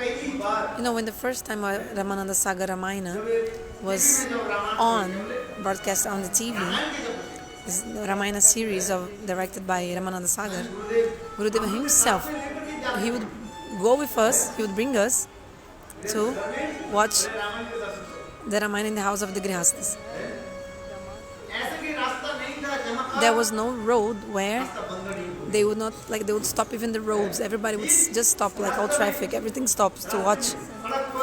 When the first time Ramananda Sagar Ramayana was broadcast on the TV, this Ramayana series directed by Ramananda Sagar, Gurudeva himself, he would go with us, he would bring us to watch the Ramayana in the house of the Grihasthas. There was no road where they would stop even the roads. Everybody would just stop, like all traffic. Everything stops to watch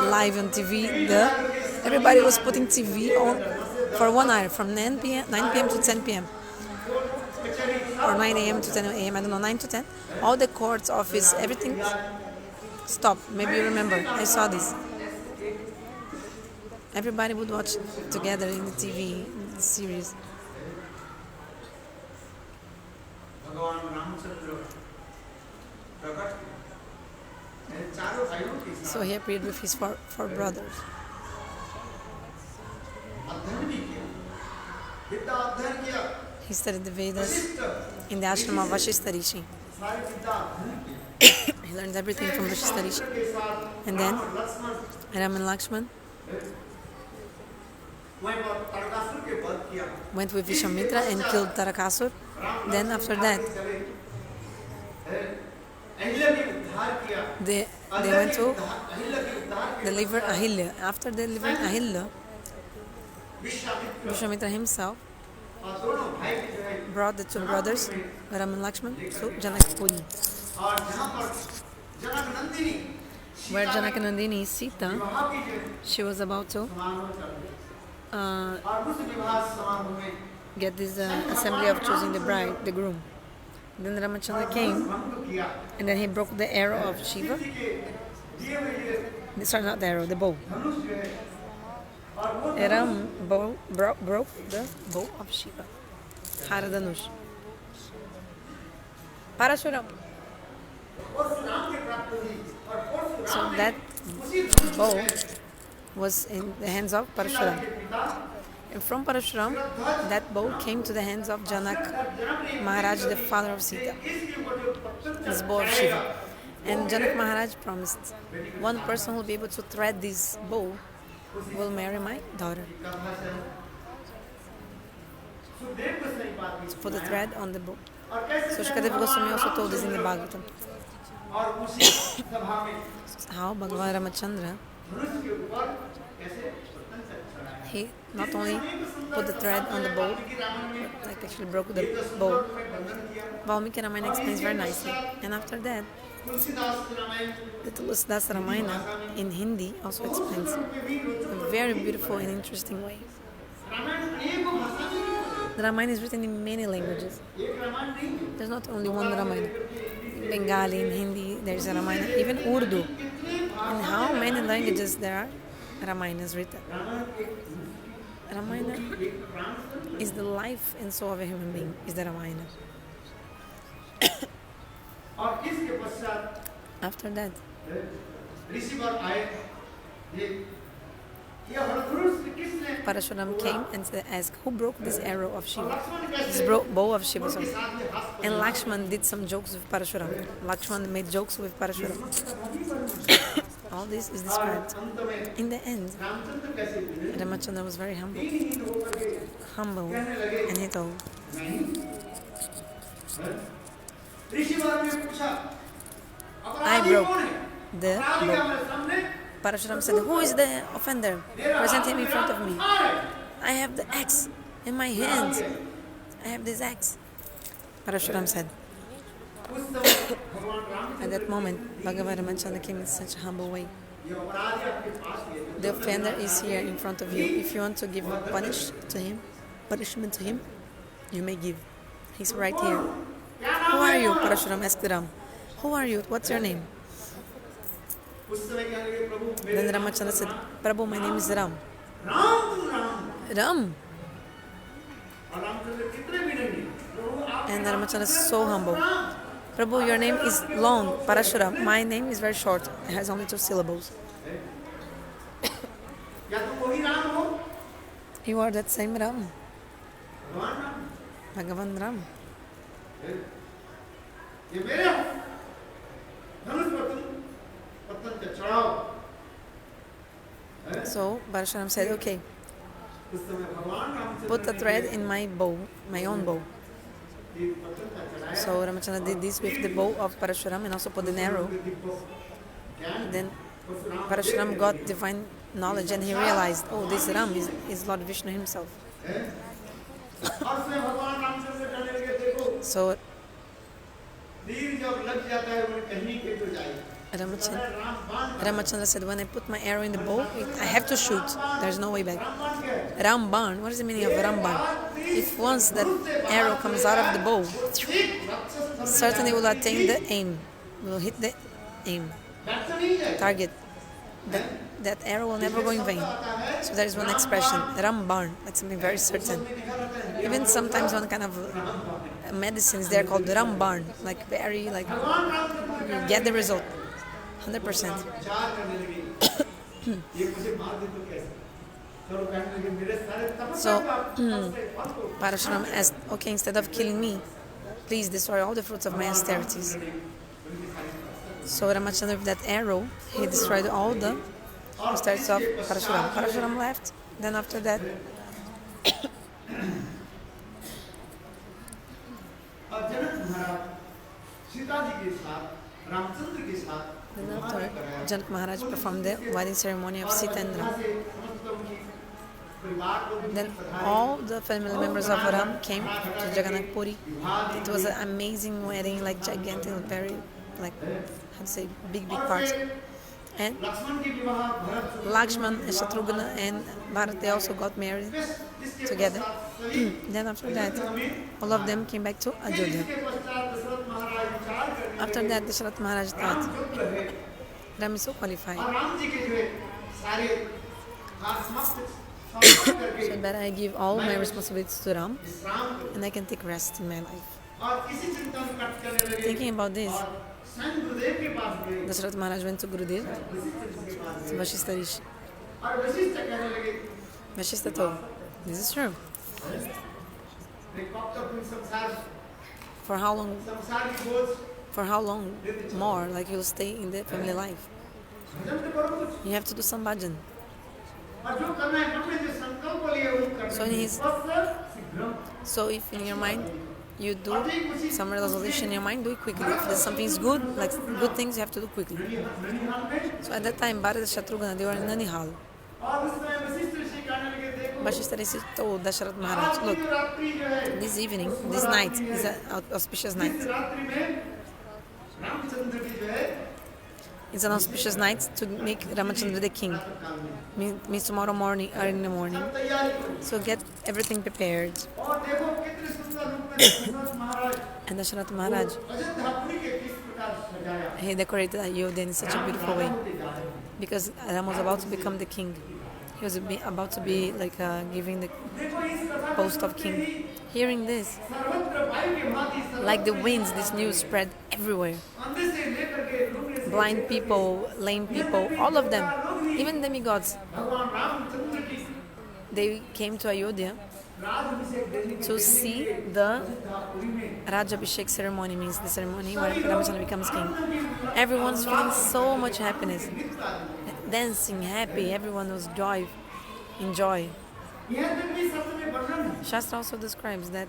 live on TV. Everybody was putting TV on for 1 hour, from 9 p.m. to 10 p.m. or 9 a.m. to 10 a.m. I don't know, 9 to 10. All the courts, office, everything stopped. Maybe you remember. I saw this. Everybody would watch together in the TV series. So he appeared with his four brothers. He studied the Vedas in the ashram of Vashishta Rishi. He learned everything from Vashishta Rishi. And then Ram and Lakshman went with Vishwamitra and killed Tarakasur. Then after that, they went to deliver Ahilya. After delivering Ahilya, Vishwamitra himself brought the two brothers, Ram and Lakshman, to Janakpuri, where Janakanandini, Sita, she was about to get this assembly of choosing the bride, the groom. Then Ramacandra came, and then he broke the arrow of Shiva. Sorry, not the arrow, the bow. Ram broke the bow of Shiva. Haradanush. Parashuram. So that bow was in the hands of Parashuram. And from Parashuram, that bow came to the hands of Janak Maharaj, the father of Sita, this bow of Shiva. And Janak Maharaj promised, one person will be able to thread this bow will marry my daughter. To put the thread on the bow. So Chitraketu Gosvami also told this in the Bhagavatam. How Bhagavan Ramacandra, he not only put the thread on the bow, but like actually broke the bow. Valmiki Ramayana explains very nicely. And after that, the Tulsidas Ramayana in Hindi also explains in a very beautiful and interesting way. The Ramayana is written in many languages. There's not only one Ramayana. In Bengali, in Hindi, there's a Ramayana, even Urdu. In how many languages there are Ramayanas written? Ramayana is the life and soul of a human being, is the Ramayana. After that, Parashuram came and asked, who broke this arrow of Shiva? This bow of Shiva. Sorry. And Lakshman did some jokes with Parashuram. Lakshman made jokes with Parashuram. All this is described. In the end, Ramacandra was very humble. And he told, I broke the bow. Parashuram said, who is the offender? Present him in front of me. I have the axe in my hand. I have this axe. Parashuram said. At that moment, Bhagavan Ramacandra came in such a humble way. The offender is here in front of you. If you want to give punishment to him, you may give. He's right here. Who are you? Parashuram asked Ram. Who are you? What's your name? Then Ramacandra said, Prabhu, my name is Ram. Ram? And Ramacandra is so humble. Prabhu, your name is long, Parashuram. My name is very short. It has only 2 syllables. You are that same Ram. Bhagavan Ram. So Parashuram said, okay, put a thread in my bow, my own bow. So Ramacandra did this with the bow of Parashuram and also put an arrow. Then Parashuram got divine knowledge and he realized, oh, this Ram is Lord Vishnu himself. So Ramacandra said, when I put my arrow in the bow, I have to shoot. There's no way back. Ramban, what is the meaning of Ramban? If once that arrow comes out of the bow, certainly will attain the aim, will hit the aim, target. That arrow will never go in vain. So there is one expression, Ramban, like something very certain. Even sometimes one kind of medicines, they're called Ramban, like very, like, you get the result, 100%. So Parashuram asked, okay, instead of killing me, please destroy all the fruits of my austerities. So Ramacandra, with that arrow, he destroyed all the austerities of Parashuram. Parashuram left. Then after that, then after Janak Maharaj performed the wedding ceremony of Sita and Ram. Then all the family members of Ram came to Jagannath Puri. It was an amazing wedding, like gigantic, very, like, how to say, big parts. And Lakshman and Shatrugna and Bharat, they also got married together. Then after that, all of them came back to Ayodhya. After that, Dashami Maharaj thought, Ram is so qualified. So better I give all my responsibilities to Ram and I can take rest in my life. Thinking about this, Dashami Maharaj went to Gurudev, to Vashistha Rishi. Vashistha told, this is true. For how long? For how long more, like you'll stay in the family life? You have to do some bhajan. So if in your mind you do some resolution in your mind, do it quickly. If there's something is good, like good things, you have to do quickly. So at that time, Bharat and Shatrugna, they were in Nanihal. Vashistha Rishi told Dashami Maharaj, look, this evening, this night is an auspicious night. It's an auspicious night to make Ramacandra the king. Means tomorrow morning, early in the morning. So get everything prepared. And Dashami Maharaja, he decorated Ayodhya in such a beautiful way. Because Ram was about to become the king. He was about to be like giving the post of king. Hearing this, like the winds, this news spread everywhere. Blind people, lame people, all of them, even demigods, they came to Ayodhya to see the Rajabhishek ceremony, means the ceremony where Ramacandra becomes king. Everyone's feeling so much happiness, dancing, happy, everyone was in joy. Shastra also describes that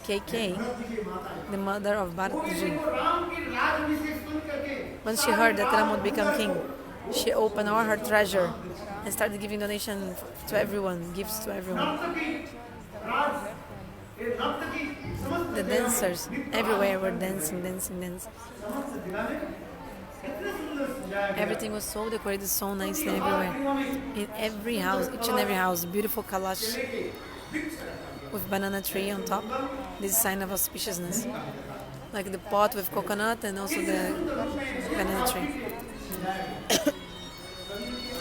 KK, the mother of Parvati-devi, when she heard that Ram would become king, she opened all her treasure and started giving donation to everyone, gifts to everyone. The dancers everywhere were dancing. Everything was so decorated so nicely everywhere. In every house, each and every house, beautiful kalash with banana tree on top. This is a sign of auspiciousness. Like the pot with coconut and also the banana tree.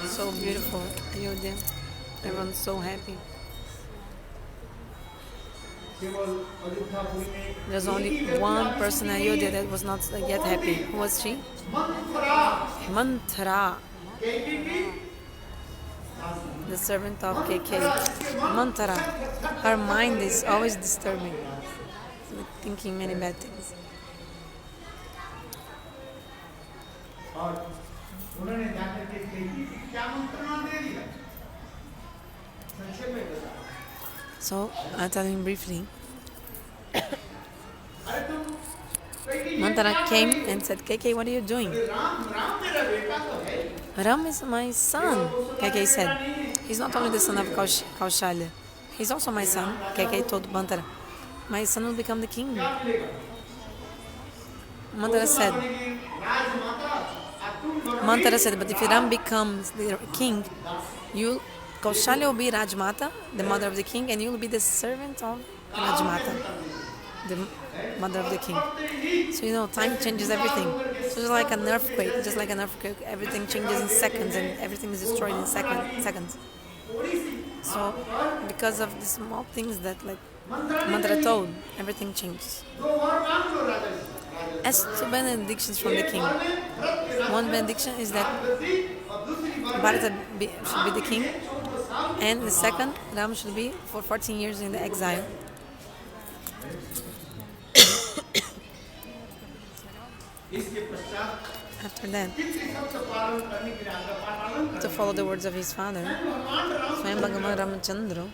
So beautiful, Ayodhya. Everyone's so happy. There's only one person in Ayodhya that was not yet happy. Who was she? Mathura, the servant of KK. Mathura. Her mind is always disturbing, thinking many bad things. So I'll tell him briefly. Mathura came and said, KK, what are you doing? Ram is my son, KK said. He's not only the son of Kaushalya, he's also my son, KK told Mathura. My son will become the king. Mathura said, but if Ram becomes the king, Kaushalya will be Rajmata, the mother of the king, and you will be the servant of Rajmata, the mother of the king. So time changes everything. So just like an earthquake, everything changes in seconds and everything is destroyed in seconds. So because of the small things that like Mathura told, everything changes. As to benedictions from the king, one benediction is that Bharata should be the king, and the second, Ram should be for 14 years in the exile. After that, to follow the words of his father, Bhagavan Ramacandra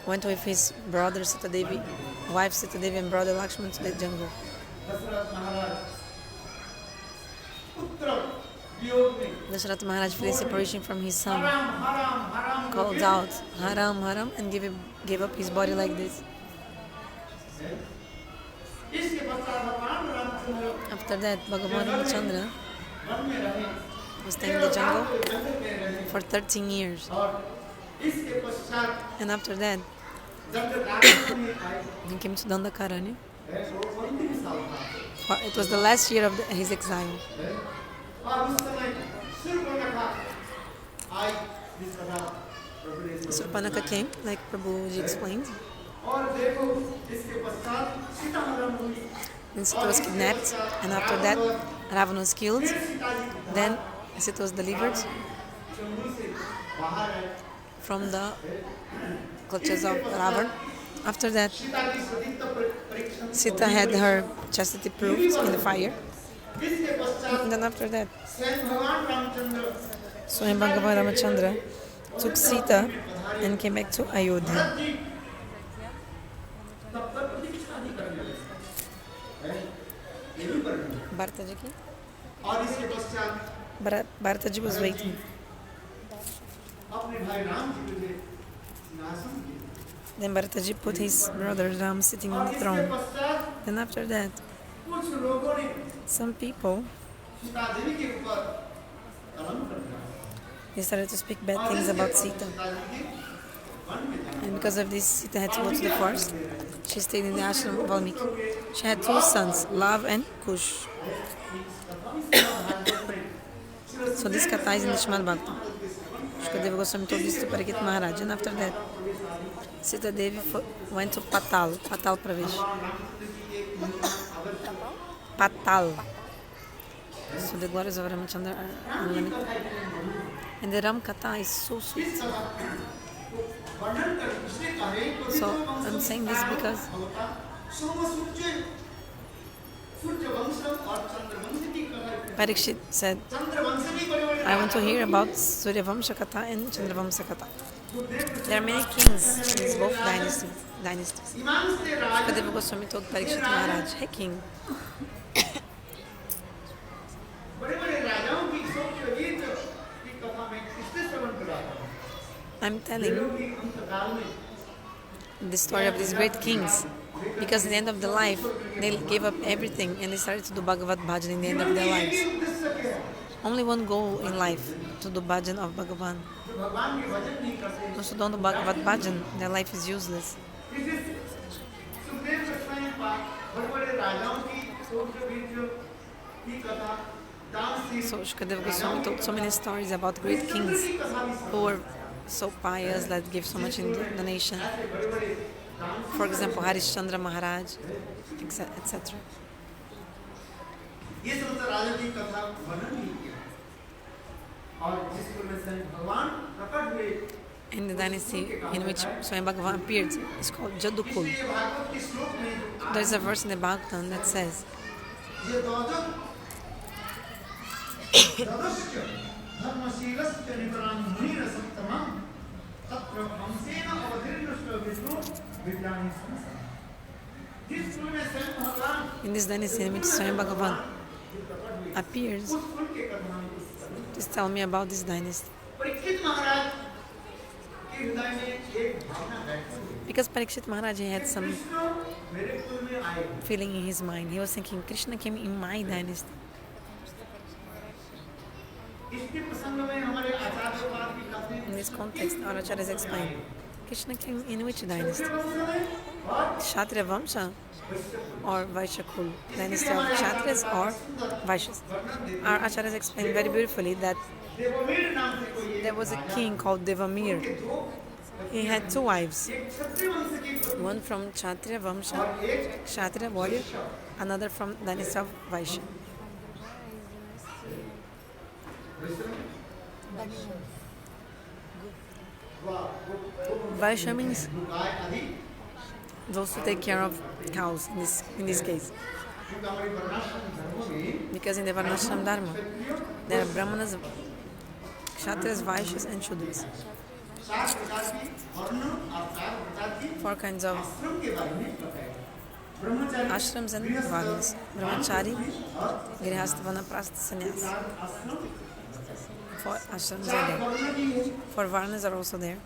went with his brother Sita-devi, wife Sita-devi and brother Lakshman to the jungle. Dashami Maharaj feeling separation from his son, called out haram, haram, and gave up his body like this. After that, Bhagavan Ramacandra was staying in the jungle for 13 years. And after that, he came to Dandakaranya. It was the last year of his exile. Surpanaka came, like Prabhuji explained. Then Sita was kidnapped, and after that, Ravana was killed. Then Sita was delivered from the clutches of Ravana. After that, Sita had her chastity proved in the fire. And then after that, Swayam Bhagavan Ramacandra took Sita and came back to Ayodhya. Bharataji was waiting. Then Bharataji put his brother Ram sitting on the throne. Then after that, some people, they started to speak bad things about Sita. And because of this, Sita had to go to the forest. She stayed in the ashram of Valmiki. She had 2 sons, Lav and Kush. So this katha is in the Srimad Bhagavatam. Chitraketu Goswami told this to Chitraketu Maharaja, and after that, Sita-devi went to Patal Pravesh. Patal. So the glories of Ramacandra are unlimited. And the Ram katha is so sweet. So I'm saying this because Parikshit said, I want to hear about Surya Vamsha Katha and Chandra Vamsha Katha. There are many kings in both dynasties. Chitraketu Goswami told Parikshit Maharaj, hey king, I'm telling the story of these great kings because in the end of their life they gave up everything and they started to do bhagavad-bhajana in the end of their lives. Only one goal in life, to do bhajan of Bhagavan. Those who don't do bhagavad-bhajan, their life is useless. So Chitraketu Goswami told so many stories about great kings who were so pious that give so much in donation. For example, Harishchandra Maharaj, etc. In the dynasty in which Swayam Bhagavan appeared, it's called Jadukul. There is a verse in the Bhagavatam that says, in this dynasty in which Swayam Bhagavan appears, just tell me about this dynasty. Because Parikshit Maharaj had some feeling in his mind. He was thinking, Krishna came in my dynasty. In this context, our acharyas explain, Krishna came in which dynasty? Kshatriya Vamsha or Vaishya Kul? Dynasty of Kshatriyas or Vaishyas? Our acharyas explain very beautifully that there was a king called Devamir. He had 2 wives, one from Kshatriya Vamsha, Kshatriya warrior, another from dynasty of Vaishya. Vaishya means those who take care of cows in this case. Because in the varnashrama-dharma, there are brahmanas, kshatriyas, vaishyas and shudras. 4 kinds of ashrams and varnas. Brahmachari, grihastha, vanaprastha, sannyasa. 4 ashrams are there. 4 varnas are also there.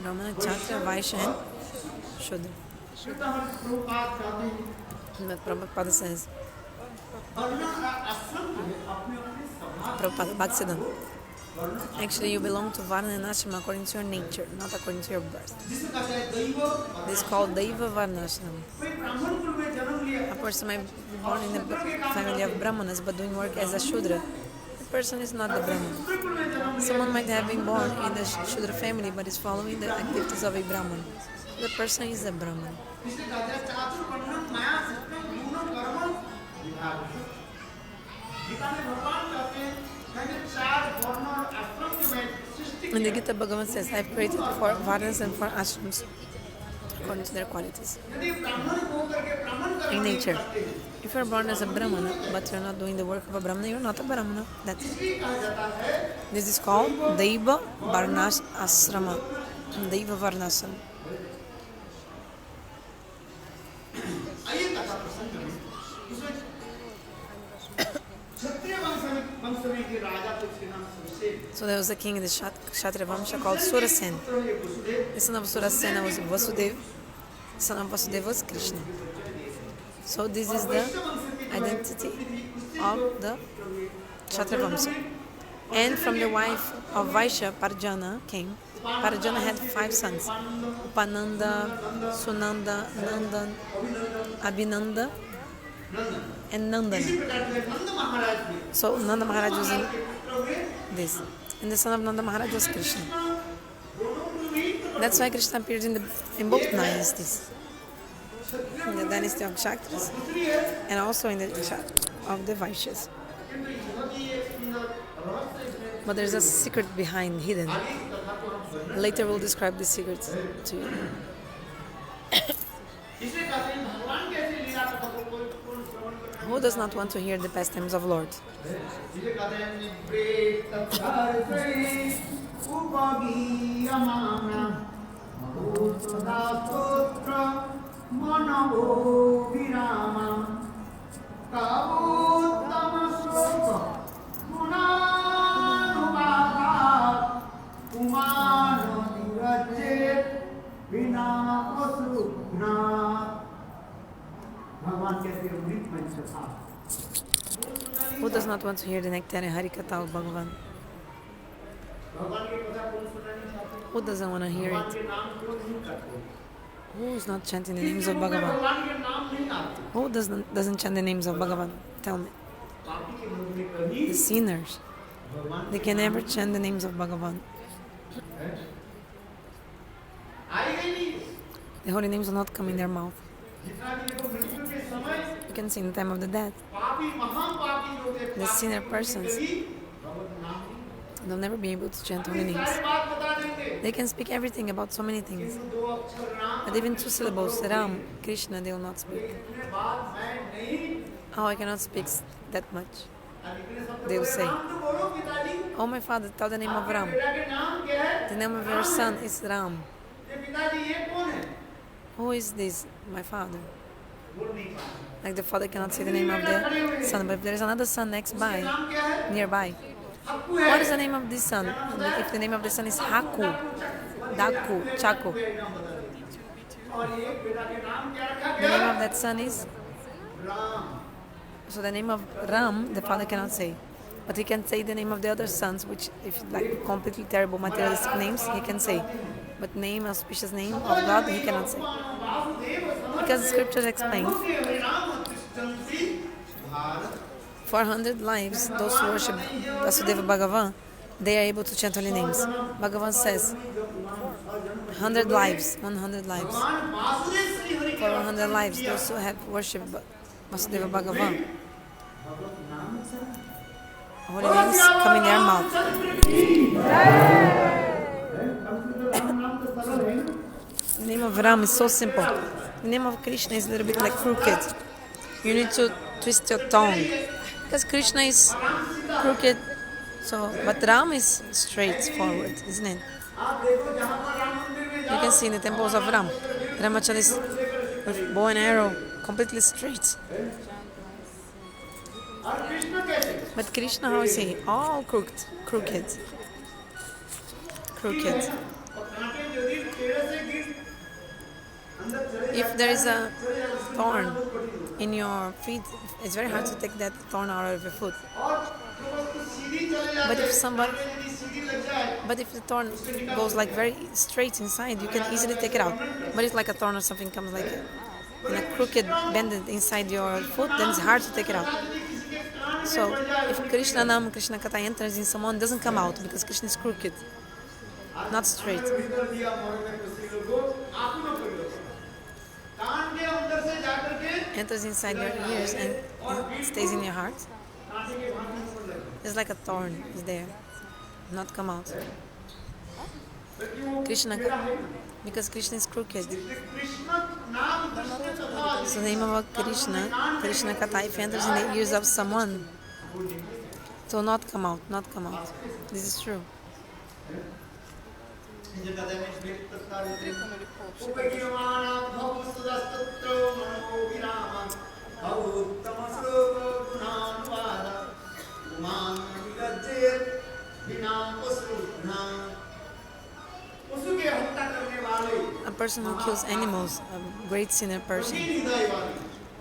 Brahmana, Kshatriya, Vaishya and Shudra. But Prabhupada says, Prabhupada, Bhaktisiddhanta, actually you belong to Varna and Ashrama according to your nature, not according to your birth. This is called Daiva Varnashrama. A person might be born in a family of Brahmanas but doing work as a Shudra. The person is not the Brahman. Someone might have been born in the Shudra family but is following the activities of a Brahman. The person is a Brahman. And the Gita Bhagavan says, I have created 4 varnas and 4 ashrams according to their qualities. In nature, if you are born as a Brahmana but you are not doing the work of a Brahmana, you are not a Brahmana. That's it. This is called Daiva Varnas Asrama. Daiva Varnasrama. So there was a king in the Kshatriya Vamsha called Surasen. The son of Surasena was Vasudeva. The son of Vasudeva was Krishna. So this is the identity of the Kshatriya Vamsha. And from the wife of Vaishya, Parjana came. Parjana had 5 sons: Upananda, Sunanda, Nandan, Abhinanda, and Nandana. So Nanda Maharaj was in this. And the son of Nanda Maharaj was Krishna. That's why Krishna appears in both dynasties. In the dynasty of Kshatras and also in the of the Vaishyas. But there's a secret behind, hidden. Later we'll describe the secrets to you. Who does not want to hear the pastimes of Lord? Who does not want to hear the nectarian hari-katha of Bhagavan? Who doesn't want to hear it? Who is not chanting the names of Bhagavan? Who doesn't chant the names of Bhagavan? Tell me. The sinners. They can never chant the names of Bhagavan. The holy names will not come in their mouth. You can see in the time of the death. The sinner persons, they'll never be able to chant holy names. They can speak everything about so many things. But even 2 syllables, Ram, Krishna, they will not speak. Oh, I cannot speak that much. They will say, oh my father, tell the name of Ram. The name of your son is Ram. Who is this? My father. Like the father cannot say the name of the son, but if there is another son nearby, what is the name of this son? If the name of the son is Haku, Daku, Chaku, the name of that son is... So the name of Ram, the father cannot say. But he can say the name of the other sons, which, if like completely terrible materialistic names, he can say. But name, auspicious name of God, he cannot say. Because the scriptures explain 400 lives, those who worship Vasudeva Bhagavan, they are able to chant holy names. Bhagavan says 100 lives. For 100 lives, those who have worshipped Vasudeva Bhagavan, holy names come in their mouth. The name of Ram is so simple. The name of Krishna is a little bit like crooked. You need to twist your tongue. Because Krishna is crooked, but Ram is straightforward, isn't it? You can see in the temples of Ram. Ramacandra is with bow and arrow, completely straight. But Krishna, how is he? All crooked. If there is a thorn in your feet, it's very hard to take that thorn out of your foot. But if the thorn goes like very straight inside, you can easily take it out. But if like a thorn or something comes like in a crooked bend inside your foot, then it's hard to take it out. So if Krishna Nam, Krishna Katha enters in someone, it doesn't come out because Krishna is crooked, not straight. Enters inside your ears and stays in your heart. It's like a thorn is there, not come out. Krishna, because Krishna is crooked. So the name of Krishna Katha, if it enters in the ears of someone, it will not come out. This is true. A person who kills animals, a great sinner person,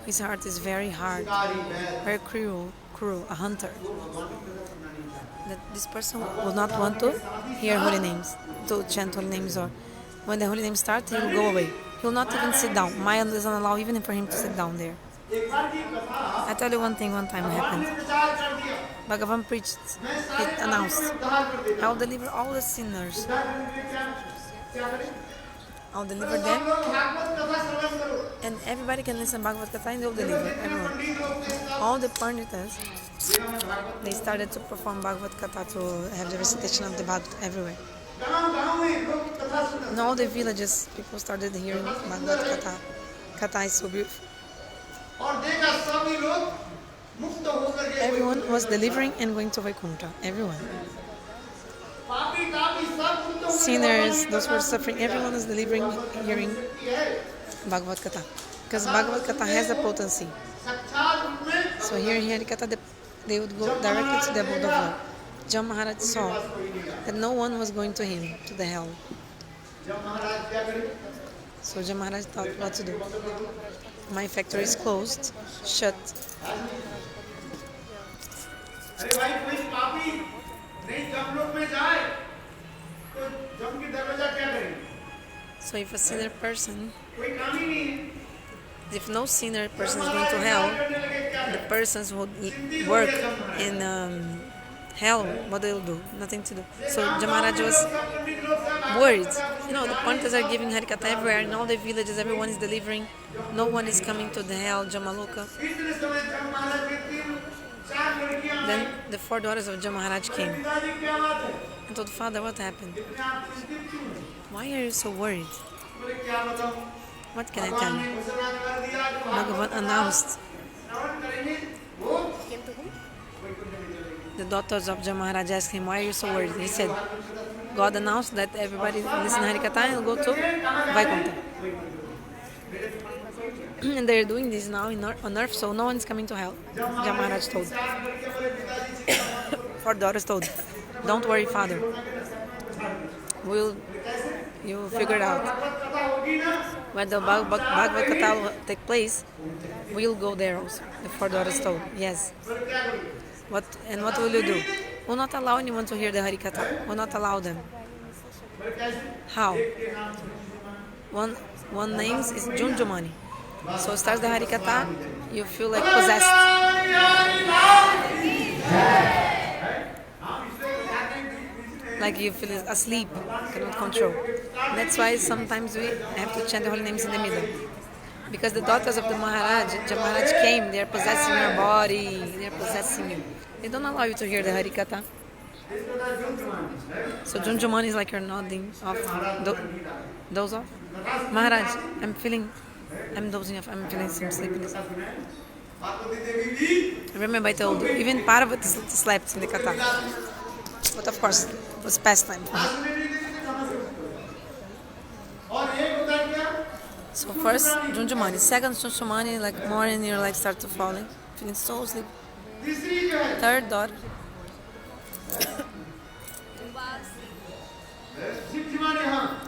his heart is very hard, very cruel, a hunter. That this person will not want to hear holy names, to chant holy names, or when the holy names start, he will go away. He will not even sit down. Maya doesn't allow even for him to sit down there. I tell you one thing, one time happened. Bhagavan preached, he announced, I will deliver all the sinners. I'll deliver them, and everybody can listen Bhagavad-Katha and they'll deliver, everyone. All the purnataras, they started to perform Bhagavad-Katha, to have the recitation of the Bhagavad everywhere. In all the villages, people started hearing Bhagavad-Katha. Katha is so beautiful. Everyone was delivering and going to Vaikuntha, everyone. Sinners, those who are suffering, everyone is delivering, hearing Bhagavad-Katha. Because Bhagavad-Katha has a potency. So here in Hari-Katha, they would go directly to the abode of Lord. Jam Maharaj saw that no one was going to him, to the hell. So Jam Maharaj thought what to do. My factory is closed, shut. So if a sinner person, if no sinner person is going to hell, the persons who work in hell, what they'll do? Nothing to do. So Jamaraj was worried. You know, the Pantas are giving Hari-Katha everywhere, in all the villages, everyone is delivering. No one is coming to the hell, Jamaloka. Then the 4 daughters of Jam Maharaj came and told Father, what happened? Why are you so worried? What can I tell you? Bhagavan announced. The daughters of Jam Maharaj asked him, why are you so worried? He said, God announced that everybody listen to Hari-Katha and will go to Vaikuntha. And they're doing this now on earth, so no one is coming to hell. Jam Maharaj told. 4 daughters told, don't worry, Father. You'll figure it out. When the Bhagavad-Katha will take place, we'll go there also. The 4 daughters told, yes. What will you do? Will not allow anyone to hear the Hari-Katha. Will not allow them. How? One name is Junjumani. So starts the Hari-Katha, you feel like possessed. Like you feel asleep, cannot control. That's why sometimes we have to chant the holy names in the middle. Because the daughters of the Maharaj, Maharaj came, they are possessing your body, they are possessing you. They don't allow you to hear the Hari-Katha. So Junjumani is like you're nodding off, doze off. Maharaj, I'm dozing off, I'm feeling some sleepiness. Remember I told you, even Parvati slept in the Katha. But of course, it was pastime for her. So first, Junjumani. Second, Junjumani, like morning, you're like start to falling, feeling so sleepy. Third daughter.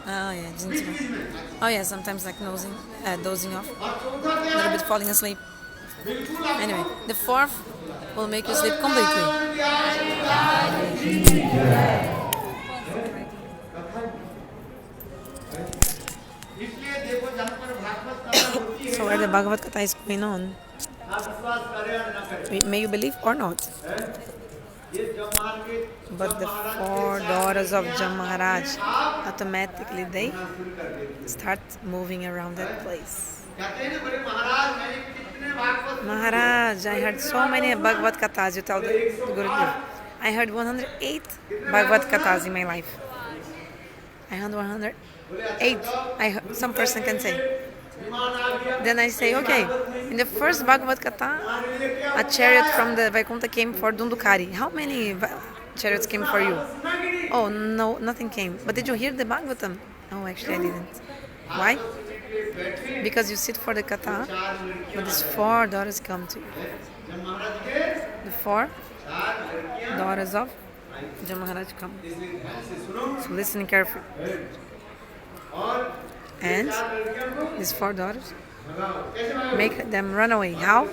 Oh yeah, Junjumani. Oh yeah, sometimes like dozing off, a little bit falling asleep. Anyway, the 4th will make you sleep completely. So where the Bhagavad-Katha is going on, may you believe or not, but the 4 daughters of Jam Maharaj, automatically they start moving around that place. Maharaj, I heard so many Bhagavad-Kathas, you tell the Guru. I heard 108 Bhagavad-Kathas in my life. I heard 108. Some person can say. Then I say, okay, in the first Bhagavad-Katha, a chariot from the Vaikuntha came for Dundukari. How many chariots came for you? Oh, no, nothing came. But did you hear the Bhagavatam? No, actually I didn't. Why? Because you sit for the Katha, but these 4 daughters come to you. The 4 daughters of Jai Maharaj come. So listen carefully. And these 4 daughters, make them run away. How?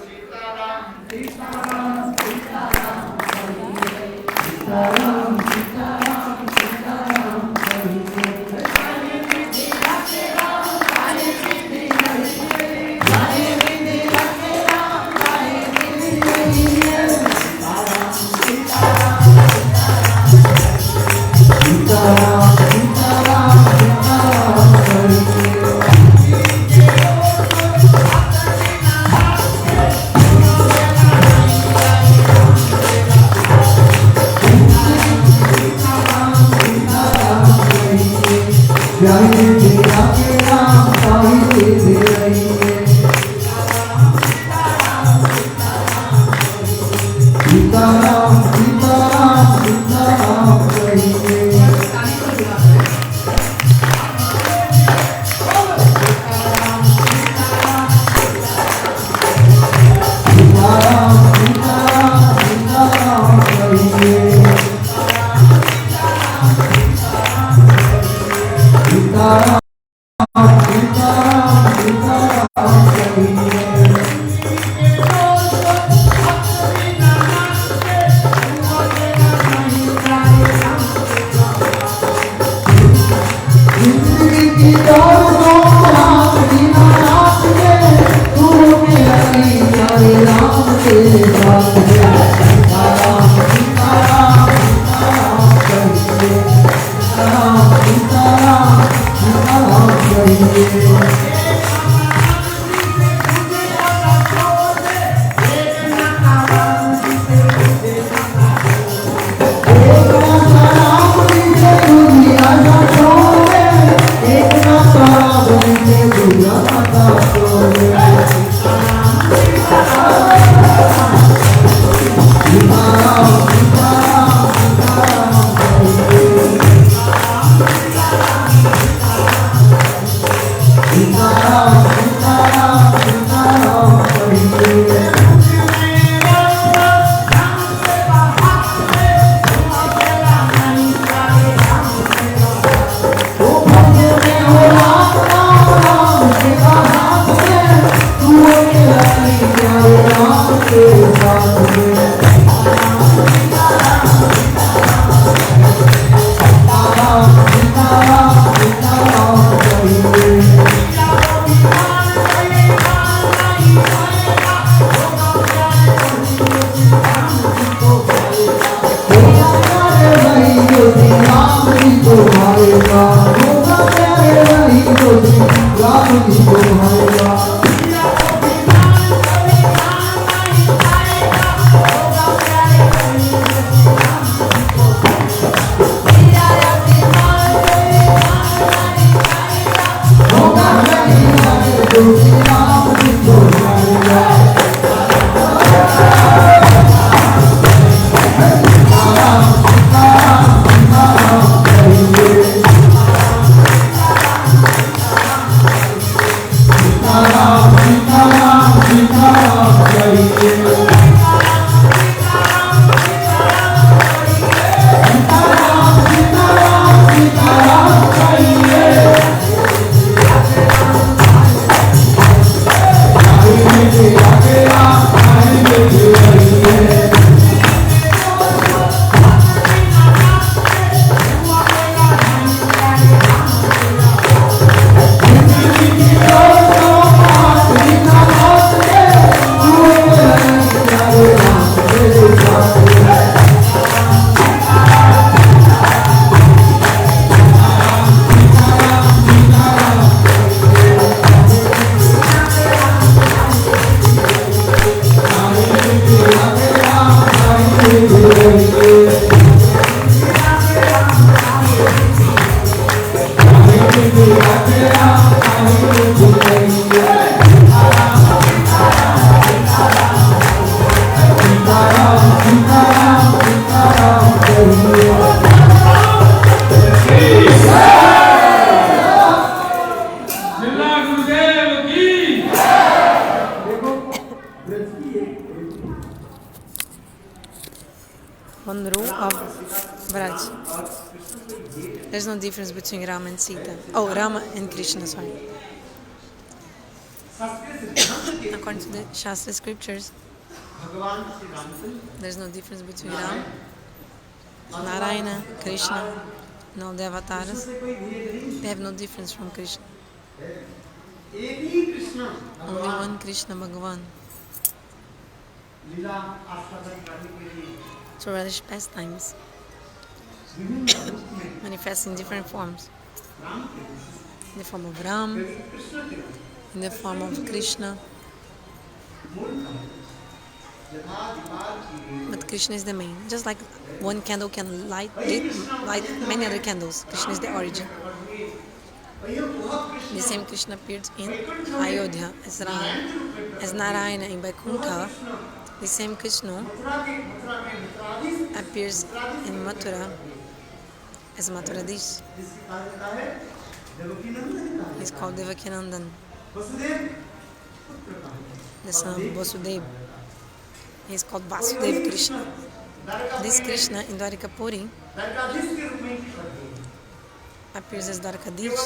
There's no difference between Rama and Sita. Oh, Rama and Krishna, sorry. According to the Shastra scriptures, there's no difference between Rama, Narayana, Krishna, and all the avatars. They have no difference from Krishna. Only one Krishna Bhagavan. To relish pastimes, manifest in different forms. In the form of Ram, in the form of Krishna. But Krishna is the main. Just like one candle can light many other candles, Krishna is the origin. The same Krishna appeared in Ayodhya as Rama, as Narayana in Vaikuntha. The same Krishna appears in Mathura as Mathura-dish. He's called Devakinandan, the son of Vasudeva. He's called Vasudeva Krishna. This Krishna in Dwarikapuri appears as Dwarkadish.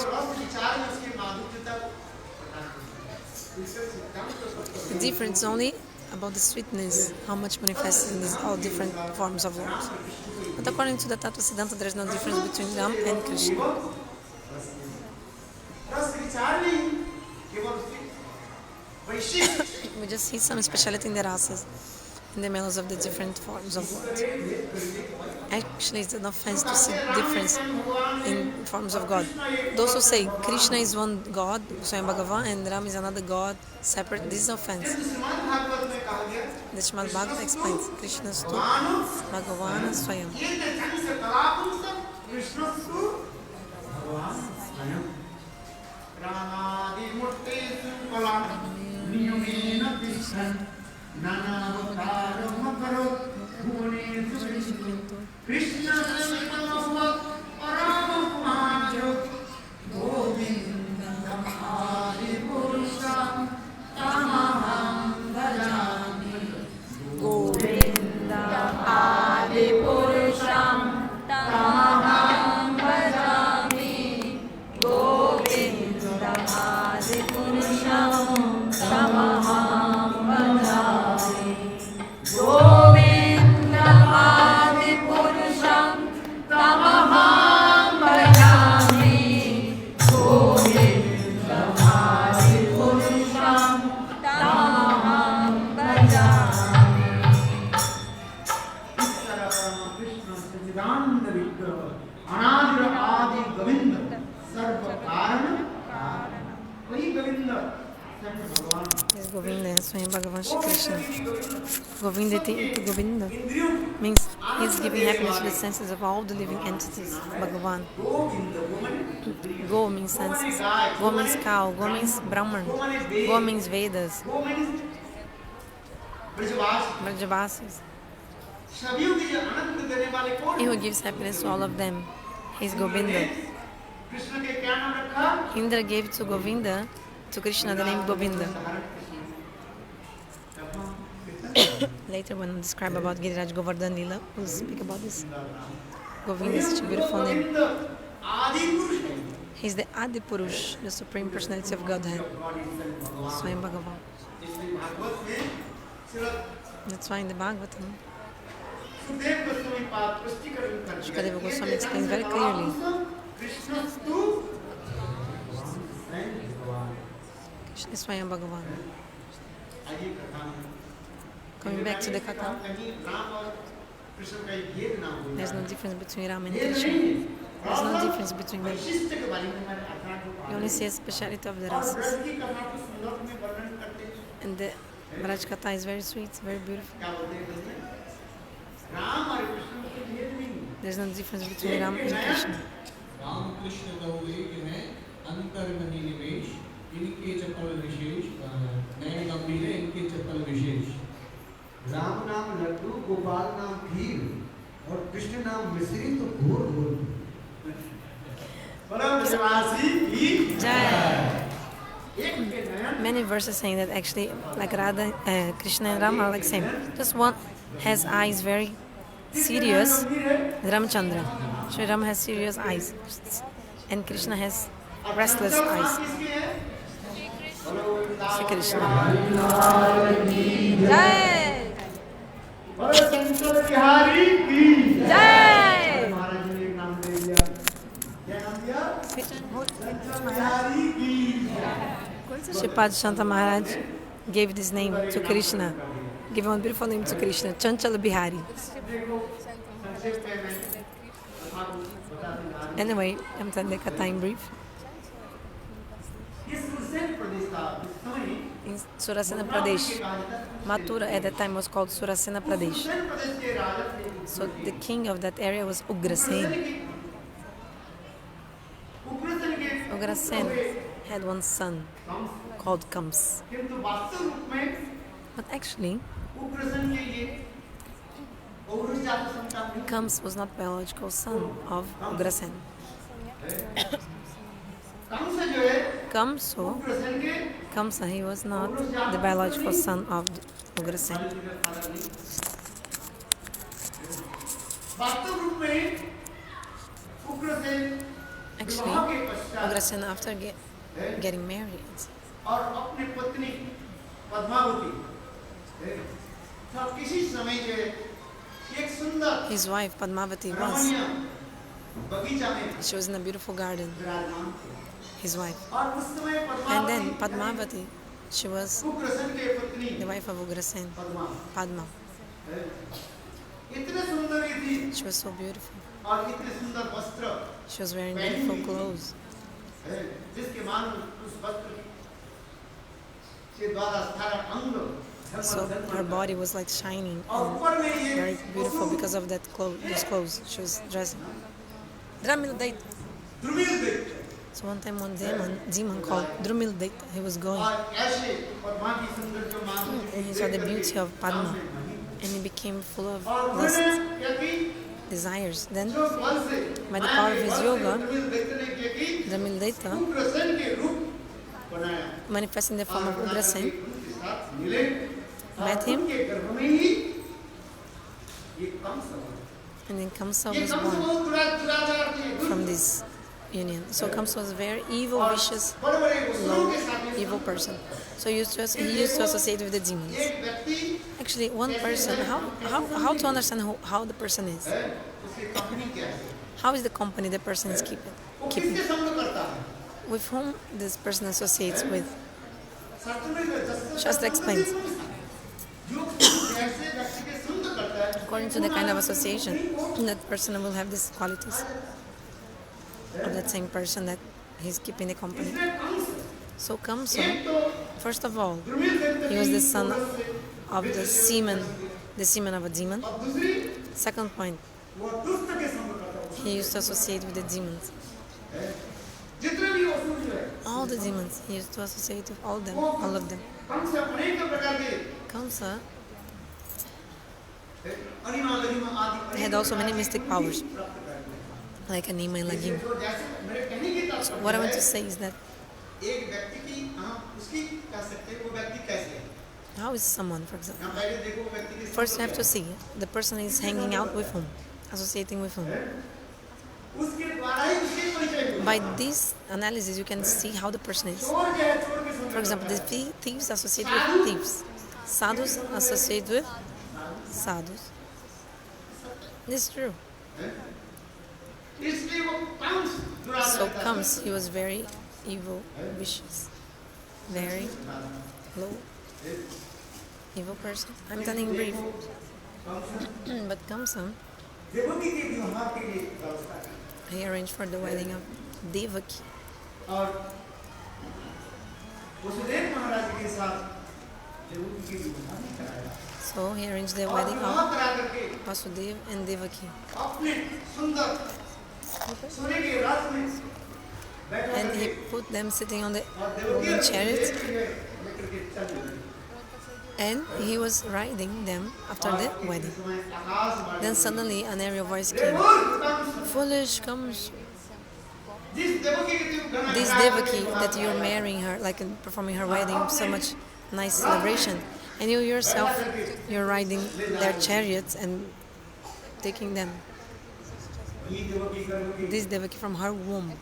The difference only about the sweetness, how much manifests in these all different forms of love. But according to the Tattva Siddhanta, there is no difference between Ram and Krishna. We just see some speciality in the rasas, in the mellows of the different forms of words. Actually, it's an offense to see difference in forms of God. Those who say Krishna is one God, Swayam Bhagavan, and Ram is another God, separate, this is offense. The Srimad Bhagavad explains Krishna stu Bhagavan Swayam. Govinda means he's giving happiness to the senses of all the living entities. Bhagavan. Go means senses. Go means cow. Go means Brahman. Go means Vedas. Brajavasis. He who gives happiness to all of them. He is Govinda. Indra gave to Govinda, to Krishna, the name Govinda. Later, when we describe about Giriraj Govardhan Lila, we'll speak about this. Govinda is such a beautiful name. He's the Adi Purush, the Supreme Personality of Godhead. Swayam Bhagavan. That's why in the Bhagavatam, Srila Goswami explains very clearly. Krishna is Swayam Bhagavan. Coming back to the katha, there's no difference between Rama and Krishna. There's no difference between them. You only see a speciality of the rasas. And the Maharaj katha is very sweet, very beautiful. There's no difference between Rama and Krishna. Ram Krishna इनके चप्पल विशेष नए गंभीर इनके चप्पल विशेष राम नाम लड्डू गोपाल नाम खीर और कृष्ण नाम मिश्री तो घोर घोर Many verses saying that actually like Radha, Krishna and Rama are like same. Just one has eyes very serious, Ramacandra. Sri Rama has serious eyes and Krishna has restless eyes. Shri Krishna. Jai! Jai! Shripad Shanta Maharaj gave this name to Krishna, gave one beautiful name to Krishna, Chanchala Bihari. Anyway, I'm telling the katha in brief. In Surasena Pradesh, Mathura at that time was called Surasena Pradesh. So the king of that area was Ugrasen. Ugrasen had one son called Kams. But actually, Kams was not biological son of Ugrasen. Kamsa, he was not the biological son of Ugrasen. Actually, Ugrasen after getting married, his wife Padmavati she was in a beautiful garden, his wife. And then Padmavati, she was the wife of Ugrasen, Padma. She was so beautiful. She was wearing beautiful clothes. So her body was like shining and very beautiful because of those clothes she was dressing. So one time one demon called Drumil Daita, he was going and he saw the beauty of Padma and he became full of lust, desires. Then by the power of his yoga, Drumil Daita manifesting the form of Ugrasen met him, and then Kamsa was born from this union. So Kamsa was a very evil, vicious, low, evil person. So he used to associate with the demons. Actually, one person, how to understand how the person is? How is the company the person is keeping? With whom this person associates with? Shastra explains. According to the kind of association, that person will have these qualities of that same person that he's keeping the company. So Kamsa, first of all, he was the son of the semen of a demon. Second point, he used to associate with the demons. All the demons, he used to associate with all of them. Kamsa had also many mystic powers, like Anima and Lagim. So what I want to say is that how is someone, for example? First you have to see the person is hanging out with whom, associating with whom. By this analysis, you can see how the person is. For example, the thieves associate with thieves. Sadhus associate with sadhus. This is true. So Kams, he was very evil, vicious, very low, evil person. I'm telling brief. But Kamsa, he arranged for the wedding of Devaki. So he arranged the wedding of Vasudeva and Devaki. And he put them sitting on the golden chariot, and he was riding them after the wedding. Then suddenly an aerial voice came. Foolish comes this Devaki that you're marrying her, like performing her wedding, so much nice celebration. And you yourself, you're riding their chariots and taking them. this Devaki from her womb,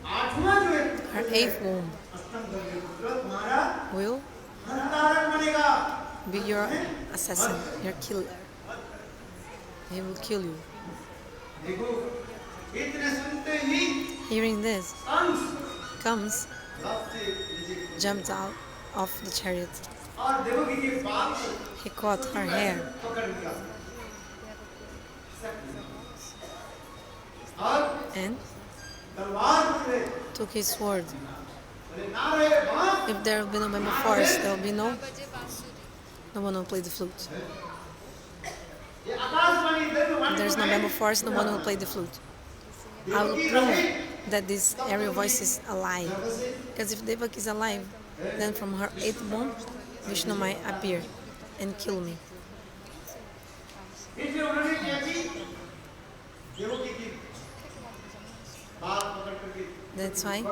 her 8th womb, will be your assassin, your killer. He will kill you. Hearing this, comes, jumped out of the chariot. He caught her hair and took his sword. If there will be no bamboo forest, there will be no one will play the flute. If there is no bamboo forest, no one will play the flute. I will prove that this aerial voice is alive. Because if Devaki is alive, then from her 8th womb, Vishnu might appear and kill me. That's why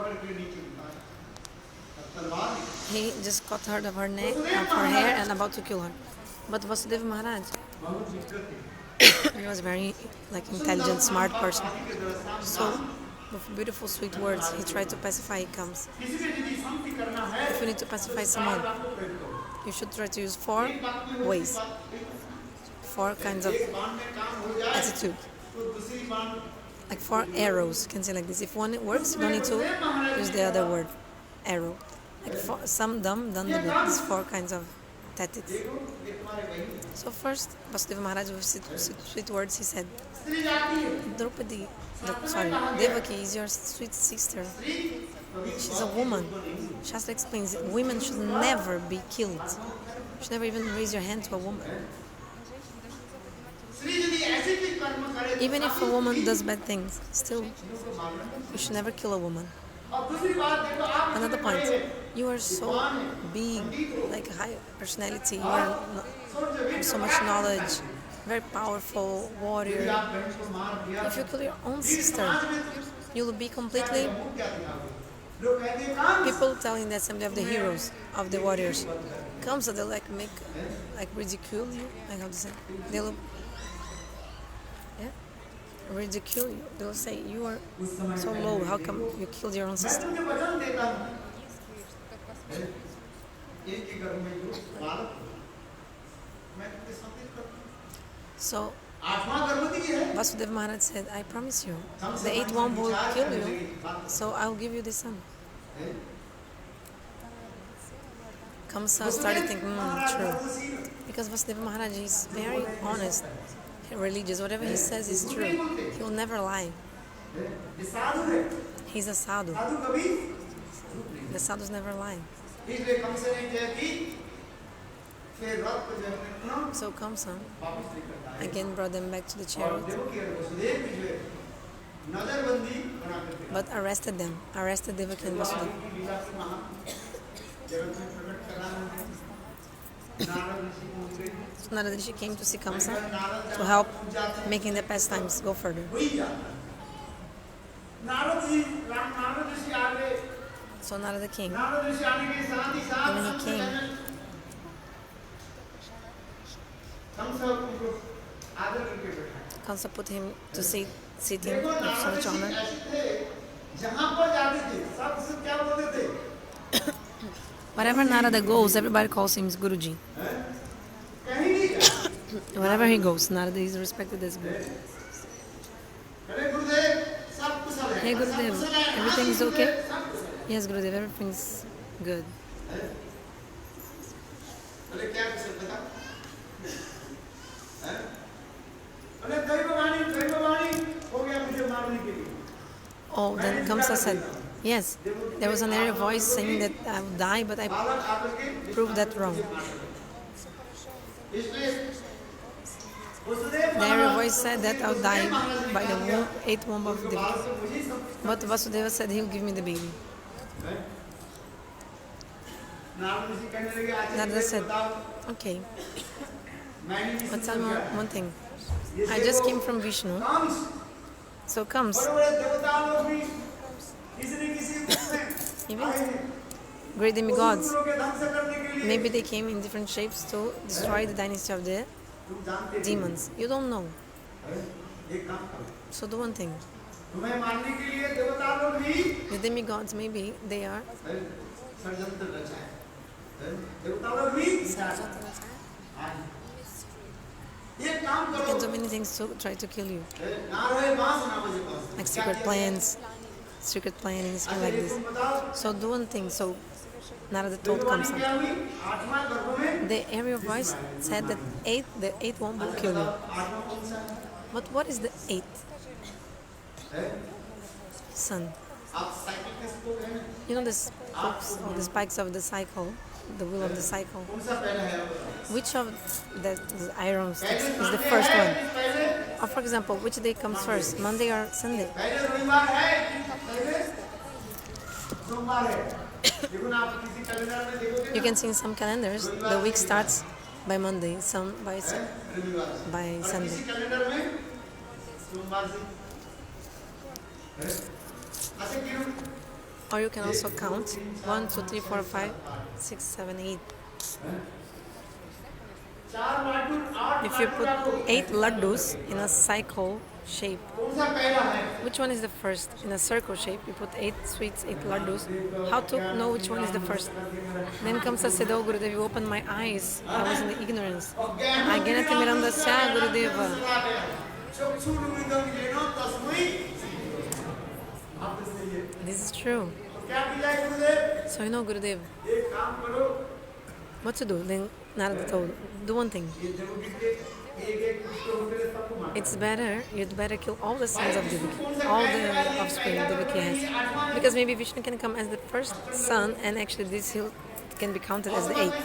he just caught her of her neck, of her hair, and about to kill her. But Vasudeva Maharaj, he was very intelligent, smart person. So, with beautiful, sweet words, he tried to pacify. He comes. If you need to pacify someone, you should try to use 4 ways, 4 kinds of attitude, like 4 arrows. You can say like this. If one works, you don't need to use the other word, arrow. Like some dumb, done the good. These 4 kinds of tactics. So first, Vasudeva Maharaj, with sweet words, he said, Devaki is your sweet sister. She's a woman. Shastra explains that women should never be killed. You should never even raise your hand to a woman. Even if a woman does bad things, still, you should never kill a woman. Another point, you are so big, like a high personality, you have so much knowledge, very powerful warrior. If you kill your own sister, you will be completely... People telling the assembly of the heroes, of the warriors, comes so they'll ridicule you, how to say, they'll ridicule you. They'll say, you are so low, how come you killed your own sister? So, Vasudeva Maharaj said, I promise you, the 8th womb will kill you, so I'll give you the son. Kamsa started thinking, true. Because Vasudeva Maharaj is very honest, religious. Whatever he says is true. He will never lie. He's a sadhu. The sadhus never lie. So Kamsa again brought them back to the chariot, but arrested them, arrested Devaki and Vasudeva. So Naradeshi came to see Kamsa to help making the pastimes go further. So Narada came, and when he came, Kamsa put him to sitting with so much honor. Wherever Narada goes, everybody calls him Guruji. Wherever he goes, Narada is respected as Guru. Hey Gurudev, everything is okay? Yes Gurudev, everything is good. Oh, then Kamsa said, yes, there was an aerial voice saying that I would die, but I proved that wrong. The aerial voice said that I would die by the 8th womb of Devaki. But Vasudeva said he will give me the baby. Narada said, okay, but tell me one thing. I just came from Vishnu, so comes. Even great demigods, maybe they came in different shapes to destroy the dynasty of the demons. You don't know. So do one thing. तुम्हें मानने के लिए देवता लोग भी The demigods, maybe they are षड्यंत्र रचाए, देवता लोग भी ये काम they करो, can do many things to try to kill you, ना रहे बांस ना बजे बांस, like secret plans, secret plannings, and like this. So do one thing. So Narada told Kamsa. क्या हुई? आठवां गर्भ में The area of voice said that the eighth one will kill you. आठवां कौन सा है? But what is the eighth son? आप साइकिल के स्पोक है ना? You know the spokes or the spikes of the cycle, the wheel of the cycle. कौन सा पहला है? Which of the iron sticks is the first one? Or for example, which day comes first, Monday or Sunday? पहले रविवार है, पहले सोमवार है। देखो ना आप किसी कैलेंडर में देखोगे You can see in some calendars the week starts by Monday, some by रविवार Sunday. किसी कैलेंडर में सोमवार से ऐसे क्यों? Or you can also count 1, 2, 3, 4, 5, 6, 7, 8. चार लाडू आठ If you put 8 laddus in a cycle shape, कौन सा पहला है? which one is the first? In a circle shape, you put 8 sweets, 8 laddus. How to know which one is the first? Then comes a said, oh Gurudev, you opened my eyes. I was in the ignorance. Agenati Mirandasya Gurudeva. This is true. So you know Gurudev, what to do? Then Narada told, do one thing. It's better, you'd better kill all the sons of Devaki, all the offspring Devaki has. Because maybe Vishnu can come as the first son and actually this hill can be counted as the 8th.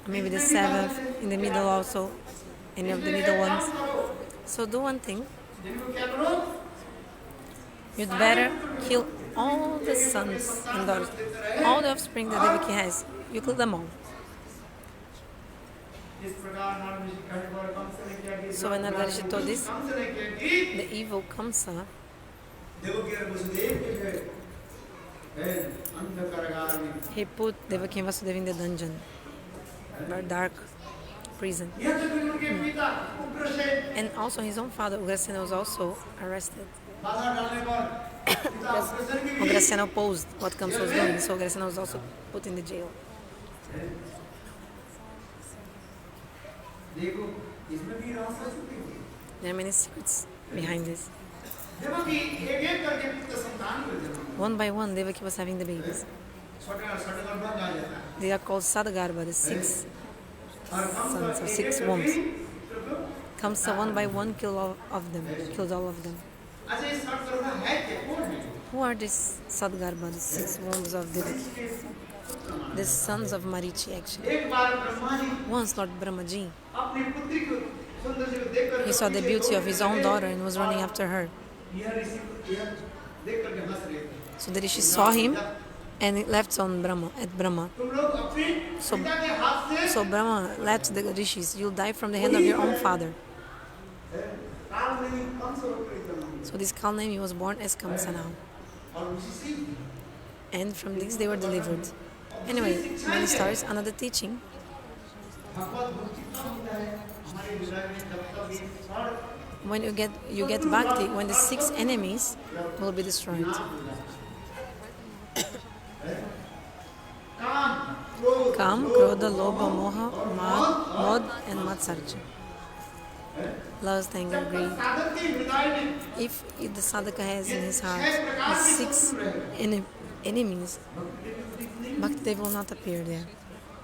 Maybe the 7th, in the middle also, any of the middle ones. So do one thing. You'd better kill all the sons and daughters, all the offspring that Devaki has. You kill them all. So when Nabhaga told this, the evil Kamsa he put Devaki and Vasudeva in the dungeon, very dark prison. And also his own father Ugrasena was also arrested. Ugrasena opposed what Kamsa was doing, so Ugrasena was also put in the jail. There are many secrets behind this. One by one, Devaki was having the babies. They are called Sadagarbha, the 6 sons or 6 wombs. Kamsa one by one killed all of them. Who are these Sadgarbha, the 6 wombs of Devaki? The sons of Marichi actually. Once Lord Brahmaji, he saw the beauty of his own daughter and was running after her. So the rishi saw him and he left on Brahma. So Brahma left the rishis, you'll die from the hand of your own father. So this Kalnemi was born as Kamsa now. And from this they were delivered. Anyway, many stories, another teaching. When you get bhakti, when the 6 enemies will be destroyed. Kam, Krodha, Lobha, Moha, Mod and Matsarja. Lust, anger, greed. If the sadhaka has in his heart the 6 enemies, Bhakti will not appear there.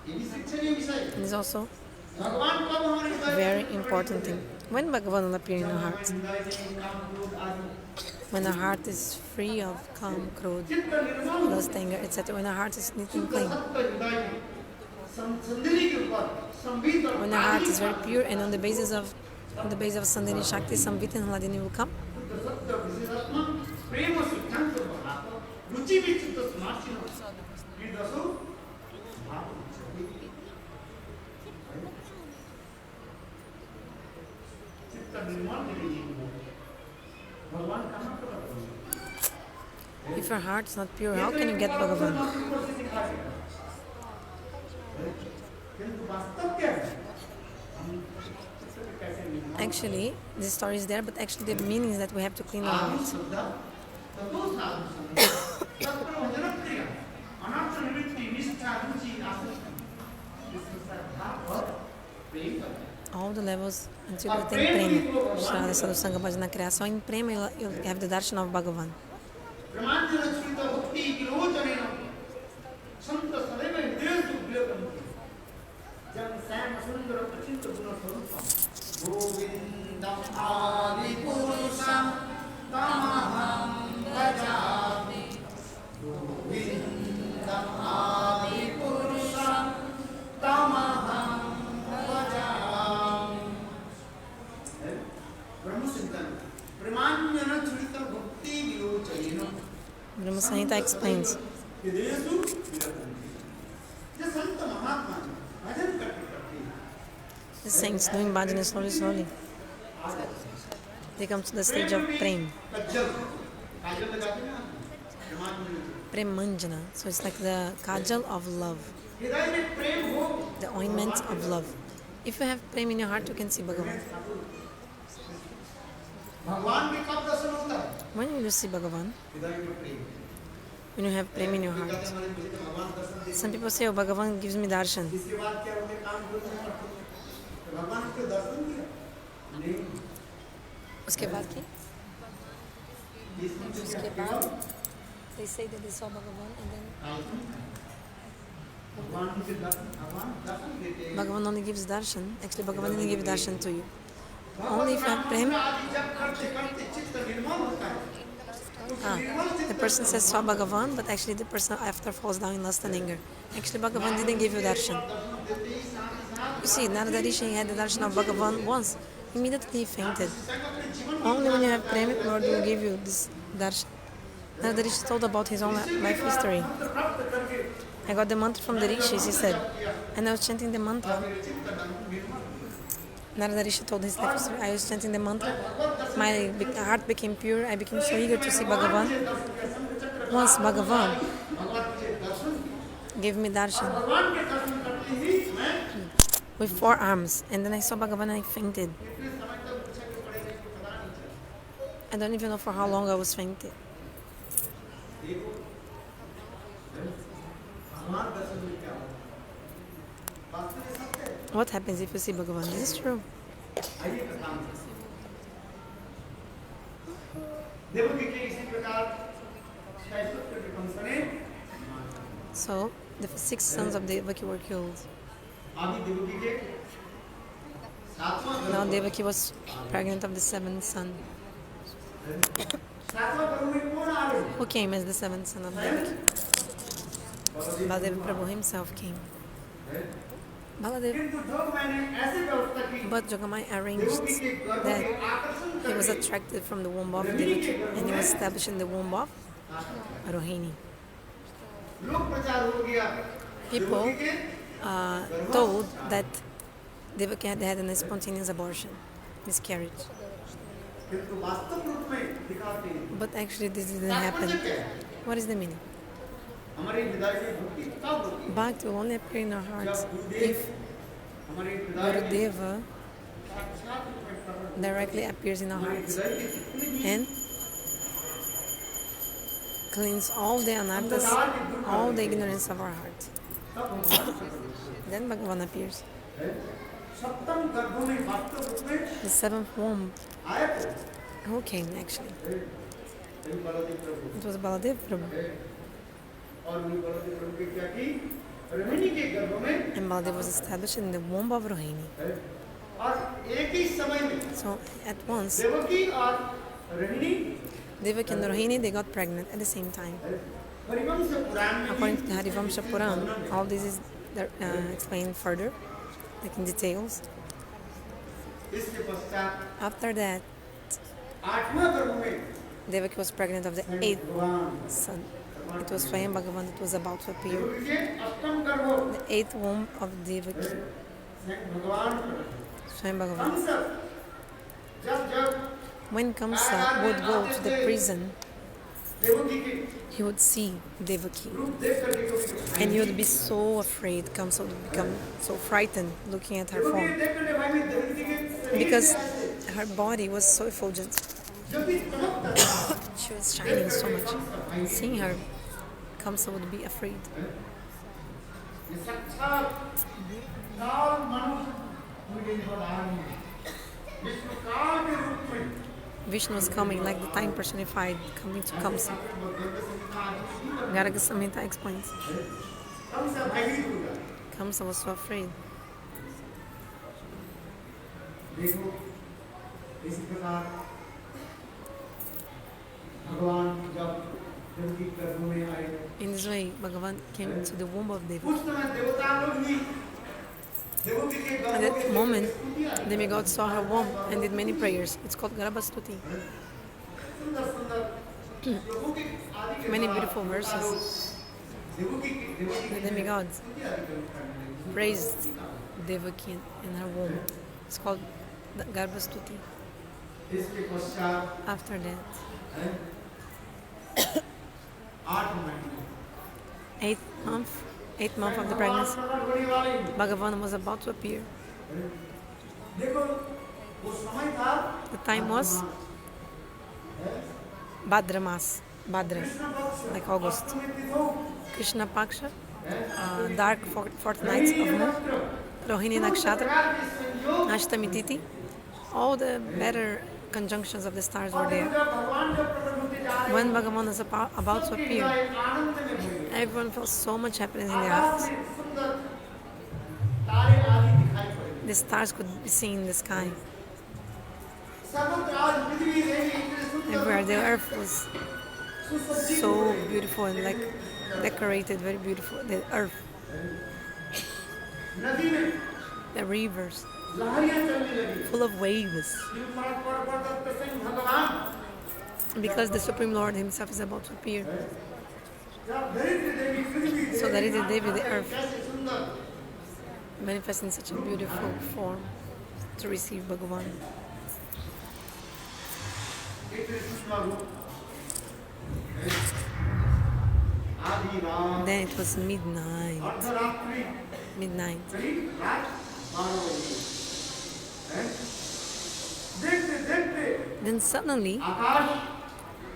And it's also a very important thing. When Bhagavan will appear in our heart? When our heart is free of Kam, Krodha, lust, anger, etc. When our heart is neat and clean. When our heart is very pure and on the basis of Sandhini Shakti, Samvita and Hladini will come. If your heart is not pure, how can you get Bhagavan? Actually, this story is there, but actually the meaning is that we have to clean our hearts. All the levels until you attain prema. Srila Sadhusanga Bhajana Kriya. So in prema you'll have the darshan of Bhagavan. Brahma Samhita explains. The saints doing bhajana slowly. They come to the stage of prem. Premanjana. So it's like the kajal of love. The ointment of love. If you have prem in your heart, you can see Bhagavan. When will you see Bhagavan? When you have prem in your heart. Some people say, oh, Bhagavan gives me darshan. उसके बाद की? उसके बाद they say that they saw Bhagavan and then Bhagavan only gives darshan. Actually, Bhagavan didn't give darshan to you. Only if you have prem. The person says saw Bhagavan, but actually the person after falls down in lust and anger. Actually, Bhagavan didn't give you darshan. You see, Narada Rishi had the darshan of Bhagavan once. Immediately he fainted. Only when you have prem, Lord will give you this darshan. Narada Rishi told about his own life history. I got the mantra from the rishis, he said, and I was chanting the mantra. Narada Rishi told his life history. I was chanting the mantra. My heart became pure. I became so eager to see Bhagavan. Once Bhagavan gave me darshan with 4 arms, and then I saw Bhagavan and I fainted. I don't even know for how long I was fainted. What happens if you see Bhagavan? This is true. So, the 6 sons of Devaki were killed. Now Devaki was pregnant of the 7th son. Who came as the 7th son of Devaki? Baladeva Prabhu himself came. Baladev, but Jogamai arranged that he was attracted from the womb of Devaki and he was established in the womb of Rohini. People told that Devaki had had a spontaneous abortion, miscarriage. But actually this didn't happen. What is the meaning? Bhakti will only appear in our hearts if Gurudeva directly appears in our hearts and cleans all the anarthas, all the ignorance of our heart. Then Bhagavan appears. The 7th womb. Who came actually? It was Baladev Prabhu. And Baladev was established in the womb of Rohini. So at once, Devaki and Rohini, they got pregnant at the same time. According to the Harivamsha Purana, all this is explained further, like in details. After that, Devaki was pregnant of the 8th son. It was Swayam Bhagavan that was about to appear. The 8th womb of Devaki. Swayam Bhagavan. When Kamsa would go to the prison, he would see Devaki. And he would be so afraid. Kamsa would become so frightened looking at her form. Because her body was so effulgent. She was shining so much. Seeing her, Kamsa would be afraid. Vishnu was coming like the time personified, coming to Kamsa. Garga-samhita explains. Kamsa was so afraid. In this way, Bhagavan came into the womb of Devi. At that moment, demigods saw her womb and did many prayers. It's called Garbha-stuti. Many beautiful verses. The demigods praised Devaki in her womb. It's called Garbha-stuti. After that, 8th month of the pregnancy, Bhagavan was about to appear. The time was Bhadramas, Bhadra, like August. Krishna Paksha, dark fortnights of moon, Rohini Nakshatra, Ashtami Titi, all the better conjunctions of the stars were there. When Bhagavan was about to appear, everyone felt so much happiness in their hearts. The stars could be seen in the sky. Everywhere the earth was so beautiful and like decorated, very beautiful. The earth, the rivers, full of waves. Because the Supreme Lord himself is about to appear. So Dari-Devi, the earth, manifests in such a beautiful form to receive Bhagavan. Then it was midnight. Then suddenly,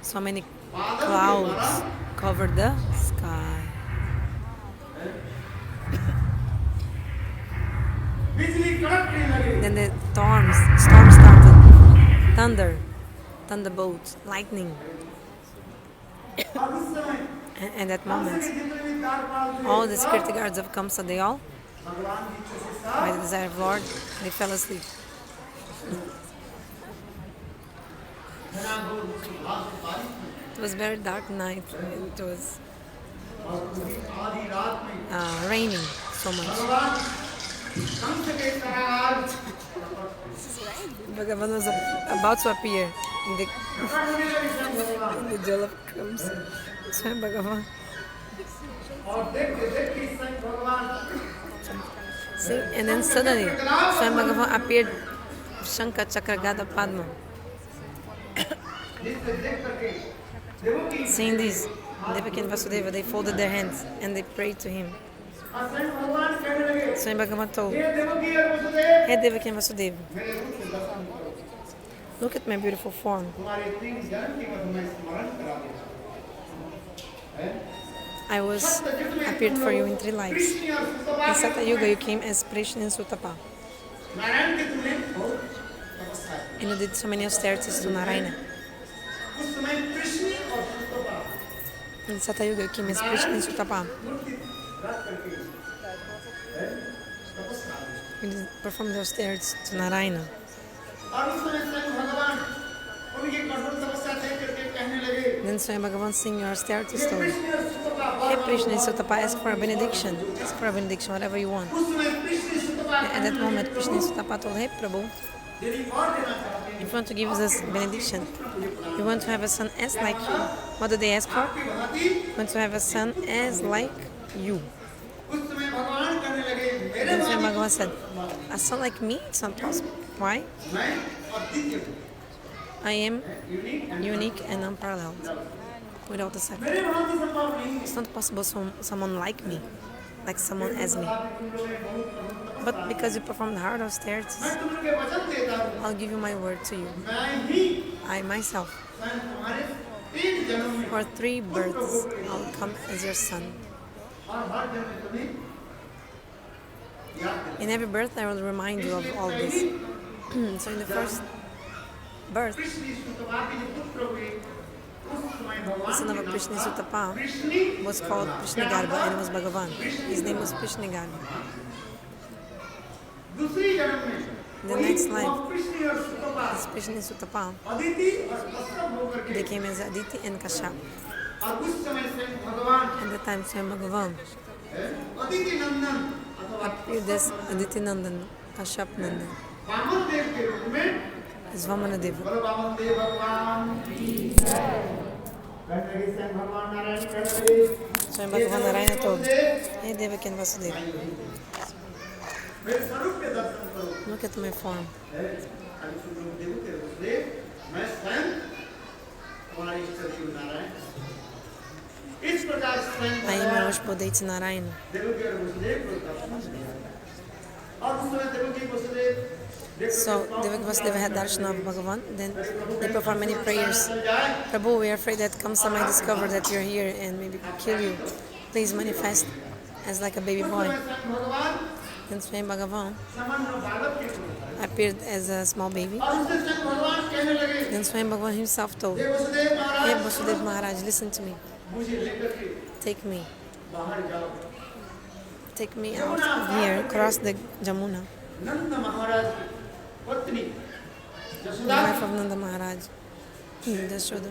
so many clouds covered the sky. Then the storm started. Thunderbolts, lightning. And at that moment, all the security guards of Kamsa, they all, by the desire of Lord, they fell asleep. It was very dark night. It was raining so much. Bhagavan was about to appear in the jal of Kamsa. Swayam Bhagavan. And then suddenly, Swayam Bhagavan appeared, Shankha, Chakra, Gada, Padma. Seeing this, Devaki and Vasudeva, they folded their hands and they prayed to him. Swayam Bhagavan told, "Hey Devaki and Vasudeva, look at my beautiful form. I was appeared for you in 3 lives. In Sata Yuga, you came as Krishna and Sutapa. And you did so many austerities to Narayana. In Sata Yuga, you came as Krishna and Sutapa. You performed the austerities to Narayana. Then Swayam Bhagavan sing your austerity story. Hey Krishna and Sutapa, ask for a benediction. Ask for a benediction, whatever you want. At that moment, Krishna and Sutapa told, hey Prabhu, if you want to give us a benediction, you want to have a son as like you. What do they ask for? You want to have a son as like you. Then Swayam Bhagavan said, a son like me? It's not possible. Why? I am unique and unparalleled, without a second. It's not possible someone like me. like someone as me. But because you performed hard austerities, I'll give you my word to you. I myself, for 3 births, I'll come as your son. In every birth, I will remind you of all this. So in the first birth, the son of a Prishnisutapa was called Prishnigarba and was Bhagavan. His name was Prishnigarba. The next life, this Prishnisutapa became as Aditi and Kashyap. At the time, Swayam Bhagavan appeared as Aditi Nandan, Kashyap Nandan, as Vamana-deva. Swayam Bhagavan Narayana told, "Hey Devaki and Vasudeva, look at my form. I am Arushpodeti Narayana." So Devaki Vasudeva had darshan of Bhagavan. Then they performed many prayers. "Prabhu, we are afraid that Kamsa might discover that you're here and maybe kill you. Please manifest as like a baby boy." Then Swayam Bhagavan appeared as a small baby. Then Swayam Bhagavan himself told, "Hey Vasudeva Maharaj, listen to me. Take me out of here, cross the Jamuna." The wife of Nanda Maharaj, Jashoda,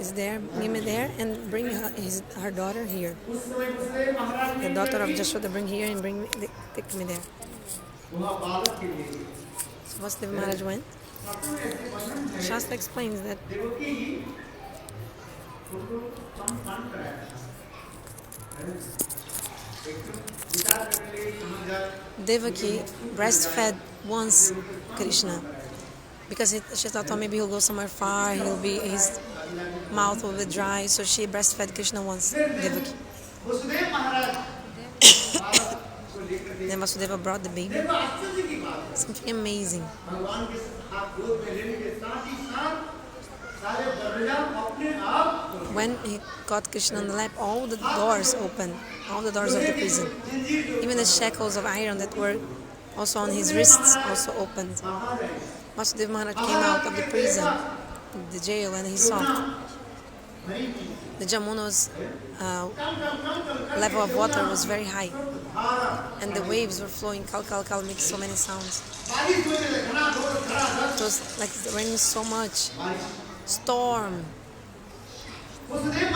is there, meet me there and bring her daughter here. The daughter of Jashoda, bring here and take me there. So Vasudeva Maharaj went. Shastra explains that Devaki breastfed once Krishna because she thought, oh, maybe he'll go somewhere far, his mouth will be dry, so she breastfed Krishna once, Devaki. Then Vasudeva brought the baby. Something amazing. When he caught Krishna on the lap, all the doors opened, all the doors of the prison. Even the shackles of iron that were also on his wrists also opened. Vasudeva Maharaj came out of the prison, the jail, and he saw the Jamuna's level of water was very high, and the waves were flowing. Kal kal kal makes so many sounds. It was like raining so much. Storm. Vasudeva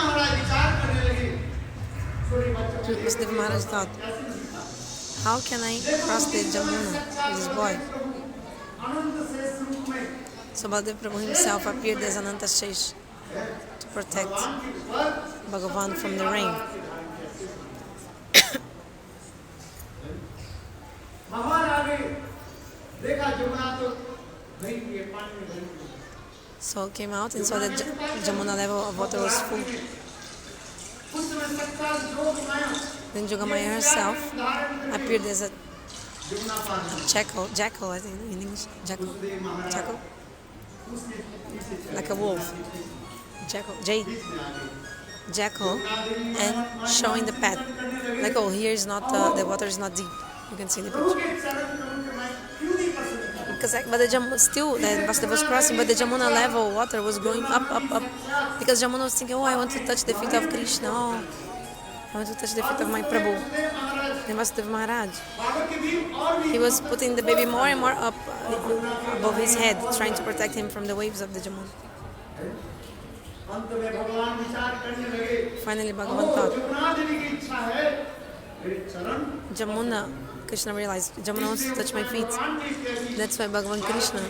Maharaj thought, how can I cross the Jamuna with this boy? So Baldev Prabhu himself appeared as Ananta Shesh to protect Bhagavan from the rain. So came out and saw that Jamuna level of water was full. Then Jogamaya herself appeared as a jackal, I think in English, jackal, like a wolf, jackal, and showing the path. Like, oh, here is not the water is not deep. You can see the picture. But the Jamuna still, the Vasudeva was crossing, but the Jamuna level water was going up. Because Jamuna was thinking, oh, I want to touch the feet of Krishna. Oh, I want to touch the feet of my Prabhu. Then Vasudeva Maharaj, he was putting the baby more and more up above his head, trying to protect him from the waves of the Jamuna. Finally, Bhagavan thought, Jamuna, Krishna realized, Jamuna wants to touch my feet. That's why Bhagavan Krishna,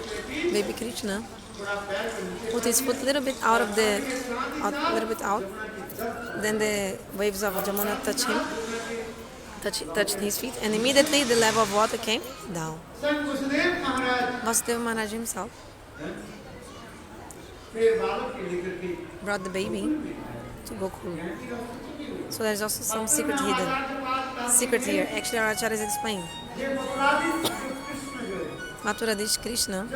baby Krishna, put his foot a little bit out. Then the waves of Jamuna touched his feet, and immediately the level of water came down. Vasudeva Maharaj himself brought the baby to Gokul. So there's also some secret hidden. Secret here. Actually, our acharyas explain. Mathura Dish Krishna,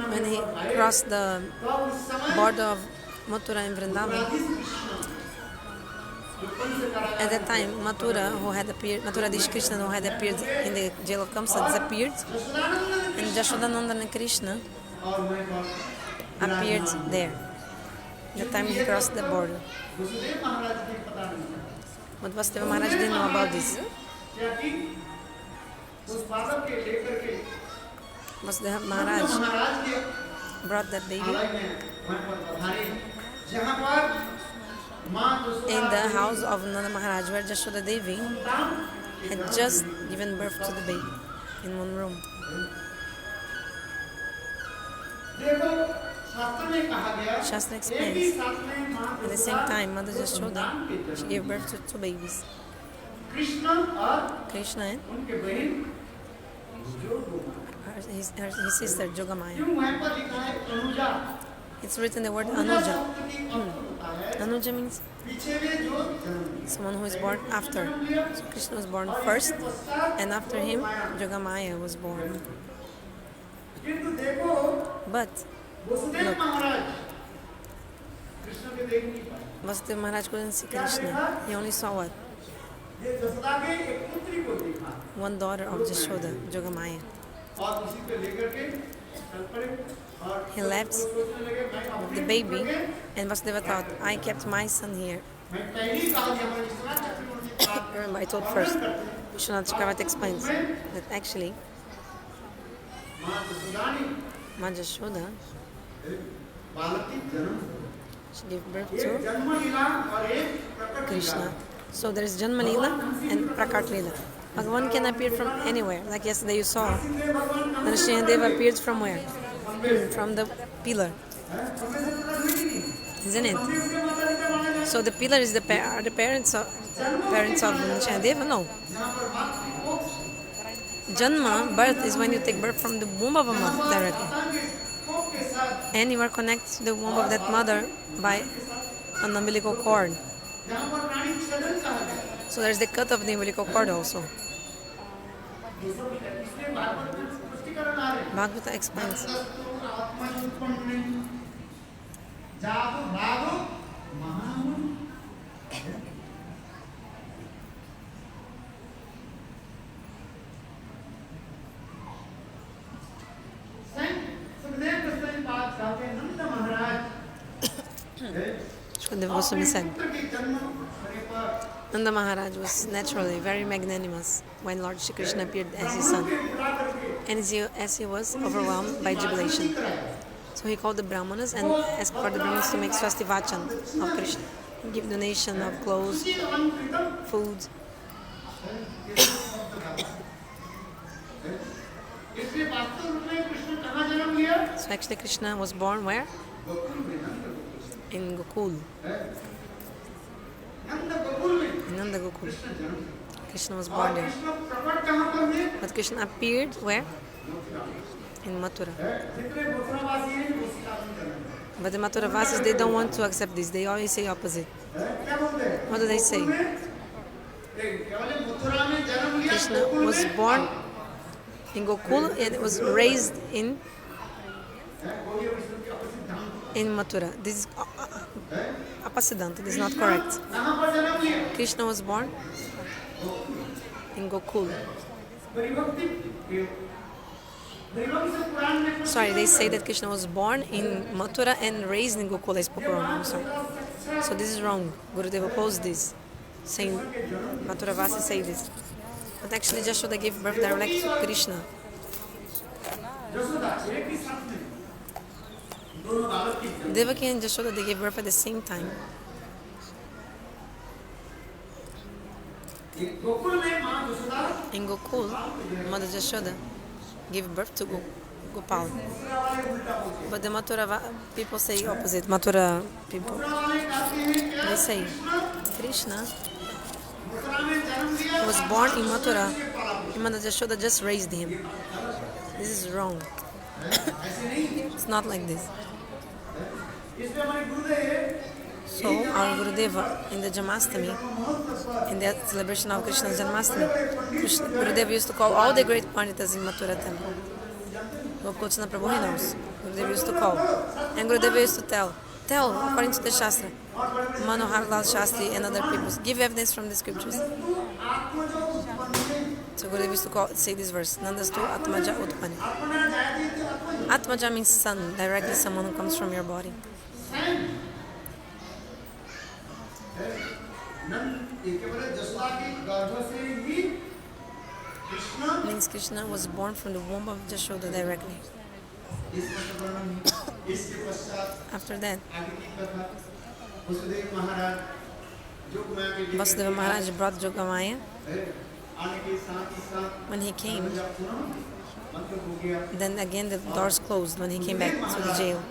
when he crossed the border of Mathura and Vrindavan, at that time Mathura Dish Krishna, who had appeared in the jail of Kamsa, disappeared, and Jashodanandan and Krishna appeared there. The time he crossed the border. But Vasudeva Maharaj didn't know about this. Vasudeva Maharaj brought that baby in the house of Nanda Maharaj, where Sita-devi had just given birth to the baby in one room. Shastra explains, at the same time, Mother Jashoda, she gave birth to two babies, Krishna and his sister Jogamaya. It's written the word Anuja. Anuja means someone who is born after. So Krishna was born first, and after him Jogamaya was born. But look, Vasudeva Maharaj couldn't see Krishna. He only saw what? One daughter of Jashoda, Jogamaya. He left the baby, and Vasudeva thought, I kept my son here. Remember, I told first, Vishwanath Chakravarti explains that actually Ma Jashoda, she gave birth to Krishna. So there is Janma Leela and Prakat Leela. Bhagavan can appear from anywhere. Like yesterday you saw, Nrsimhadeva appeared from where? From the pillar. Isn't it? So the pillar is the parents of Nrsimhadeva? No. Janma, birth, is when you take birth from the womb of a mother directly. And you are connected to the womb of that mother by an umbilical cord. So there's the cut of the umbilical cord also. Bhagavata explains. Shukadeva Goswami said, Nanda Maharaj was naturally very magnanimous when Lord Shri Krishna appeared as his son, and as he was overwhelmed by jubilation. So he called the Brahmanas and asked for the Brahmanas to make swastivachan of Krishna, and give donation of clothes, food. So actually Krishna was born where? In Gokul. In Nanda Gokul. Krishna was born there. But Krishna appeared where? In Mathura. But the Mathura Vasis, they don't want to accept this. They always say opposite. What do they say? Krishna was born in Gokul and was raised in Mathura. This is apasidanta. This is not correct. Krishna was born in Gokul. Sorry, they say that Krishna was born in Mathura and raised in Gokul. I spoke wrong. I'm sorry. So this is wrong. Gurudeva opposed this, saying Mathura Vasi say this. But actually Jashoda gave birth directly to Krishna. Devaki and Jashoda, they gave birth at the same time. In Gokul, Mother Jashoda gave birth to Gopal. But the Mathura people say opposite. Mathura people, they say Krishna was born in Mathura and Mother Jashoda just raised him. This is wrong. It's not like this. So our Gurudeva in the Janmashtami, in the celebration of Krishna's Janmashtami, Gurudeva used to call all the great Panditas in Mathura temple. Gopalkrishna Prabhu, he knows. Gurudeva used to call. And Gurudeva used to tell, according to the Shastra, Manohar Lal Shastri and other people, give evidence from the scriptures. So Gurudeva used to say this verse, Nandastu Atmaja Utpane. Atmaja means son, directly someone who comes from your body. Means Krishna was born from the womb of Jashoda directly. After that, Vasudeva Maharaj brought Jogamaya. When he came, then again the doors closed when he came back to the jail.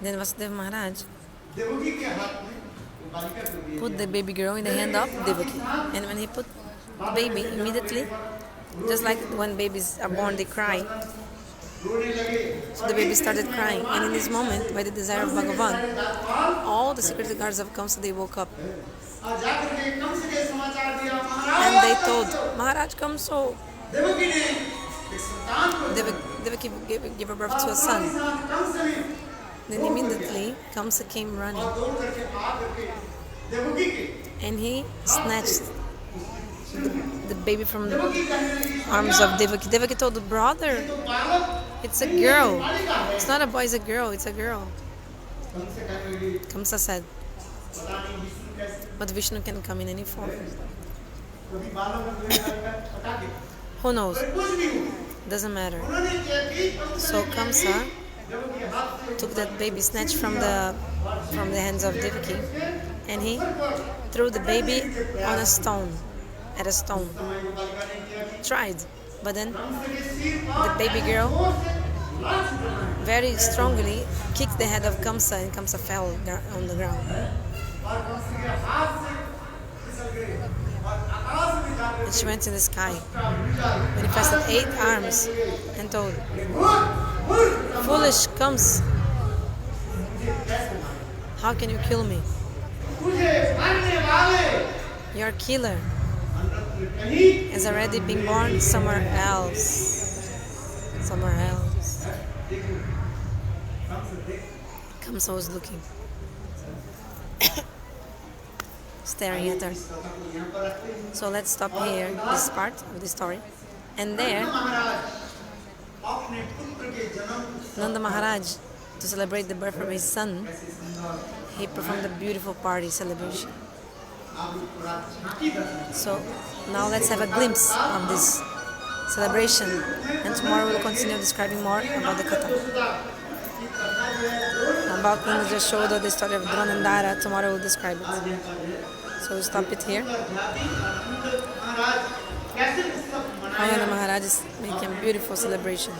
Then Vasudeva Maharaj put the baby girl in the hand of Devaki. And when he put the baby, immediately, just like when babies are born, they cry. So the baby started crying. And in this moment, by the desire of Bhagavan, all the security guards of Kamsa, they woke up. And they told, Maharaj Kamsa, Devaki gave birth to a son. Then immediately, Kamsa came running. And he snatched the baby from the arms of Devaki. Devaki told the brother, it's a girl. It's not a boy, it's a girl. It's a girl. Kamsa said, but Vishnu can come in any form. Who knows? Doesn't matter. So Kamsa took that baby, snatched from the hands of Devaki, and he threw the baby on a stone, at a stone. Tried, but then the baby girl very strongly kicked the head of Kamsa, and Kamsa fell on the ground. And she went to the sky, manifested 8 arms, and told, foolish Kamsa, how can you kill me? Your killer has already been born somewhere else. Somewhere else. Kamsa was looking, staring at her. So let's stop here, this part of the story. And there, Nanda Maharaj, to celebrate the birth of his son, he performed a beautiful party celebration. So now let's have a glimpse of this celebration, and tomorrow we'll continue describing more about the katha. About Purna just showed the story of Drona and Dara. Tomorrow we'll describe it. So we'll stop it here. Maharaja Maharaj is making a beautiful celebration.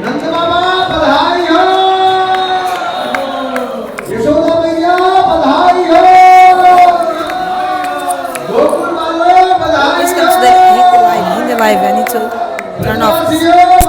नंद बाबा बधाई हो, यशोदा मैया बधाई हो, गोकुल वालों बधाई हो। Please come to the Hindi live. I need to turn off.